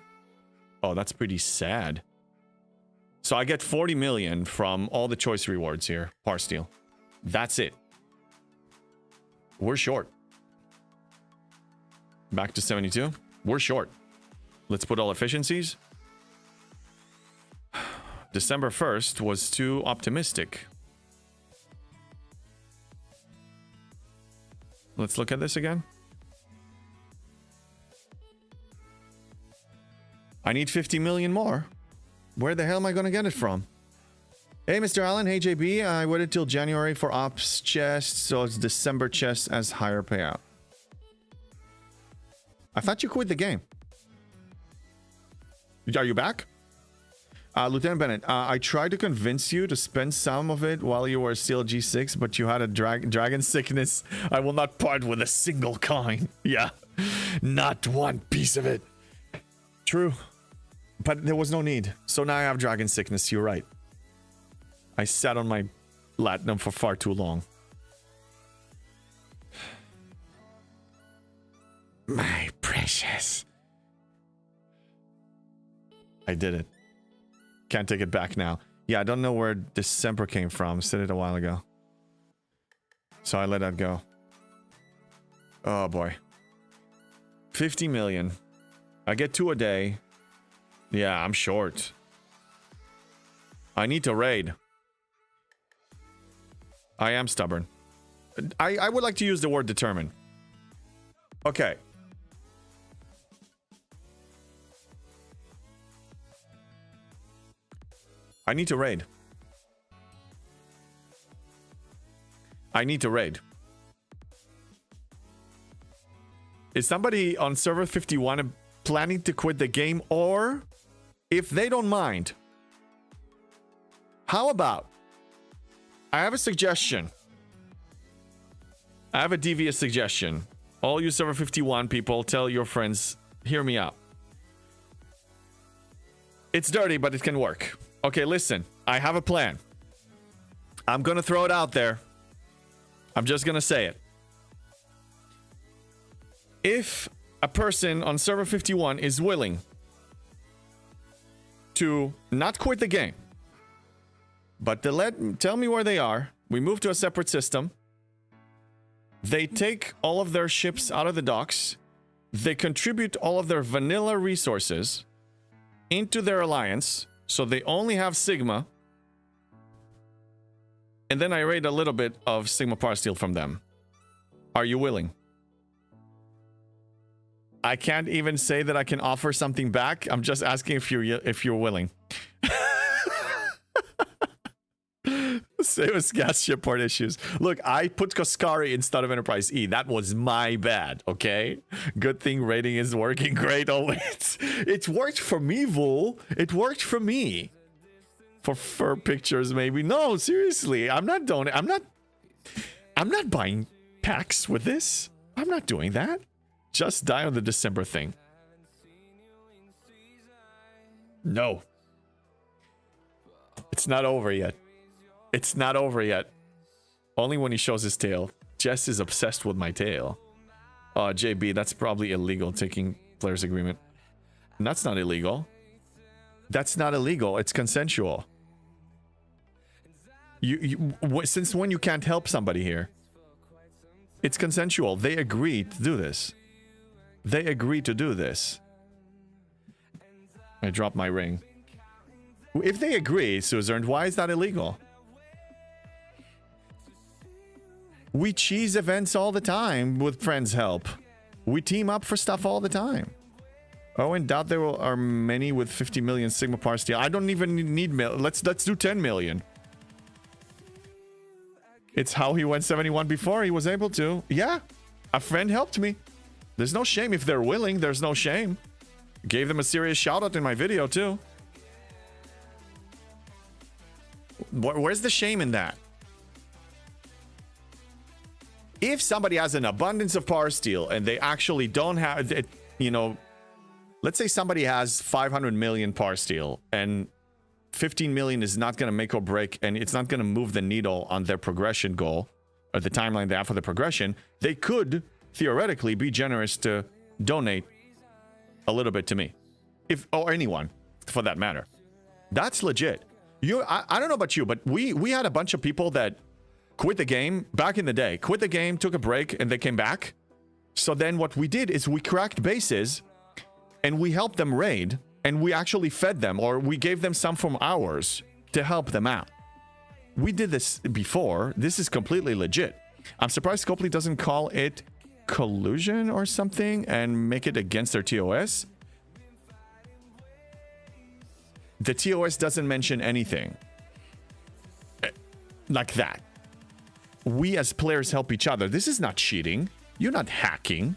Oh, that's pretty sad. So I get 40 million from all the choice rewards here. Parsteel. That's it. We're short. Back to 72. We're short. Let's put all efficiencies. December 1st was too optimistic. Let's look at this again. I need 50 million more. Where the hell am I going to get it from? Hey, Mr. Allen. Hey, JB. I waited till January for ops chest, so it's December chest as higher payout. I thought you quit the game. Are you back? Lieutenant Bennett, I tried to convince you to spend some of it while you were still G6, but you had a dragon sickness. I will not part with a single coin. Yeah, not one piece of it. True, but there was no need. So now I have dragon sickness. You're right. I sat on my Latinum for far too long. My precious. I did it. Can't take it back now. Yeah, I don't know where December came from. Said it a while ago. So I let that go. Oh boy. 50 million. I get 2 a day. Yeah, I'm short. I need to raid. I am stubborn. I would like to use the word determined. Okay. I need to raid. I need to raid. Is somebody on server 51 planning to quit the game? Or if they don't mind, how about I have a suggestion. I have a devious suggestion. All you server 51 people, tell your friends, hear me out. It's dirty, but it can work. Okay, listen, I have a plan. I'm gonna throw it out there. I'm just gonna say it. If a person on server 51 is willing to not quit the game, but to tell me where they are, we move to a separate system. They take all of their ships out of the docks. They contribute all of their vanilla resources into their alliance, so they only have Sigma. And then I raid a little bit of Sigma Parsteel from them. Are you willing? I can't even say that I can offer something back. I'm just asking if you're willing. Same as gas shipport issues. Look, I put Koskari instead of Enterprise E. That was my bad, okay? Good thing rating is working great always. It worked for me, Vul. It worked for me. For fur pictures, maybe. No, seriously. I'm not buying packs with this. I'm not doing that. Just die on the December thing. No. It's not over yet. It's not over yet. Only when he shows his tail. Jess is obsessed with my tail. Oh, JB, that's probably illegal, taking player's agreement. And that's not illegal. That's not illegal. It's consensual. Since when you can't help somebody here? It's consensual. They agreed to do this. They agreed to do this. I dropped my ring. If they agree, Suzerne, why is that illegal? We cheese events all the time with friends' help. We team up for stuff all the time. Oh, and doubt there are many with 50 million Sigma Parsteel. I don't even need let's do 10 million. It's how he went 71 before. He was able to. Yeah, a friend helped me. There's no shame if they're willing. There's no shame. Gave them a serious shout out in my video too. Where's the shame in that? If somebody has an abundance of Parsteel and they actually don't have, you know, let's say somebody has 500 million Parsteel and 15 million is not going to make or break, and it's not going to move the needle on their progression goal or the timeline they have for the progression, they could theoretically be generous to donate a little bit to me, or anyone for that matter. That's legit. I don't know about you, but we had a bunch of people that quit the game back in the day, quit the game, took a break, and they came back. So then what we did is we cracked bases and we helped them raid, and we actually fed them, or we gave them some from ours to help them out. We did this before. This is completely legit. I'm surprised Copley doesn't call it collusion or something and make it against their TOS. The TOS doesn't mention anything like that. We as players help each other. This is not cheating. You're not hacking.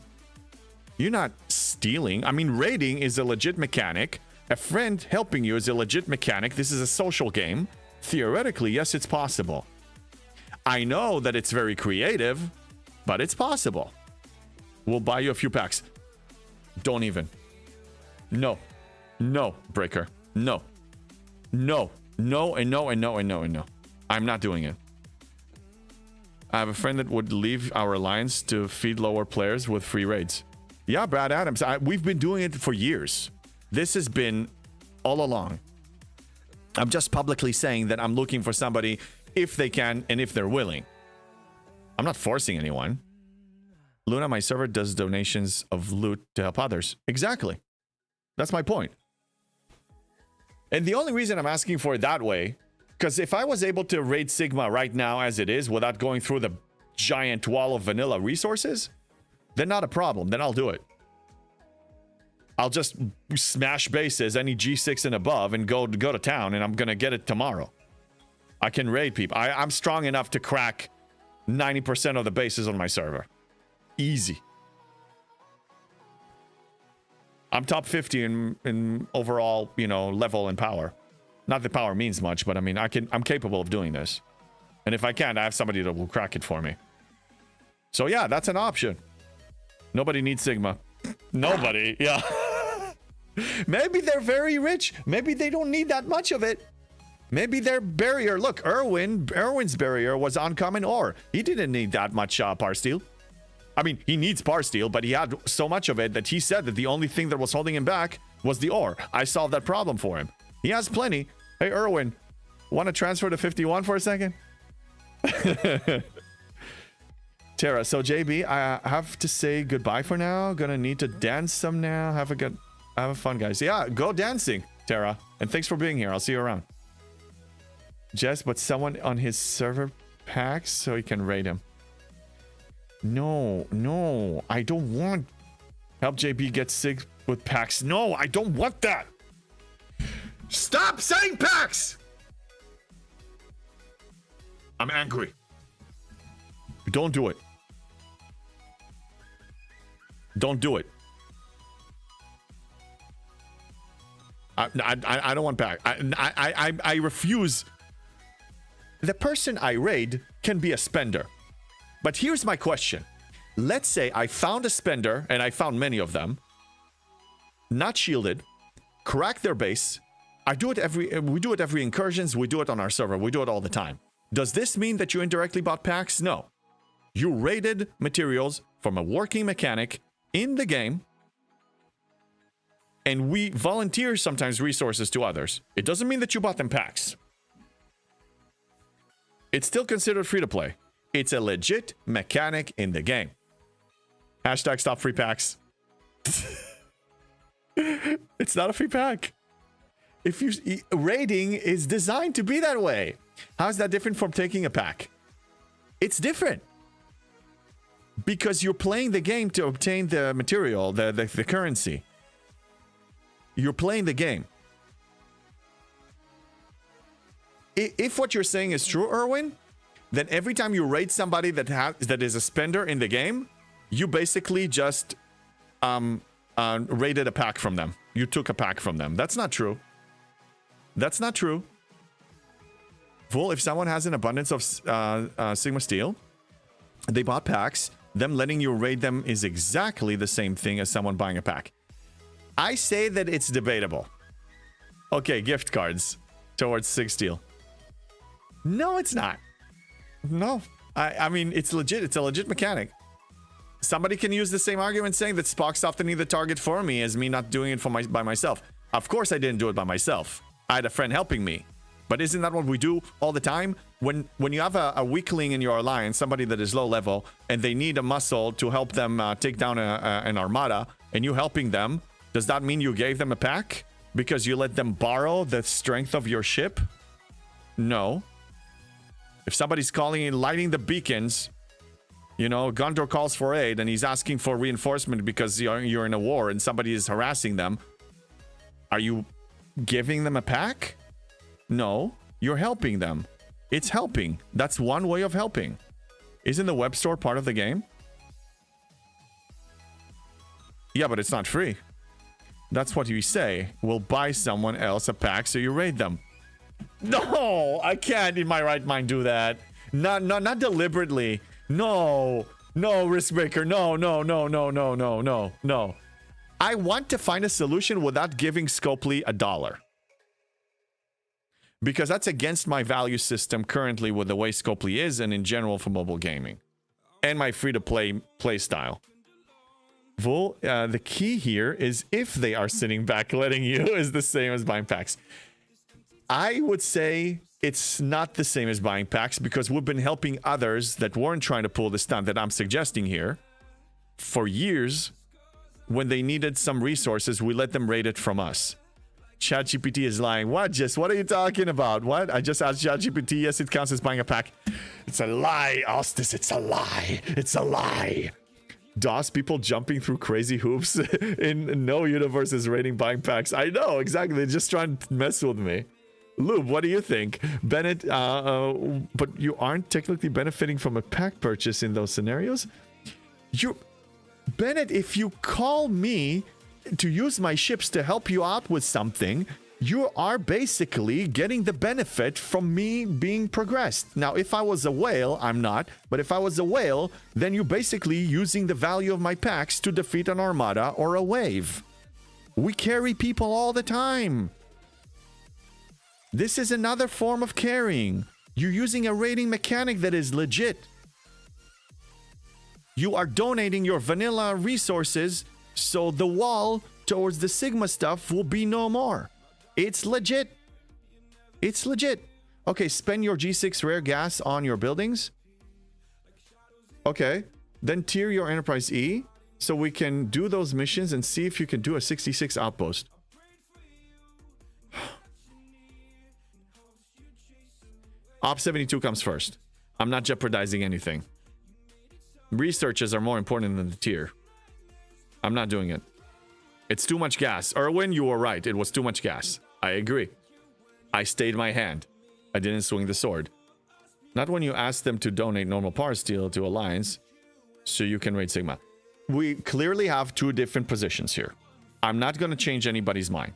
You're not stealing. I mean, raiding is a legit mechanic. A friend helping you is a legit mechanic. This is a social game. Theoretically, yes, it's possible. I know that it's very creative, but it's possible. We'll buy you a few packs. Don't even. No. No, Breaker. No. No. No, and no, and no, and no, and no. I'm not doing it. I have a friend that would leave our alliance to feed lower players with free raids. Yeah, Brad Adams. We've been doing it for years. This has been all along. I'm just publicly saying that I'm looking for somebody if they can and if they're willing. I'm not forcing anyone. Luna, my server does donations of loot to help others. Exactly. That's my point. And the only reason I'm asking for it that way, because if I was able to raid Sigma right now as it is without going through the giant wall of vanilla resources, then not a problem. Then I'll do it. I'll just smash bases, any G6 and above, and go to town, and I'm gonna get it tomorrow. I can raid people. I'm strong enough to crack 90% of the bases on my server. Easy. I'm top 50 in overall, you know, level and power. Not that power means much, but I mean, I'm capable of doing this. And if I can't, I have somebody that will crack it for me. So yeah, that's an option. Nobody needs Sigma. Nobody, yeah. Maybe they're very rich. Maybe they don't need that much of it. Maybe their barrier, look, Erwin's barrier was uncommon ore. He didn't need that much Parsteel. I mean, he needs Parsteel, but he had so much of it that he said that the only thing that was holding him back was the ore. I solved that problem for him. He has plenty. Hey, Erwin, want to transfer to 51 for a second? Tara, so JB, I have to say goodbye for now. Gonna need to dance some now. Have a fun, guys. Yeah, go dancing, Tara. And thanks for being here. I'll see you around. Jess, but someone on his server packs so he can raid him. No, I don't want help JB get sick with packs. No, I don't want that. Stop saying packs. I'm angry. Don't do it. Don't do it. I don't want pack. I refuse. The person I raid can be a spender. But here's my question. Let's say I found a spender, and I found many of them, not shielded, crack their base. We do it every incursions. We do it on our server. We do it all the time. Does this mean that you indirectly bought packs? No. You raided materials from a working mechanic in the game, and we volunteer sometimes resources to others. It doesn't mean that you bought them packs. It's still considered free to play. It's a legit mechanic in the game. Hashtag stop free packs. It's not a free pack. If you raiding is designed to be that way. How's that different from taking a pack? It's different. Because you're playing the game to obtain the material, the currency. You're playing the game. If what you're saying is true, Erwin, then every time you raid somebody that is a spender in the game, you basically just raided a pack from them. You took a pack from them. That's not true. That's not true. Fool, if someone has an abundance of Sigma Steel, they bought packs, them letting you raid them is exactly the same thing as someone buying a pack. I say that it's debatable. Okay, gift cards towards Sig Steel. No, it's not. No. I mean, it's legit. It's a legit mechanic. Somebody can use the same argument saying that Spock's often the target for me as me not doing it by myself. Of course I didn't do it by myself. I had a friend helping me. But isn't that what we do all the time? When you have a weakling in your alliance, somebody that is low level, and they need a muscle to help them take down an armada, and you helping them, does that mean you gave them a pack? Because you let them borrow the strength of your ship? No. If somebody's calling in, lighting the beacons, you know, Gondor calls for aid, and he's asking for reinforcement because you're in a war and somebody is harassing them, are you giving them a pack? No, you're helping them. It's helping. That's one way of helping. Isn't the web store part of the game? Yeah, but it's not free. That's what you say. We'll buy someone else a pack so you raid them. No, I can't in my right mind do that. Not deliberately. No, Riskbreaker. No. I want to find a solution without giving Scopely $1. Because that's against my value system currently with the way Scopely is and in general for mobile gaming. And my free-to-play play style. Vul, the key here is if they are sitting back letting you is the same as buying packs. I would say it's not the same as buying packs because we've been helping others that weren't trying to pull the stunt that I'm suggesting here for years. When they needed some resources, we let them raid it from us. ChatGPT is lying. What, Jess? What are you talking about? What? I just asked ChatGPT. Yes, it counts as buying a pack. It's a lie, Ostis. It's a lie. It's a lie. DOS people jumping through crazy hoops in no universe is rating buying packs. I know, exactly. They're just trying to mess with me. Lube, what do you think? Bennett, but you aren't technically benefiting from a pack purchase in those scenarios? Bennett, if you call me to use my ships to help you out with something, you are basically getting the benefit from me being progressed. Now, if I was a whale, I'm not, but if I was a whale, then you're basically using the value of my packs to defeat an armada or a wave. We carry people all the time. This is another form of carrying. You're using a rating mechanic that is legit. You are donating your vanilla resources so the wall towards the Sigma stuff will be no more. It's legit. It's legit. Okay, spend your G6 rare gas on your buildings. Okay, then tier your Enterprise E so we can do those missions and see if you can do a 66 outpost. Op 72 comes first. I'm not jeopardizing anything. Researches are more important than the tier. I'm not doing it. It's too much gas. Erwin, you were right. It was too much gas. I agree. I stayed my hand. I didn't swing the sword. Not when you ask them to donate normal Parsteel to Alliance so you can raid Sigma. We clearly have two different positions here. I'm not going to change anybody's mind.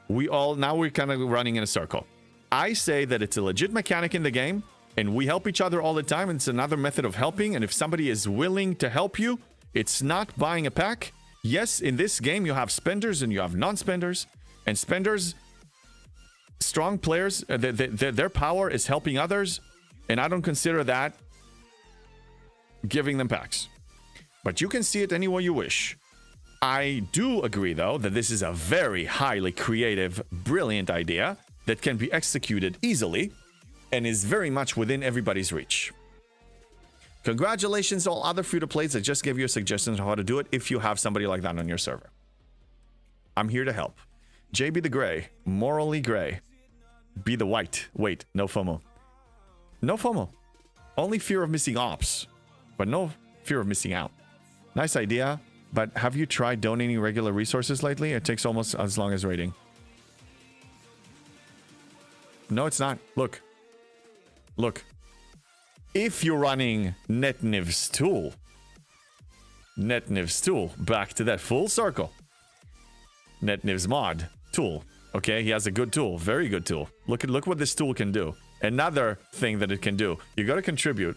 Now we're kind of running in a circle. I say that it's a legit mechanic in the game and we help each other all the time. And it's another method of helping. And if somebody is willing to help you, it's not buying a pack. Yes, in this game, you have spenders and you have non-spenders. And spenders, strong players, their power is helping others. And I don't consider that giving them packs. But you can see it any way you wish. I do agree, though, that this is a very highly creative, brilliant idea that can be executed easily and is very much within everybody's reach. Congratulations to all other free-to-plays. I just gave you a suggestion on how to do it if you have somebody like that on your server. I'm here to help. JB the Gray, morally gray. Be the white. Wait, no FOMO. No FOMO. Only fear of missing ops, but no fear of missing out. Nice idea, but have you tried donating regular resources lately? It takes almost as long as raiding. No, it's not. Look. Look. If you're running NetNiv's tool, back to that full circle. NetNiv's mod tool. Okay, he has a good tool, very good tool. Look what this tool can do. Another thing that it can do. You got to contribute.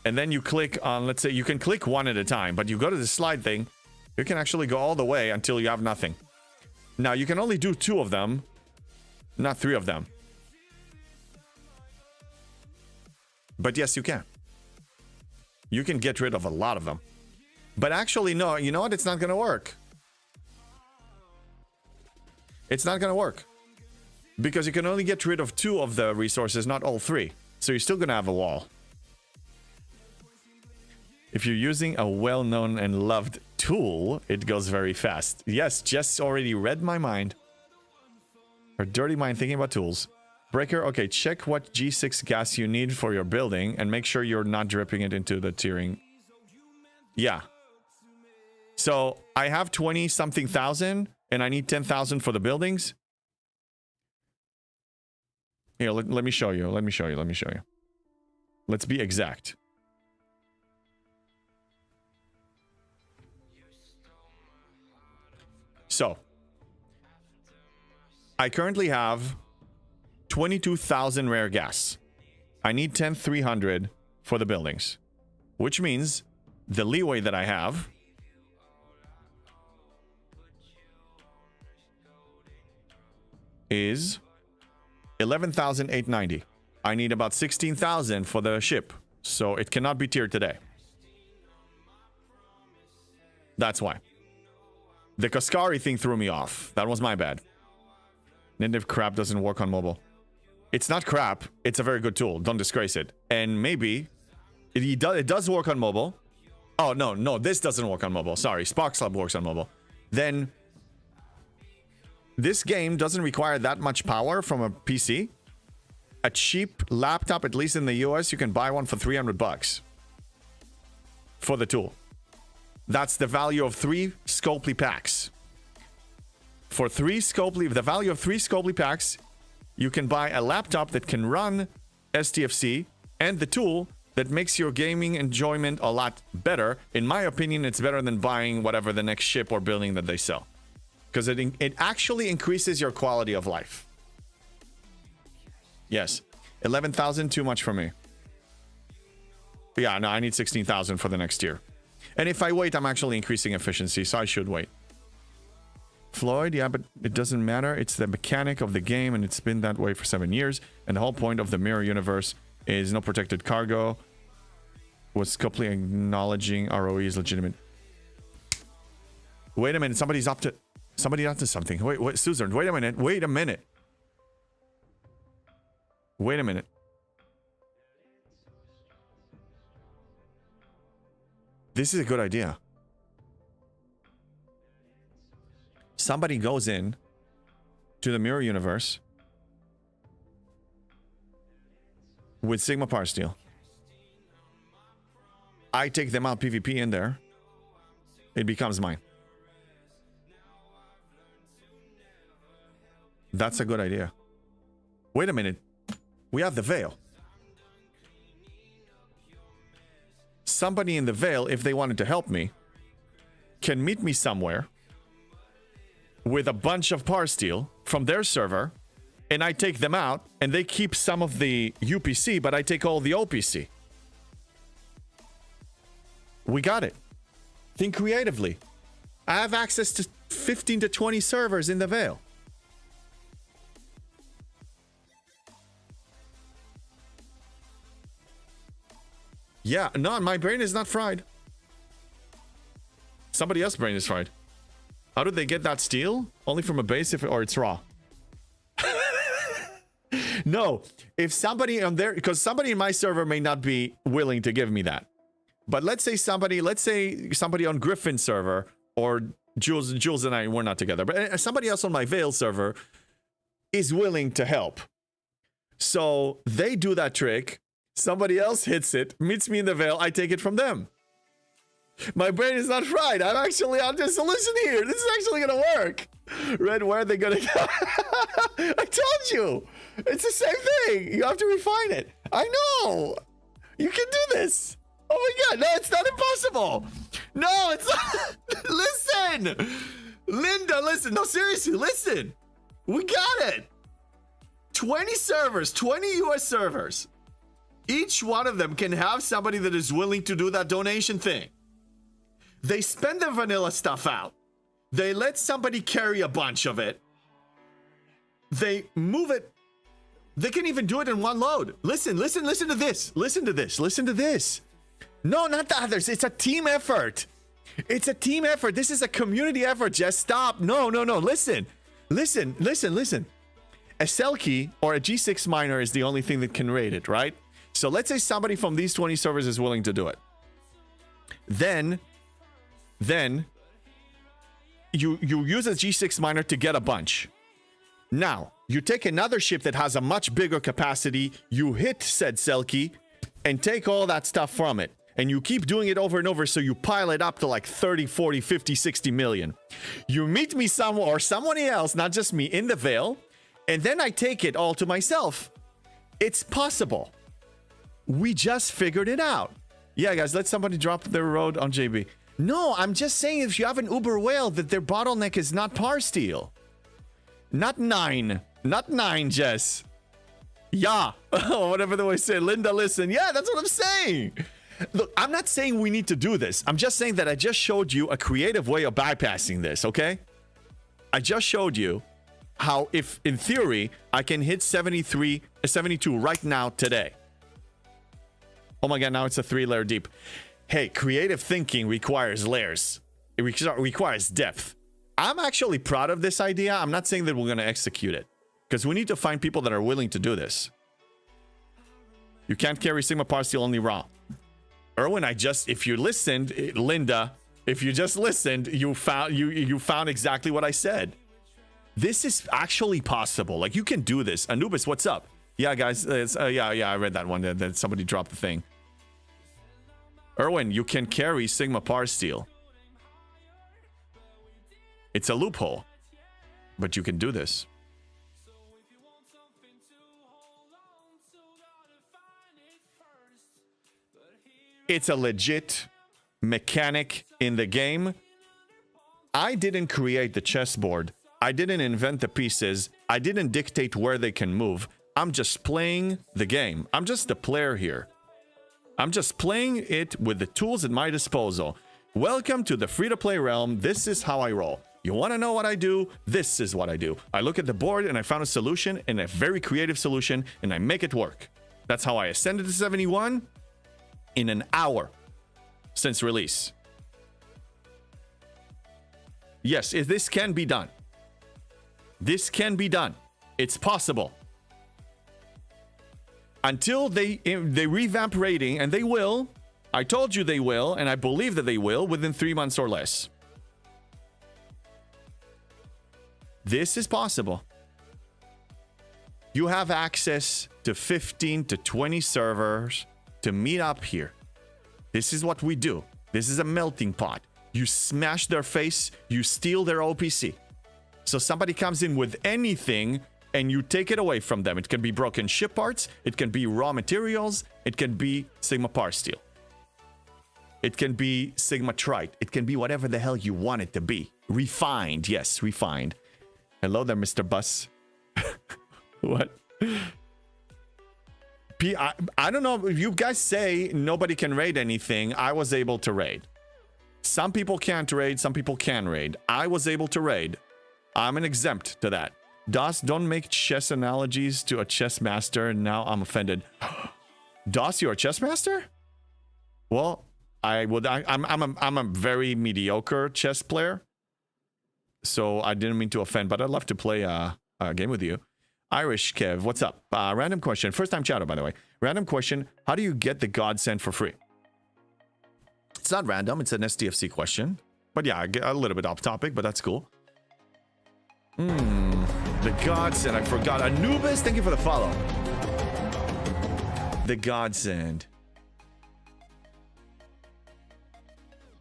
And then you click on, let's say you can click one at a time, but you go to the slide thing, you can actually go all the way until you have nothing. Now you can only do 2 of them, not 3 of them. But yes, you can. You can get rid of a lot of them. But actually, no, you know what? It's not going to work. It's not going to work. Because you can only get rid of 2 of the resources, not all 3. So you're still going to have a wall. If you're using a well-known and loved tool, it goes very fast. Yes, Jess already read my mind. Her dirty mind thinking about tools. Breaker, okay, check what G6 gas you need for your building and make sure you're not dripping it into the tiering. Yeah. So I have 20-something thousand and I need 10,000 for the buildings. Here, let me show you. Let me show you. Let's be exact. So, I currently have 22,000 rare gas. I need 10,300 for the buildings, which means the leeway that I have is 11,890. I need about 16,000 for the ship, so it cannot be tiered today. That's why. The Kaskari thing threw me off. That was my bad. NetNiv crap doesn't work on mobile. It's not crap. It's a very good tool. Don't disgrace it. And maybe it does work on mobile. Oh, no, this doesn't work on mobile. Sorry, Sparks Lab works on mobile. Then this game doesn't require that much power from a PC. A cheap laptop, at least in the US, you can buy one for $300. for the tool. That's the value of 3 Scopely packs. For 3 Scopely, the value of 3 Scopely packs, you can buy a laptop that can run STFC and the tool that makes your gaming enjoyment a lot better. In my opinion, it's better than buying whatever the next ship or building that they sell. Because it actually increases your quality of life. Yes. 11,000, too much for me. Yeah, no, I need 16,000 for the next year. And if I wait, I'm actually increasing efficiency, so I should wait. Floyd, yeah, but it doesn't matter. It's the mechanic of the game, and it's been that way for 7 years. And the whole point of the mirror universe is no protected cargo. Was Copley acknowledging ROE is legitimate? Wait a minute, somebody's up to something. Wait, Susan, wait a minute. Wait a minute. This is a good idea. Somebody goes in to the mirror universe with Sigma Parsteel. I take them out PvP in there. It becomes mine. That's a good idea. Wait a minute. We have the Veil. Somebody in the Veil, if they wanted to help me, can meet me somewhere with a bunch of Parsteel from their server, and I take them out, and they keep some of the UPC, but I take all the OPC. We got it. Think creatively. I have access to 15 to 20 servers in the Veil. Yeah, no, my brain is not fried. Somebody else's brain is fried. How did they get that steel? Only from a base or it's raw? No, if somebody on there, because somebody in my server may not be willing to give me that. But let's say somebody on Griffin's server, or Jules and I, we're not together, but somebody else on my Veil server is willing to help. So they do that trick. Somebody else hits it, meets me in the Veil, I take it from them. My brain is not fried. I'm just listen here. This is actually gonna work. Red, where are they gonna go? I told you. It's the same thing. You have to refine it. I know. You can do this. Oh my god, no, it's not impossible. No, it's not. Listen. Linda, listen. No, seriously, listen. We got it. 20 servers, 20 US servers. Each one of them can have somebody that is willing to do that donation thing. They spend their vanilla stuff out. They let somebody carry a bunch of it. They move it. They can even do it in one load. Listen to this. Listen to this. No, not the others. It's a team effort. It's a team effort. This is a community effort. Just stop. No. Listen. A cell key or a G6 miner is the only thing that can raid it, right? So let's say somebody from these 20 servers is willing to do it. Then you use a G6 miner to get a bunch. Now, you take another ship that has a much bigger capacity, you hit said cell key, and take all that stuff from it. And you keep doing it over and over, so you pile it up to like 30, 40, 50, 60 million. You meet me somewhere, or someone else, not just me, in the Veil, and then I take it all to myself. It's possible. We just figured it out. Yeah, guys, let somebody drop their road on JB. No, I'm just saying if you have an Uber whale, that their bottleneck is not Parsteel. Not 9. Not 9, Jess. Yeah. Whatever the way say. Linda, listen. Yeah, that's what I'm saying. Look, I'm not saying we need to do this. I'm just saying that I just showed you a creative way of bypassing this, okay? I just showed you how, if in theory, I can hit 72 right now today. Oh my god, now it's a 3-layer deep. Hey, creative thinking requires layers. It requires depth. I'm actually proud of this idea. I'm not saying that we're going to execute it, because we need to find people that are willing to do this. You can't carry Sigma Parsteel only raw. Erwin, if you listened, Linda, if you just listened, you found exactly what I said. This is actually possible. Like, you can do this. Anubis, what's up? Yeah, guys, yeah, I read that one. That somebody dropped the thing. Erwin, you can carry Sigma Parsteel. It's a loophole, but you can do this. It's a legit mechanic in the game. I didn't create the chessboard. I didn't invent the pieces. I didn't dictate where they can move. I'm just playing the game. I'm just the player here. I'm just playing it with the tools at my disposal. Welcome to the free-to-play realm. This is how I roll. You want to know what I do? This is what I do. I look at the board and I found a solution, and a very creative solution, and I make it work. That's how I ascended to 71 in an hour since release. Yes, this can be done. This can be done. It's possible. Until they revamp rating, and they will. I told you they will, and I believe that they will within 3 months or less. This is possible. You have access to 15 to 20 servers to meet up here. This is what we do. This is a melting pot. You smash their face, you steal their OPC. So somebody comes in with anything and you take it away from them. It can be broken ship parts, it can be raw materials, it can be Sigma Parsteel. It can be Sigma Trite. It can be whatever the hell you want it to be. Refined, yes, refined. Hello there, Mr. Bus. What? I don't know if you guys say nobody can raid anything. I was able to raid. Some people can't raid, some people can raid. I was able to raid. I'm an exempt to that. DOS, don't make chess analogies to a chess master. Now I'm offended. DOS, you're a chess master? Well, I'm a very mediocre chess player. So I didn't mean to offend, but I'd love to play a game with you. Irish Kev, what's up? Random question. First time chatter, by the way. Random question. How do you get the Godsend for free? It's not random. It's an SDFC question. But yeah, I get a little bit off topic, but that's cool. The Godsend. I forgot. Anubis, thank you for the follow. The Godsend.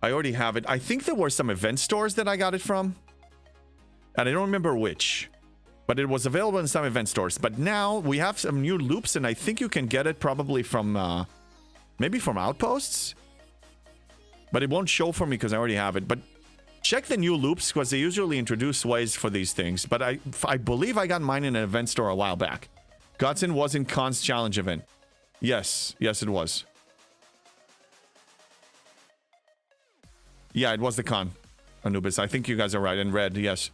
I already have it. I think there were some event stores that I got it from. And I don't remember which. But it was available in some event stores. But now we have some new loops, and I think you can get it probably from, maybe from Outposts. But it won't show for me because I already have it. But check the new loops because they usually introduce ways for these things. But I believe I got mine in an event store a while back. Godsend was in Khan's challenge event. Yes, yes it was. Yeah, it was the Khan, Anubis. I think you guys are right. And red, yes.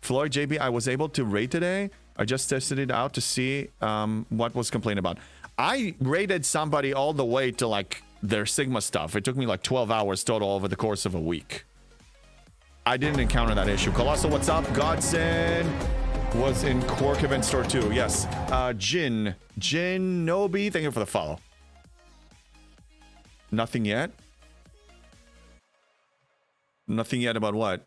Floyd JB, I was able to raid today. I just tested it out to see what was complained about. I raided somebody all the way to like their Sigma stuff. It took me like 12 hours total over the course of a week. I didn't encounter that issue. Colossal, what's up? Godsend was in Quark event store too. Yes. Jin Nobi, thank you for the follow. Nothing yet. Nothing yet about what?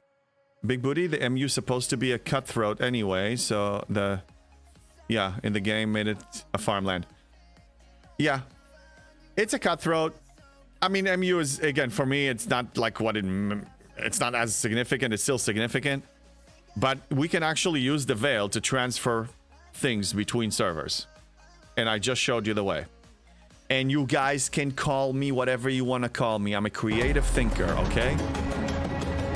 Big Booty, the MU supposed to be a cutthroat anyway, so in the game made it a farmland. Yeah, it's a cutthroat. I mean, MU is, again, for me, it's not like it's not as significant. It's still significant, but we can actually use the Veil to transfer things between servers, and I just showed you the way. And you guys can call me whatever you want to call me. I'm a creative thinker, okay?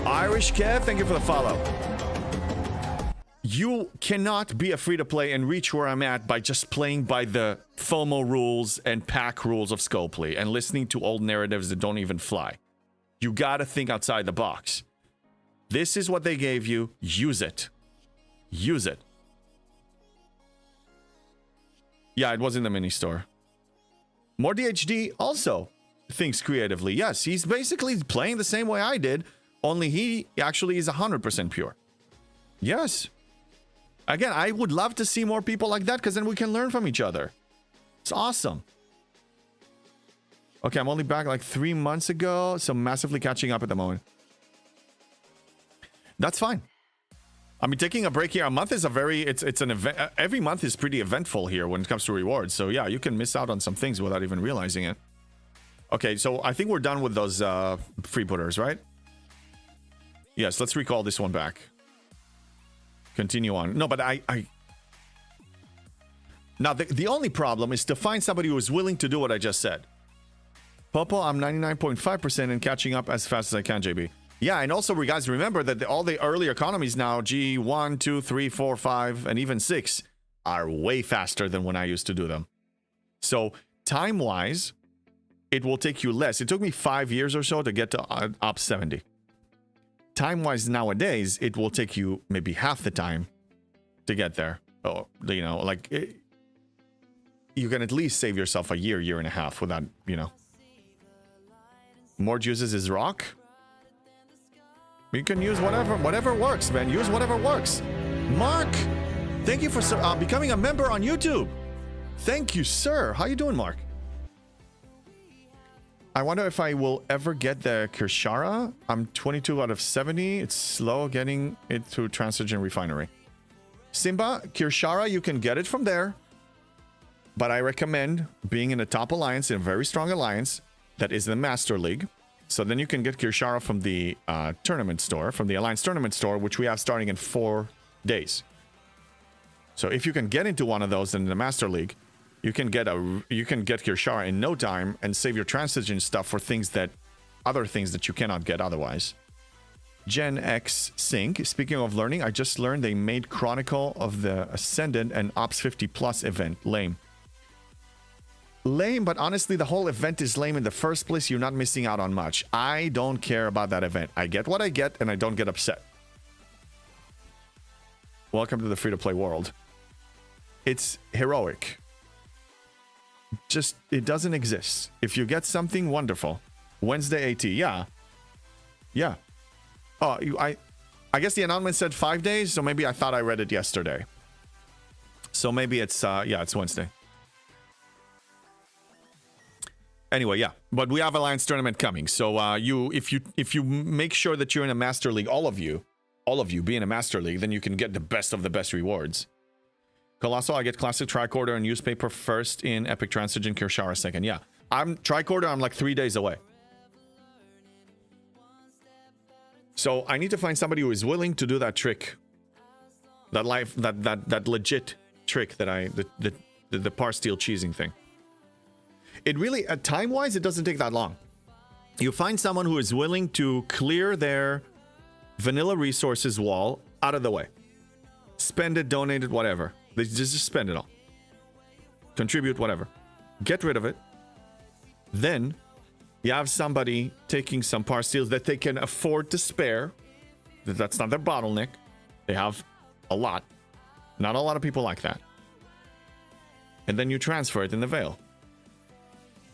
Irish Kev, thank you for the follow. You cannot be a free-to-play and reach where I'm at by just playing by the FOMO rules and pack rules of Scopely and listening to old narratives that don't even fly. You gotta think outside the box. This is what they gave you. Use it. Use it. Yeah, it was in the mini store. More DHD also thinks creatively. Yes, he's basically playing the same way I did. Only he actually is 100% pure. Yes. Again, I would love to see more people like that because then we can learn from each other. It's awesome. Okay, I'm only back like 3 months ago, so massively catching up at the moment. That's fine. I mean, taking a break here, a month is it's an event. Every month is pretty eventful here when it comes to rewards. So yeah, you can miss out on some things without even realizing it. Okay, so I think we're done with those freebooters, right? Yes, let's recall this one back. Continue on. No, but I... Now, the only problem is to find somebody who is willing to do what I just said. Popo, I'm 99.5% and catching up as fast as I can, JB. Yeah, and also, guys, remember that all the early economies now, G1, 2, 3, 4, 5, and even 6, are way faster than when I used to do them. So, time-wise, it will take you less. It took me 5 years or so to get to Op 70. Time-wise nowadays, it will take you maybe half the time to get there. Oh, you know, like, you can at least save yourself a year, year and a half without, you know. More juices is rock. You can use whatever works, man. Use whatever works. Mark, thank you for becoming a member on YouTube. Thank you, sir. How you doing, Mark? I wonder if I will ever get the Kirshara. I'm 22 out of 70. It's slow getting it through Transigen Refinery. Simba, Kirshara, you can get it from there. But I recommend being in a top alliance, in a very strong alliance, that is the Master League. So then you can get Kirshara from the tournament store, from the Alliance tournament store, which we have starting in 4 days. So if you can get into one of those in the Master League, you can get Kirshara in no time and save your Transigen stuff for other things that you cannot get otherwise. Gen X Sync, speaking of learning, I just learned they made Chronicle of the Ascendant and Ops 50 Plus event. Lame. Lame, but honestly, the whole event is lame in the first place. You're not missing out on much. I don't care about that event. I get what I get, and I don't get upset. Welcome to the free-to-play world. It's heroic. Just, it doesn't exist. If you get something, wonderful. Wednesday AT, yeah. Yeah. Oh, I guess the announcement said 5 days, so maybe I thought I read it yesterday. So maybe it's, yeah, it's Wednesday. Anyway, yeah, but we have Alliance tournament coming. So if you make sure that you're in a Master League, all of you be in a Master League, then you can get the best of the best rewards. Colossal, I get Classic Tricorder and Newspaper first in Epic Transigen, Kirshara second. Yeah, I'm Tricorder. I'm like 3 days away. So I need to find somebody who is willing to do that trick, that legit trick that the Parsteel cheesing thing. It really, time-wise, it doesn't take that long. You find someone who is willing to clear their vanilla resources wall out of the way. Spend it, donate it, whatever. They just spend it all. Contribute, whatever. Get rid of it. Then, you have somebody taking some Parsteels that they can afford to spare. That's not their bottleneck. They have a lot. Not a lot of people like that. And then you transfer it in the Veil.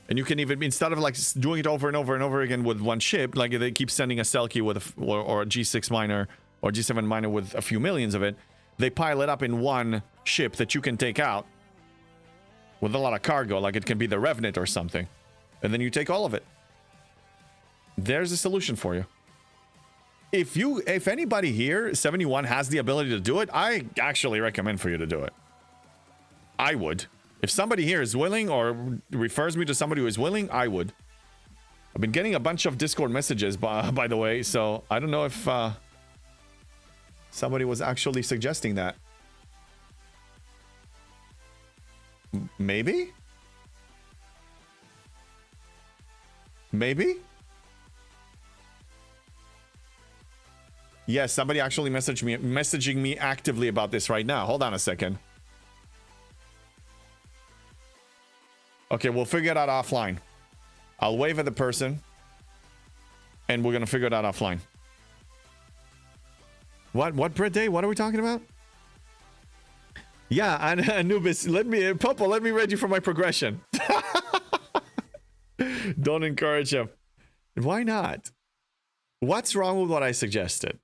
And you can even, instead of like doing it over and over and over again with one ship, like they keep sending a Selkie with or a G6 miner or G7 miner with a few millions of it, they pile it up in one ship that you can take out with a lot of cargo, like it can be the Revenant or something. And then you take all of it. There's a solution for you. If anybody here, 71, has the ability to do it, I actually recommend for you to do it. I would. If somebody here is willing or refers me to somebody who is willing, I would. I've been getting a bunch of Discord messages, by the way, so I don't know if somebody was actually suggesting that. Maybe? Maybe? Yes, somebody actually messaging me actively about this right now. Hold on a second. Okay, we'll figure it out offline. I'll wave at the person, and we're gonna figure it out offline. What Brit Day? What are we talking about? Yeah, and Anubis, let me read you for my progression. Don't encourage him. Why not? What's wrong with what I suggested?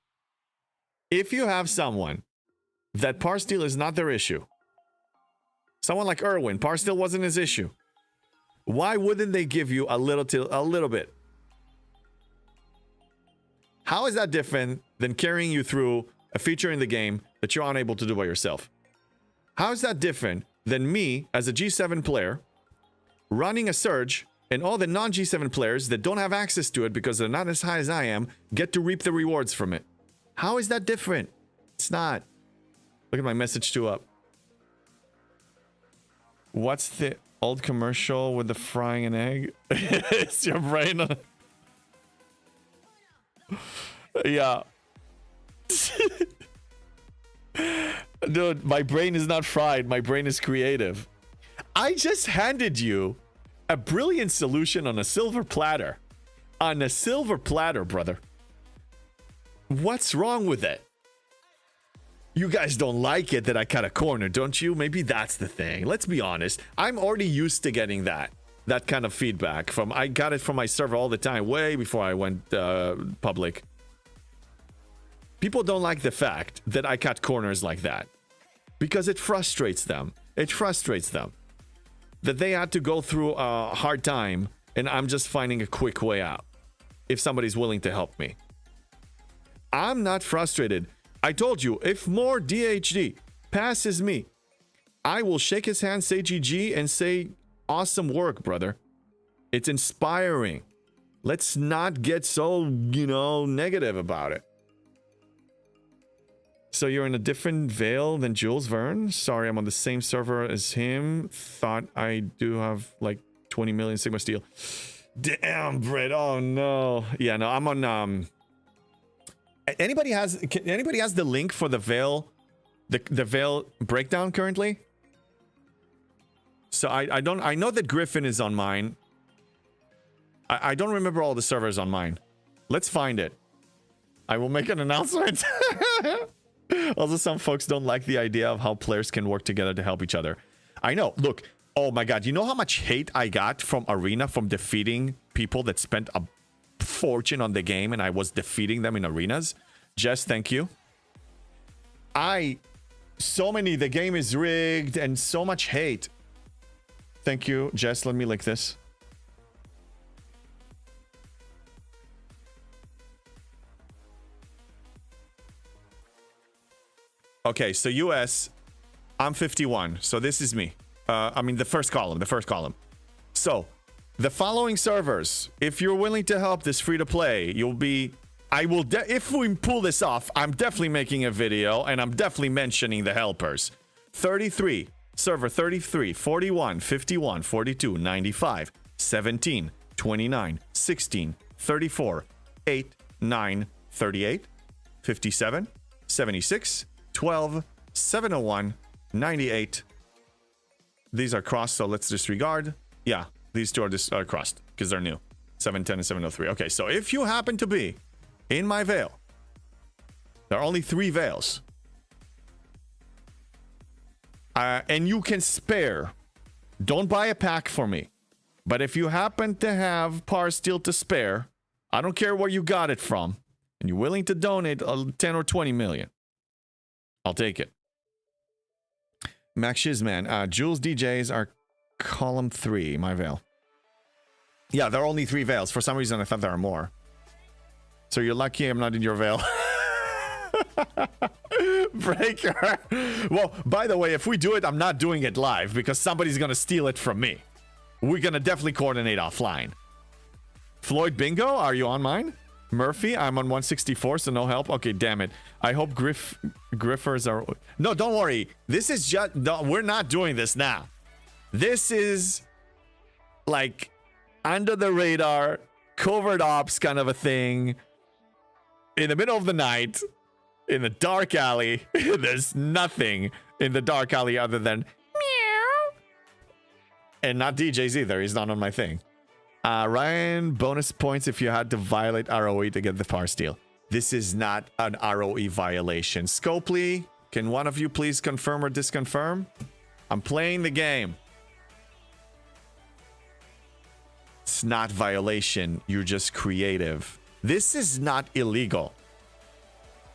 If you have someone that Parsteel is not their issue, someone like Erwin, Parsteel wasn't his issue, why wouldn't they give you a little bit? How is that different than carrying you through a feature in the game that you're unable to do by yourself? How is that different than me as a G7 player running a Surge And all the non-G7 players that don't have access to it because they're not as high as I am get to reap the rewards from it. How is that different? It's not. Look at my message 2 up. What's the old commercial with the frying an egg? It's your brain. Yeah. Dude, my brain is not fried. My brain is creative. I just handed you a brilliant solution on a silver platter. On a silver platter, brother. What's wrong with it? You guys don't like it that I cut a corner, don't you? Maybe that's the thing. Let's be honest. I'm already used to getting that kind of feedback from. I got it from my server all the time, way before I went public. People don't like the fact that I cut corners like that because it frustrates them. It frustrates them that they had to go through a hard time and I'm just finding a quick way out if somebody's willing to help me. I'm not frustrated. I told you, if more DHD passes me, I will shake his hand, say GG, and say, awesome work, brother. It's inspiring. Let's not get so, negative about it. So you're in a different veil than Jules Verne? Sorry, I'm on the same server as him. Thought I do have like 20 million Sigma Steel. Damn, Brett. Oh, no. Yeah, no, I'm on... Anybody has the link for the veil, the veil breakdown currently? So I know that Griffin is on mine. I don't remember all the servers on mine. Let's find it. I will make an announcement. Also, some folks don't like the idea of how players can work together to help each other. I know. Look. Oh my god. You know how much hate I got from Arena from defeating people that spent a fortune on the game and I was defeating them in arenas? Jess, thank you. The game is rigged and so much hate. Thank you, Jess. Let me lick this. Okay, so US, I'm 51. So this is me. The first column. So the following servers, if you're willing to help this free to play, if we pull this off, I'm definitely making a video and I'm definitely mentioning the helpers. 33, server 33, 41, 51, 42, 95, 17, 29, 16, 34, 8, 9, 38, 57, 76, 12, 701, 98. These are crossed, so let's disregard. Yeah, these two are crossed because they're new. 710 and 703. Okay, so if you happen to be in my veil, there are only 3 veils. And you can spare. Don't buy a pack for me. But if you happen to have Parsteel to spare, I don't care where you got it from, and you're willing to donate 10 or 20 million, I'll take it. Max Shizman, Jules DJs are column 3, my veil. Yeah, there are only 3 veils. For some reason, I thought there are more. So you're lucky I'm not in your veil. Breaker. Well, by the way, if we do it, I'm not doing it live because somebody's going to steal it from me. We're going to definitely coordinate offline. Floyd Bingo, are you on mine? Murphy, I'm on 164, so no help. Okay, damn it. I hope Griffers are... No, don't worry. This is just... No, we're not doing this now. This is like under the radar, covert ops kind of a thing. In the middle of the night, in the dark alley. There's nothing in the dark alley other than meow. And not DJs either. He's not on my thing. Ryan, bonus points if you had to violate ROE to get the Parsteel. This is not an ROE violation. Scopely, can one of you please confirm or disconfirm? I'm playing the game. It's not violation. You're just creative. This is not illegal.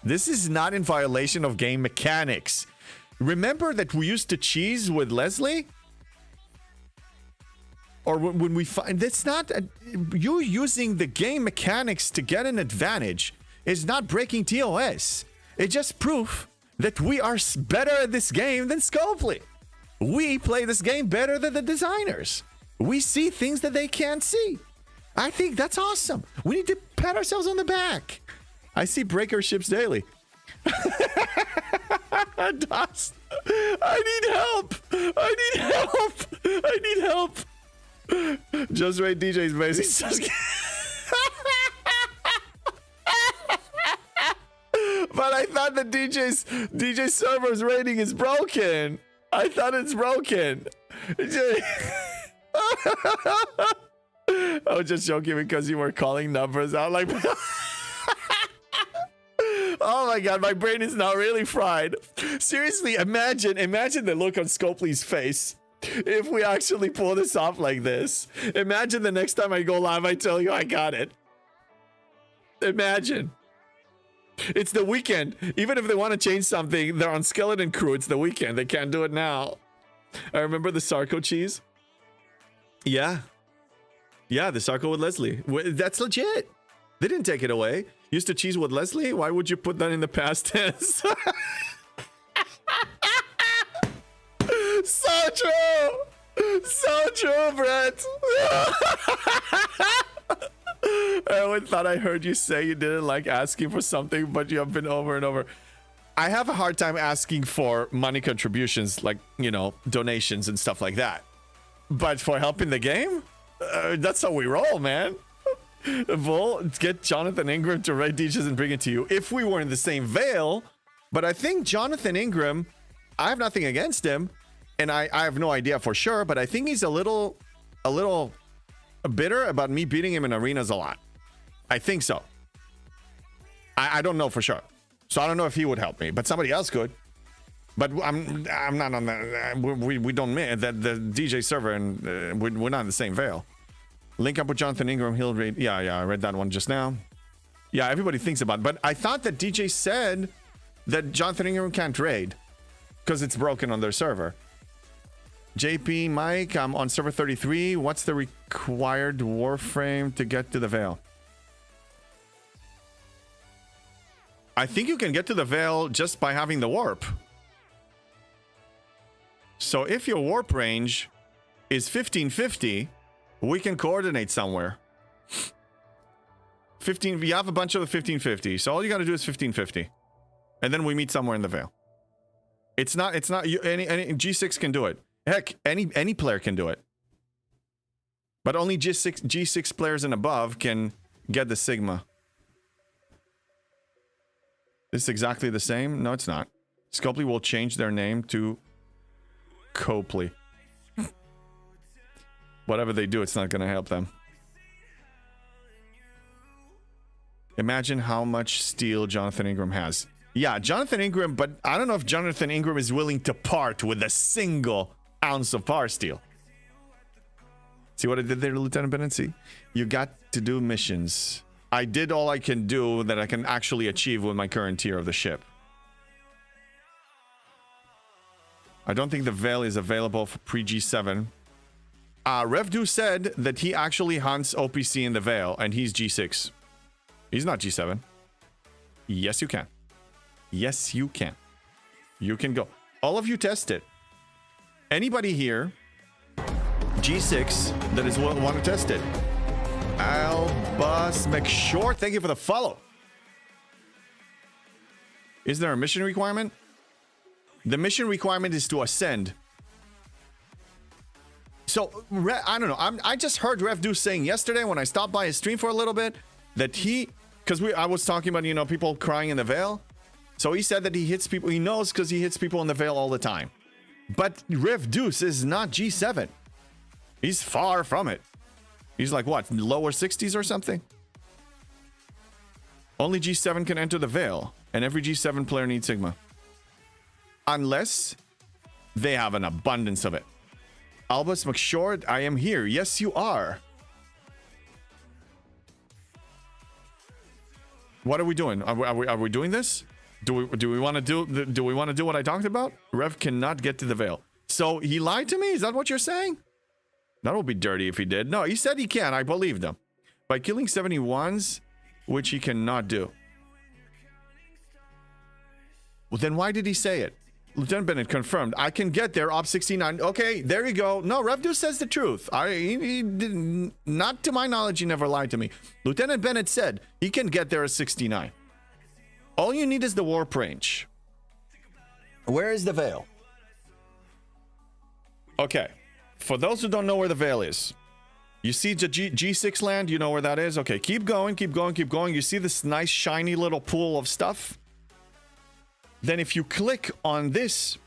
This is not in violation of game mechanics. Remember that we used to cheese with Leslie? Or when we find... That's not... You using the game mechanics to get an advantage is not breaking TOS. It's just proof that we are better at this game than Scopely. We play this game better than the designers. We see things that they can't see. I think that's awesome. We need to pat ourselves on the back. I see breaker ships daily. Dust. I need help. I need help. I need help. Just rate DJ's base. But I thought the DJ server's rating is broken. I thought it's broken. I was just joking because you were calling numbers out like. Oh my god, my brain is now really fried. Seriously, imagine the look on Scopely's face if we actually pull this off like this. Imagine the next time I go live, I tell you I got it. Imagine. It's the weekend. Even if they want to change something, they're on Skeleton Crew. It's the weekend. They can't do it now. I remember the Sarko cheese. Yeah. Yeah, the Sarko with Leslie. That's legit. They didn't take it away. Used to cheese with Leslie? Why would you put that in the past tense? So true! So true, Brett! I always thought I heard you say you didn't like asking for something, but you have been over and over. I have a hard time asking for money contributions, like, you know, donations and stuff like that. But for helping the game? That's how we roll, man. Bull, get Jonathan Ingram to write DJs and bring it to you. If we were in the same veil, but I think Jonathan Ingram, I have nothing against him, and I have no idea for sure, but I think he's a little bitter about me beating him in arenas a lot. I think so. I don't know for sure. So I don't know if he would help me, but somebody else could. But I'm not on that. We don't mean that the DJ server, and we're not in the same veil. Link up with Jonathan Ingram. He'll read. Yeah, I read that one just now. Yeah, everybody thinks about it. But I thought that DJ said that Jonathan Ingram can't raid because it's broken on their server. JP, Mike, I'm on server 33. What's the required warframe to get to the veil? I think you can get to the veil just by having the warp. So if your warp range is 1550, we can coordinate somewhere. 15. You have a bunch of the 1550, so all you got to do is 1550, and then we meet somewhere in the veil. It's not. Any G6 can do it. Heck, any player can do it. But only G6 players and above can get the Sigma. This is exactly the same. No, it's not. Scopely will change their name to Copley. Whatever they do, it's not going to help them. Imagine how much steel Jonathan Ingram has. Yeah, Jonathan Ingram, but I don't know if Jonathan Ingram is willing to part with a single ounce of Parsteel. See what I did there, Lieutenant Bennett? See? You got to do missions. I did all I can do that I can actually achieve with my current tier of the ship. I don't think the Veil is available for pre-G7. Revdu said that he actually hunts OPC in the Veil, and he's G6. He's not G7. Yes, you can. Yes, you can. You can go. All of you test it. Anybody here, G6, that is want to test it? Albus McShort, thank you for the follow. Is there a mission requirement? The mission requirement is to ascend. So, I don't know. I just heard Revdu saying yesterday when I stopped by his stream for a little bit that because I was talking about, you know, people crying in the Veil. So he said that he hits people. He knows because he hits people in the Veil all the time. But Revdu is not G7. He's far from it. He's like, what, lower 60s or something? Only G7 can enter the Veil, and every G7 player needs Sigma. Unless they have an abundance of it. Albus McShort, I am here. Yes, you are. What are we doing? Are we doing this? Do we want to do what I talked about? Rev cannot get to the Veil. So he lied to me? Is that what you're saying? That would be dirty if he did. No, he said he can. I believed him. By killing 71s, which he cannot do. Well, then why did he say it? Lieutenant Bennett confirmed. I can get there up 69. Okay, there you go. No, Revdu says the truth. He didn't, not to my knowledge, he never lied to me. Lieutenant Bennett said he can get there at 69. All you need is the warp range. Where is the veil? Okay, for those who don't know where the veil is, you see the G6 land, you know where that is? Okay, keep going, keep going, keep going. You see this nice shiny little pool of stuff? Then if you click on this,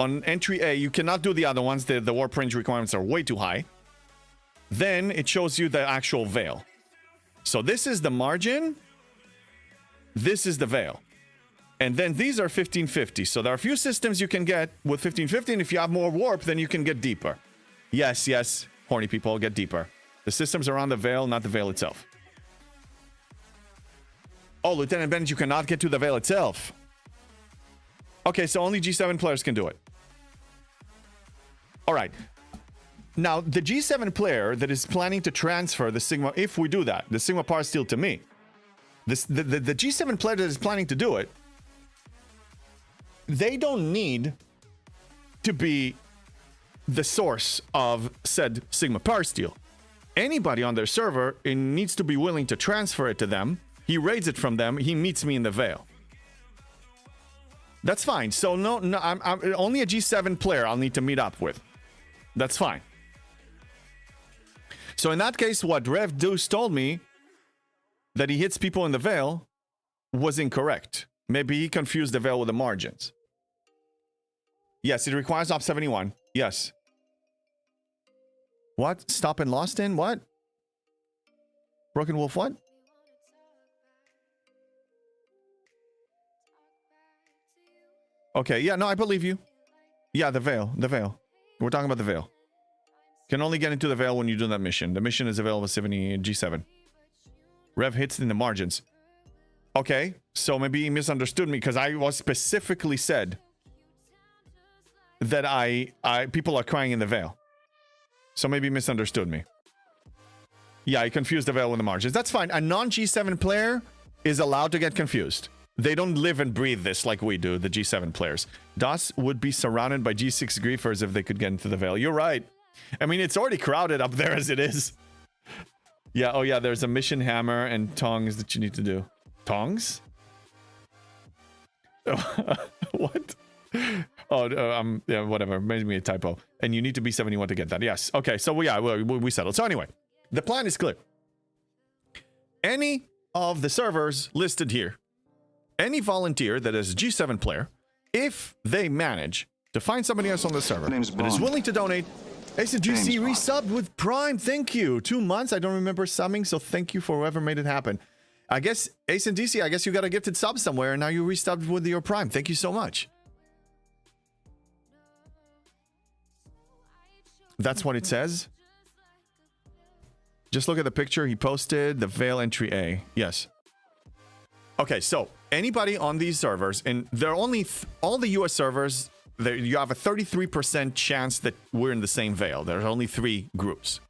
on entry A, you cannot do the other ones. The warp range requirements are way too high. Then it shows you the actual veil. So this is the margin. This is the veil. And then these are 1550. So there are a few systems you can get with 1550. And if you have more warp, then you can get deeper. Yes, yes, horny people, get deeper. The systems around the veil, not the veil itself. Oh, Lieutenant Bennett, you cannot get to the veil itself. Okay, so only G7 players can do it. All right. Now, the G7 player that is planning to transfer the Sigma, if we do that, the Sigma Parsteel to me, the G7 player that is planning to do it, they don't need to be the source of said Sigma Parsteel. Anybody on their server needs to be willing to transfer it to them. He raids it from them. He meets me in the veil. That's fine. So no, I'm only a G7 player I'll need to meet up with. That's fine. So in that case, what Rev Deuce told me, that he hits people in the veil, was incorrect. Maybe he confused the veil with the margins. Yes, it requires op 71. Yes. What? Stop and lost in? What? Broken Wolf what? Okay, yeah, no, I believe you. Yeah, the veil, the veil. We're talking about the veil. Can only get into the veil when you do that mission. The mission is available 70 G7. Rev hits in the margins. Okay, so maybe he misunderstood me because I was specifically said that people are crying in the veil. So maybe he misunderstood me. Yeah, I confused the veil with the margins. That's fine. A non-G7 player is allowed to get confused. They don't live and breathe this like we do, the G7 players. DOS would be surrounded by G6 griefers if they could get into the veil. You're right. I mean, it's already crowded up there as it is. Yeah, oh yeah, there's a mission hammer and tongs that you need to do. Tongs? What? Oh, yeah, whatever. Maybe a typo. And you need to be 71 to get that. Yes. Okay, so yeah, we settled. So anyway, the plan is clear. Any of the servers listed here, any volunteer that is a G7 player, if they manage to find somebody else on the server that is willing to donate, ACGC resubbed with Prime. Thank you. 2 months. I don't remember subbing, so thank you for whoever made it happen. I guess, Ace and DC, I guess you got a gifted sub somewhere, and now you resubbed with your Prime. Thank you so much. That's what it says. Just look at the picture he posted. The Veil entry A. Yes. Okay, so anybody on these servers, and they're only all the US servers, you have a 33% chance that we're in the same Veil. There's only 3 groups.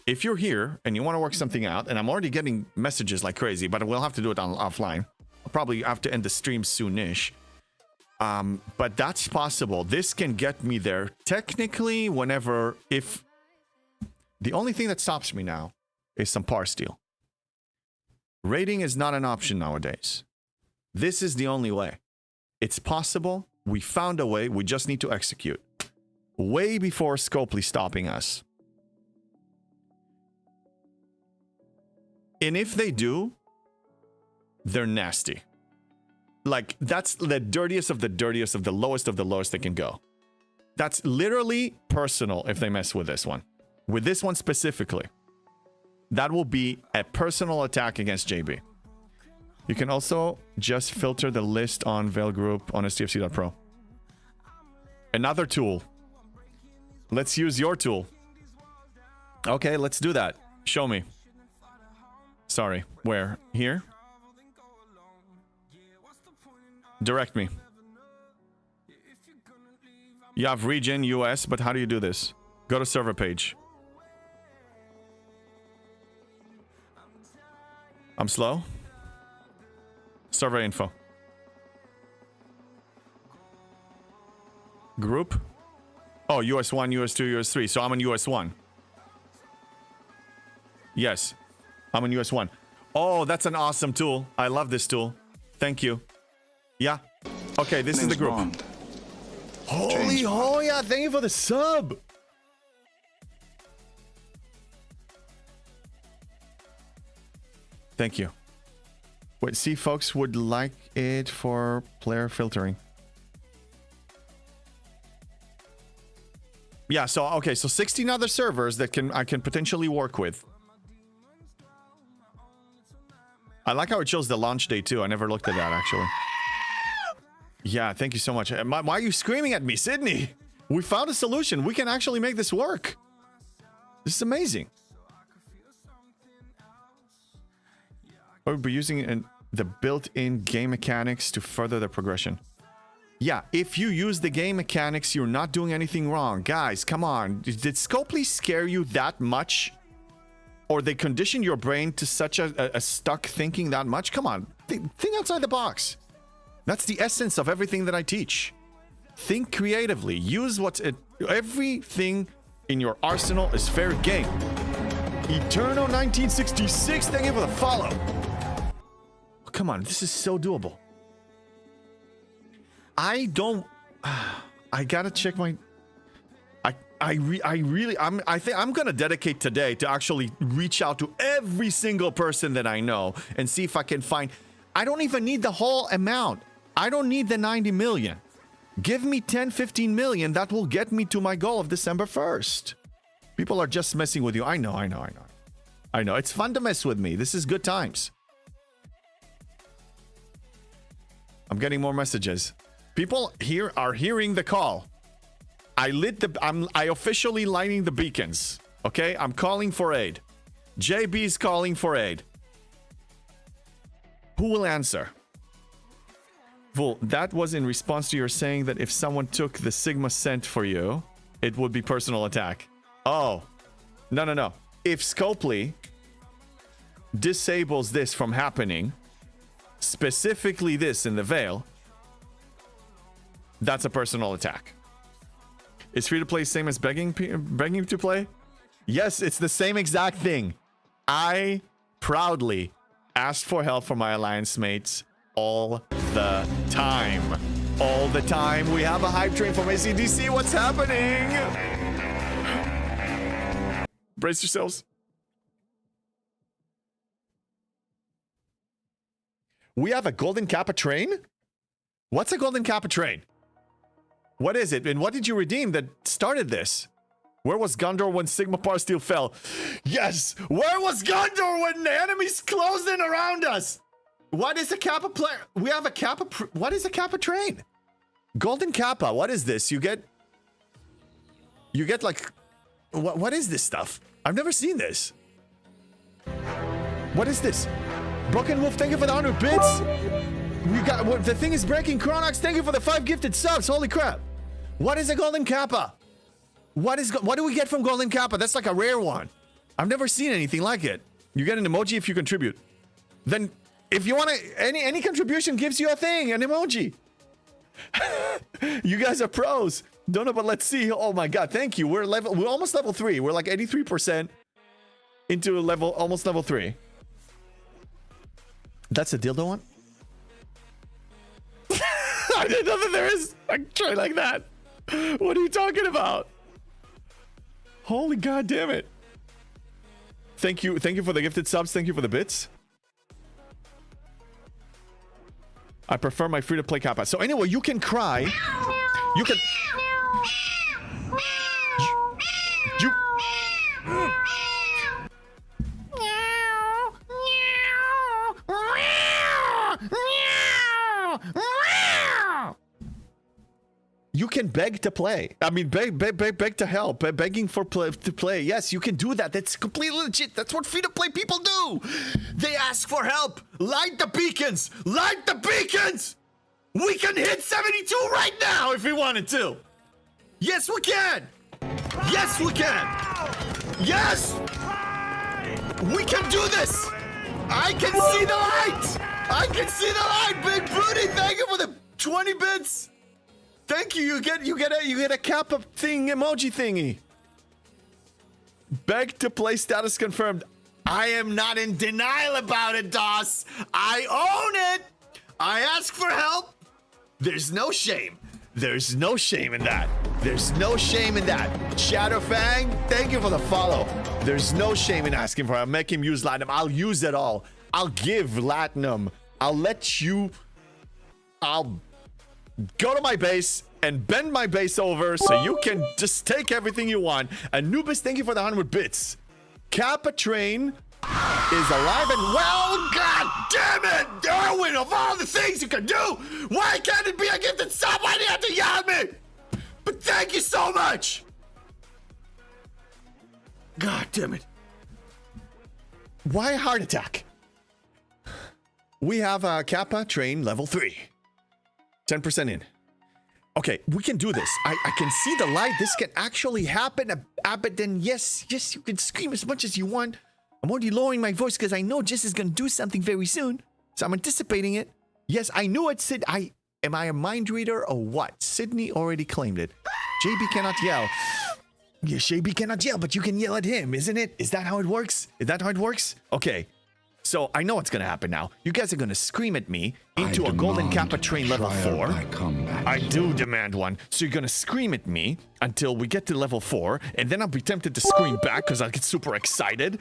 If you're here and you want to work something out, and I'm already getting messages like crazy, but we'll have to do it offline. I'll probably have to end the stream soonish. But that's possible. This can get me there technically whenever, if the only thing that stops me now is some Parsteel. Raiding is not an option nowadays. This is the only way. It's possible. We found a way. We just need to execute. Way before Scopely stopping us. And if they do, they're nasty. Like, that's the dirtiest of the dirtiest of the lowest they can go. That's literally personal if they mess with this one. With this one specifically. That will be a personal attack against JB. You can also just filter the list on Veil Group on stfc.pro. Another tool. Let's use your tool. Okay, let's do that. Show me. Sorry, where? Here? Direct me. You have region, US, but how do you do this? Go to server page. I'm slow. Server info. Group. Oh, US 1, US 2, US 3. So I'm in US 1. Yes. I'm in US 1. Oh, that's an awesome tool. I love this tool. Thank you. Yeah. Okay, this is the group. Bond. Holy Hoya, thank you for the sub. Thank you. Wait, see, folks would like it for player filtering. Yeah, so okay, so 16 other servers that I can potentially work with. I like how it shows the launch date too. I never looked at that actually. Yeah, thank you so much. Why are you screaming at me, Sydney? We found a solution. We can actually make this work. This is amazing. We'll be using the built-in game mechanics to further the progression. Yeah, if you use the game mechanics, you're not doing anything wrong. Guys, come on. Did Scopely scare you that much? Or they condition your brain to such a stuck thinking that much? Come on, think outside the box. That's the essence of everything that I teach. Think creatively. Use everything in your arsenal is fair game. Eternal 1966, thank you for the follow. Oh, come on, this is so doable. I gotta check my... I think I'm gonna dedicate today to actually reach out to every single person that I know and see if I can find... I don't even need the whole amount. I don't need the 90 million. Give me 10, 15 million. That will get me to my goal of December 1st. People are just messing with you. I know. It's fun to mess with me. This is good times. I'm getting more messages. People here are hearing the call. I officially lighting the beacons. Okay? I'm calling for aid. JB's calling for aid. Who will answer? Vul, that was in response to your saying that if someone took the Sigma scent for you, it would be personal attack. Oh. No. If Scopely disables this from happening, specifically this in the Veil, that's a personal attack. Is free to play same as begging to play? Yes, it's the same exact thing. I proudly asked for help from my alliance mates all the time. All the time. We have a hype train from ACDC. What's happening? Brace yourselves. We have a Golden Kappa train? What's a Golden Kappa train? What is it? And what did you redeem that started this? Where was Gondor when Sigma Parsteel fell? Yes! Where was Gondor when the enemies closed in around us? What is a Kappa player? We have a Kappa... What is a Kappa train? Golden Kappa, what is this? You get like... What is this stuff? I've never seen this. What is this? Broken Wolf, thank you for the 100 bits. We got... The thing is breaking. Chronox, thank you for the 5 gifted subs. Holy crap. What is a Golden Kappa? What do we get from Golden Kappa? That's like a rare one. I've never seen anything like it. You get an emoji if you contribute. Then... If you want to, any contribution gives you a thing, an emoji. You guys are pros. Don't know, but let's see. Oh my God, thank you. We're almost level 3. We're like 83% into almost level 3. That's a dildo one? I didn't know that there is a tray like that. What are you talking about? Holy God damn it. Thank you for the gifted subs. Thank you for the bits. I prefer my free-to-play Kappa. So anyway, you can cry. You can... You can beg to play. I mean, beg to help. Begging for to play. Yes, you can do that. That's completely legit. That's what free-to-play people do. They ask for help. Light the beacons. Light the beacons. We can hit 72 right now if we wanted to. Yes, we can. Yes, we can. Yes. We can do this. I can see the light. I can see the light. Big Broody, thank you for the 20 bits. Thank you. You get a kappa thing emoji thingy. Beg to play status confirmed. I am not in denial about it, DOS. I own it. I ask for help. There's no shame. There's no shame in that. There's no shame in that. Shadowfang, thank you for the follow. There's no shame in asking for it. I'll make him use Latinum. I'll use it all. I'll give Latinum. I'll let you... I'll go to my base and bend my base over so you can just take everything you want. Anubis, thank you for the 100 bits. Kappa Train is alive and well. God damn it, Darwin, of all the things you can do, why can't it be a gifted sub? Why do you have to yell at me? But thank you so much. God damn it. Why a heart attack? We have a Kappa Train level 3. 10% in. Okay, we can do this. I can see the light. This can actually happen. Abaddon, yes, you can scream as much as you want. I'm already lowering my voice because I know Jess is going to do something very soon. So I'm anticipating it. Yes, I knew it, Sid. Am I a mind reader or what? Sydney already claimed it. JB cannot yell. Yes, JB cannot yell, but you can yell at him, isn't it? Is that how it works? Is that how it works? Okay. So I know what's going to happen now. You guys are going to scream at me into a golden Kappa Train level 4. I do demand one. So you're going to scream at me until we get to level 4. And then I'll be tempted to scream back because I'll get super excited.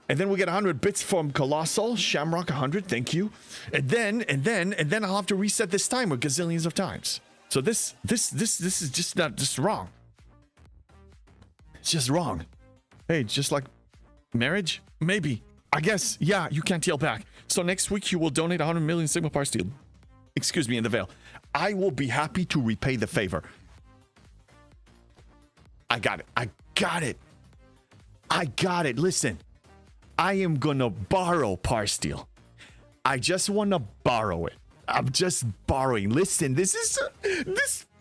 And then we get 100 bits from Colossal. Shamrock 100, thank you. And then I'll have to reset this timer gazillions of times. So this is just wrong. It's just wrong. Hey, just like marriage? Maybe. I guess, yeah, you can't yell back. So next week you will donate 100 million Sigma Parsteel. Excuse me, in the veil. I will be happy to repay the favor. I got it. Listen, I am gonna borrow Parsteel. I just want to borrow it. I'm just borrowing. Listen, this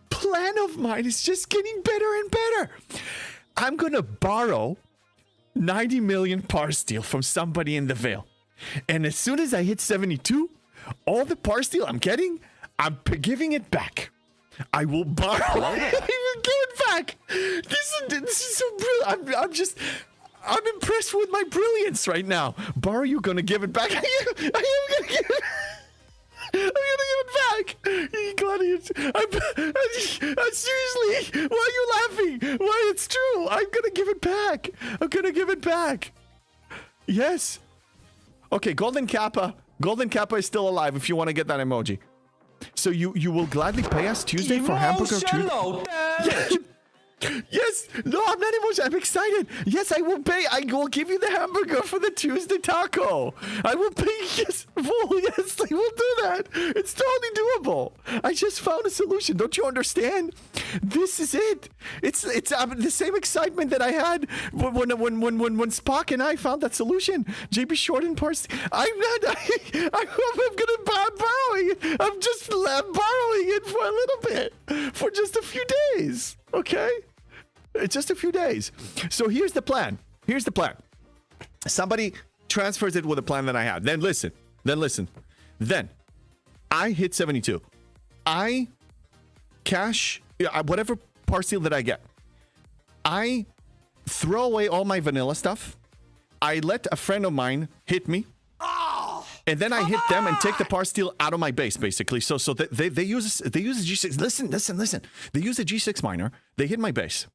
plan of mine is just getting better and better. I'm gonna borrow 90 million Parsteel from somebody in the veil. And as soon as I hit 72, all the Parsteel I'm getting, I'm giving it back. I will borrow it. I will give it back. This is so brilliant. I'm impressed with my brilliance right now. Borrow, you gonna give it back? I am gonna give it. I'm gonna give it back. Gladiator. Seriously, why are you laughing? Why, it's true. I'm gonna give it back. Yes. Okay, Golden Kappa. Golden Kappa is still alive if you want to get that emoji. So you will gladly pay us Tuesday for Hamburger Tuesday? Yes. No, I'm not emotional. I'm excited. Yes, I will pay. I will give you the hamburger for the Tuesday taco. I will pay. Yes. Well, yes, I will do that. It's totally doable. I just found a solution. Don't you understand? This is it. It's the same excitement that I had when Spock and I found that solution. JB Short and Parsteel. I'm going to borrowing it. I'm borrowing it for a little bit. For just a few days. Okay? It's just a few days. So here's the plan. Somebody transfers it with a plan that I had. Then listen. Then I hit 72. I cash whatever Parsteel that I get. I throw away all my vanilla stuff. I let a friend of mine hit me. And then I hit them and take the Parsteel out of my base, basically. So they use a G6. Listen. They use a G6 miner. They hit my base.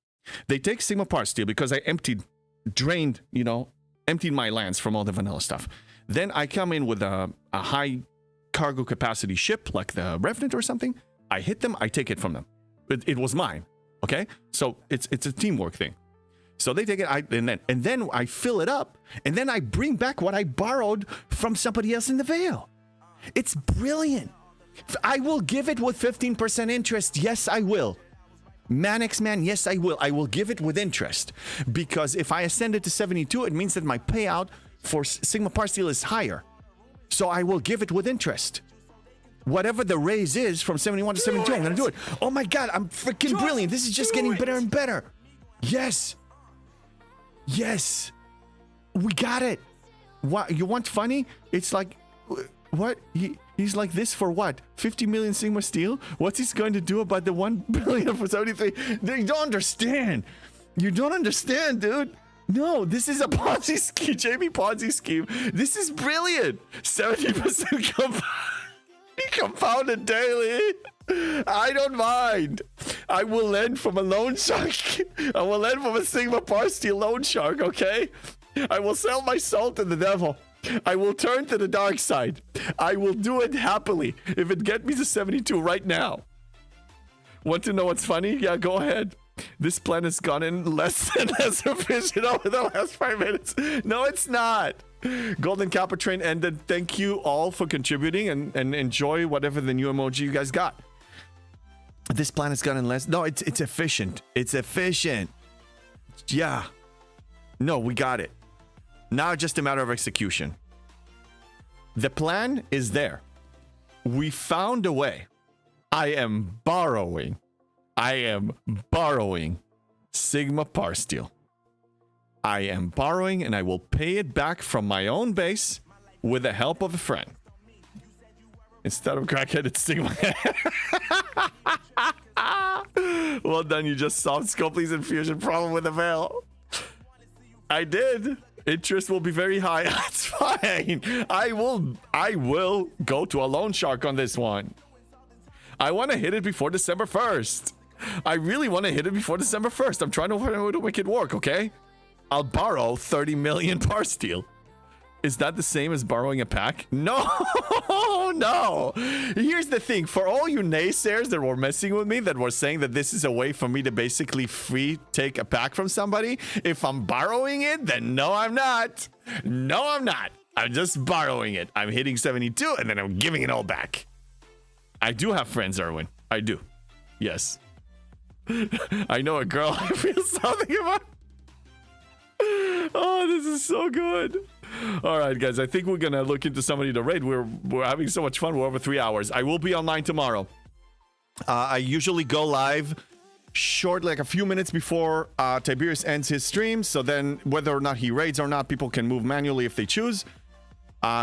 They take Sigma Parsteel because I drained my lands from all the vanilla stuff. Then I come in with a high cargo capacity ship like the Revenant or something. I hit them. I take it from them. It was mine. Okay, so it's a teamwork thing. So they take it, and then I fill it up, and then I bring back what I borrowed from somebody else in the veil. It's brilliant. I will give it with 15% interest. Yes, I will. Manix Man, yes, I will. I will give it with interest. Because if I ascend it to 72, it means that my payout for Sigma Parsteel is higher. So I will give it with interest. Whatever the raise is from 71 to 72, I'm going to do it. Oh my God, I'm freaking brilliant. This is just getting better and better. Yes. We got it. What you want funny? It's like, what? He's like, this for what? 50 million Sigma steel? What's he going to do about the 1 billion for 73? You don't understand. You don't understand, dude. No, this is a Ponzi scheme, JB Ponzi scheme. This is brilliant. 70% compounded daily. I don't mind. I will lend from a loan shark. I will lend from a Sigma Parsteel loan shark, okay? I will sell my soul to the devil. I will turn to the dark side. I will do it happily if it gets me to 72 right now. Want to know what's funny? Yeah, go ahead. This plan has gone in less and less efficient over the last 5 minutes. No, it's not. Golden Kappa train ended. Thank you all for contributing and enjoy whatever the new emoji you guys got. This plan has gone in less. No, it's efficient. It's efficient. Yeah. No, we got it. Now just a matter of execution. The plan is there. We found a way. I am borrowing Sigma Parsteel. I am borrowing and I will pay it back from my own base with the help of a friend. Instead of crackheaded Sigma. Well done, you just solved Scopely's infusion problem with a veil. I did. Interest will be very high. That's fine. I will go to a loan shark on this one. I want to hit it before December 1st. I really want to hit it before December 1st. I'm trying to find a way to make it work, okay? I'll borrow 30 million Parsteel. Is that the same as borrowing a pack? No, no. Here's the thing. For all you naysayers that were messing with me, that were saying that this is a way for me to basically free take a pack from somebody, if I'm borrowing it, then no, I'm not. No, I'm not. I'm just borrowing it. I'm hitting 72 and then I'm giving it all back. I do have friends, Erwin. I do. Yes. I know a girl I feel something about. Oh, this is so good. All right, guys. I think we're going to look into somebody to raid. We're having so much fun. We're over 3 hours. I will be online tomorrow. I usually go live short, like a few minutes before Tiberius ends his stream. So then whether or not he raids or not, people can move manually if they choose.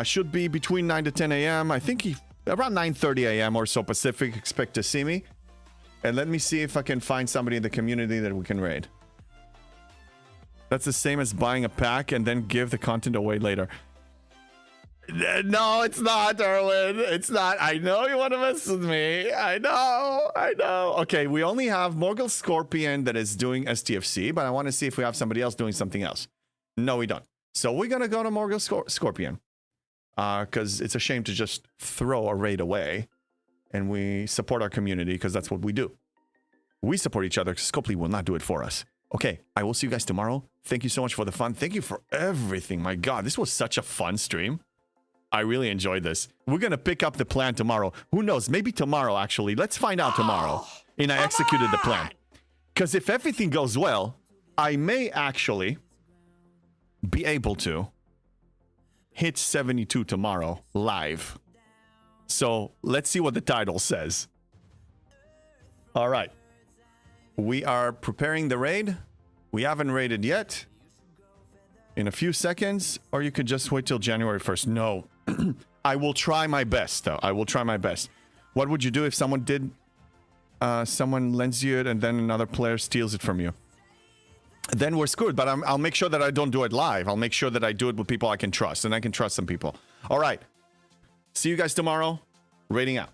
Should be between 9 to 10 a.m. I think around 9:30 a.m. or so Pacific. Expect to see me. And let me see if I can find somebody in the community that we can raid. That's the same as buying a pack and then give the content away later. No, it's not, Erwin. It's not. I know you want to mess with me. I know. Okay, we only have Morgul Scorpion that is doing STFC, but I want to see if we have somebody else doing something else. No, we don't. So we're going to go to Morgul Scorpion. Because it's a shame to just throw a raid away. And we support our community because that's what we do. We support each other because Scopely will not do it for us. Okay, I will see you guys tomorrow. Thank you so much for the fun. Thank you for everything. My God, this was such a fun stream. I really enjoyed this. We're going to pick up the plan tomorrow. Who knows? Maybe tomorrow, actually. Let's find out tomorrow. And I executed the plan. Because if everything goes well, I may actually be able to hit 72 tomorrow live. So let's see what the title says. All right. We are preparing the raid. We haven't raided yet. In a few seconds, or you could just wait till January 1st. No. I will try my best, though. I will try my best. What would you do if someone someone lends you it and then another player steals it from you? Then we're screwed, but I'll make sure that I don't do it live. I'll make sure that I do it with people I can trust, and I can trust some people. All right. See you guys tomorrow. Raiding out.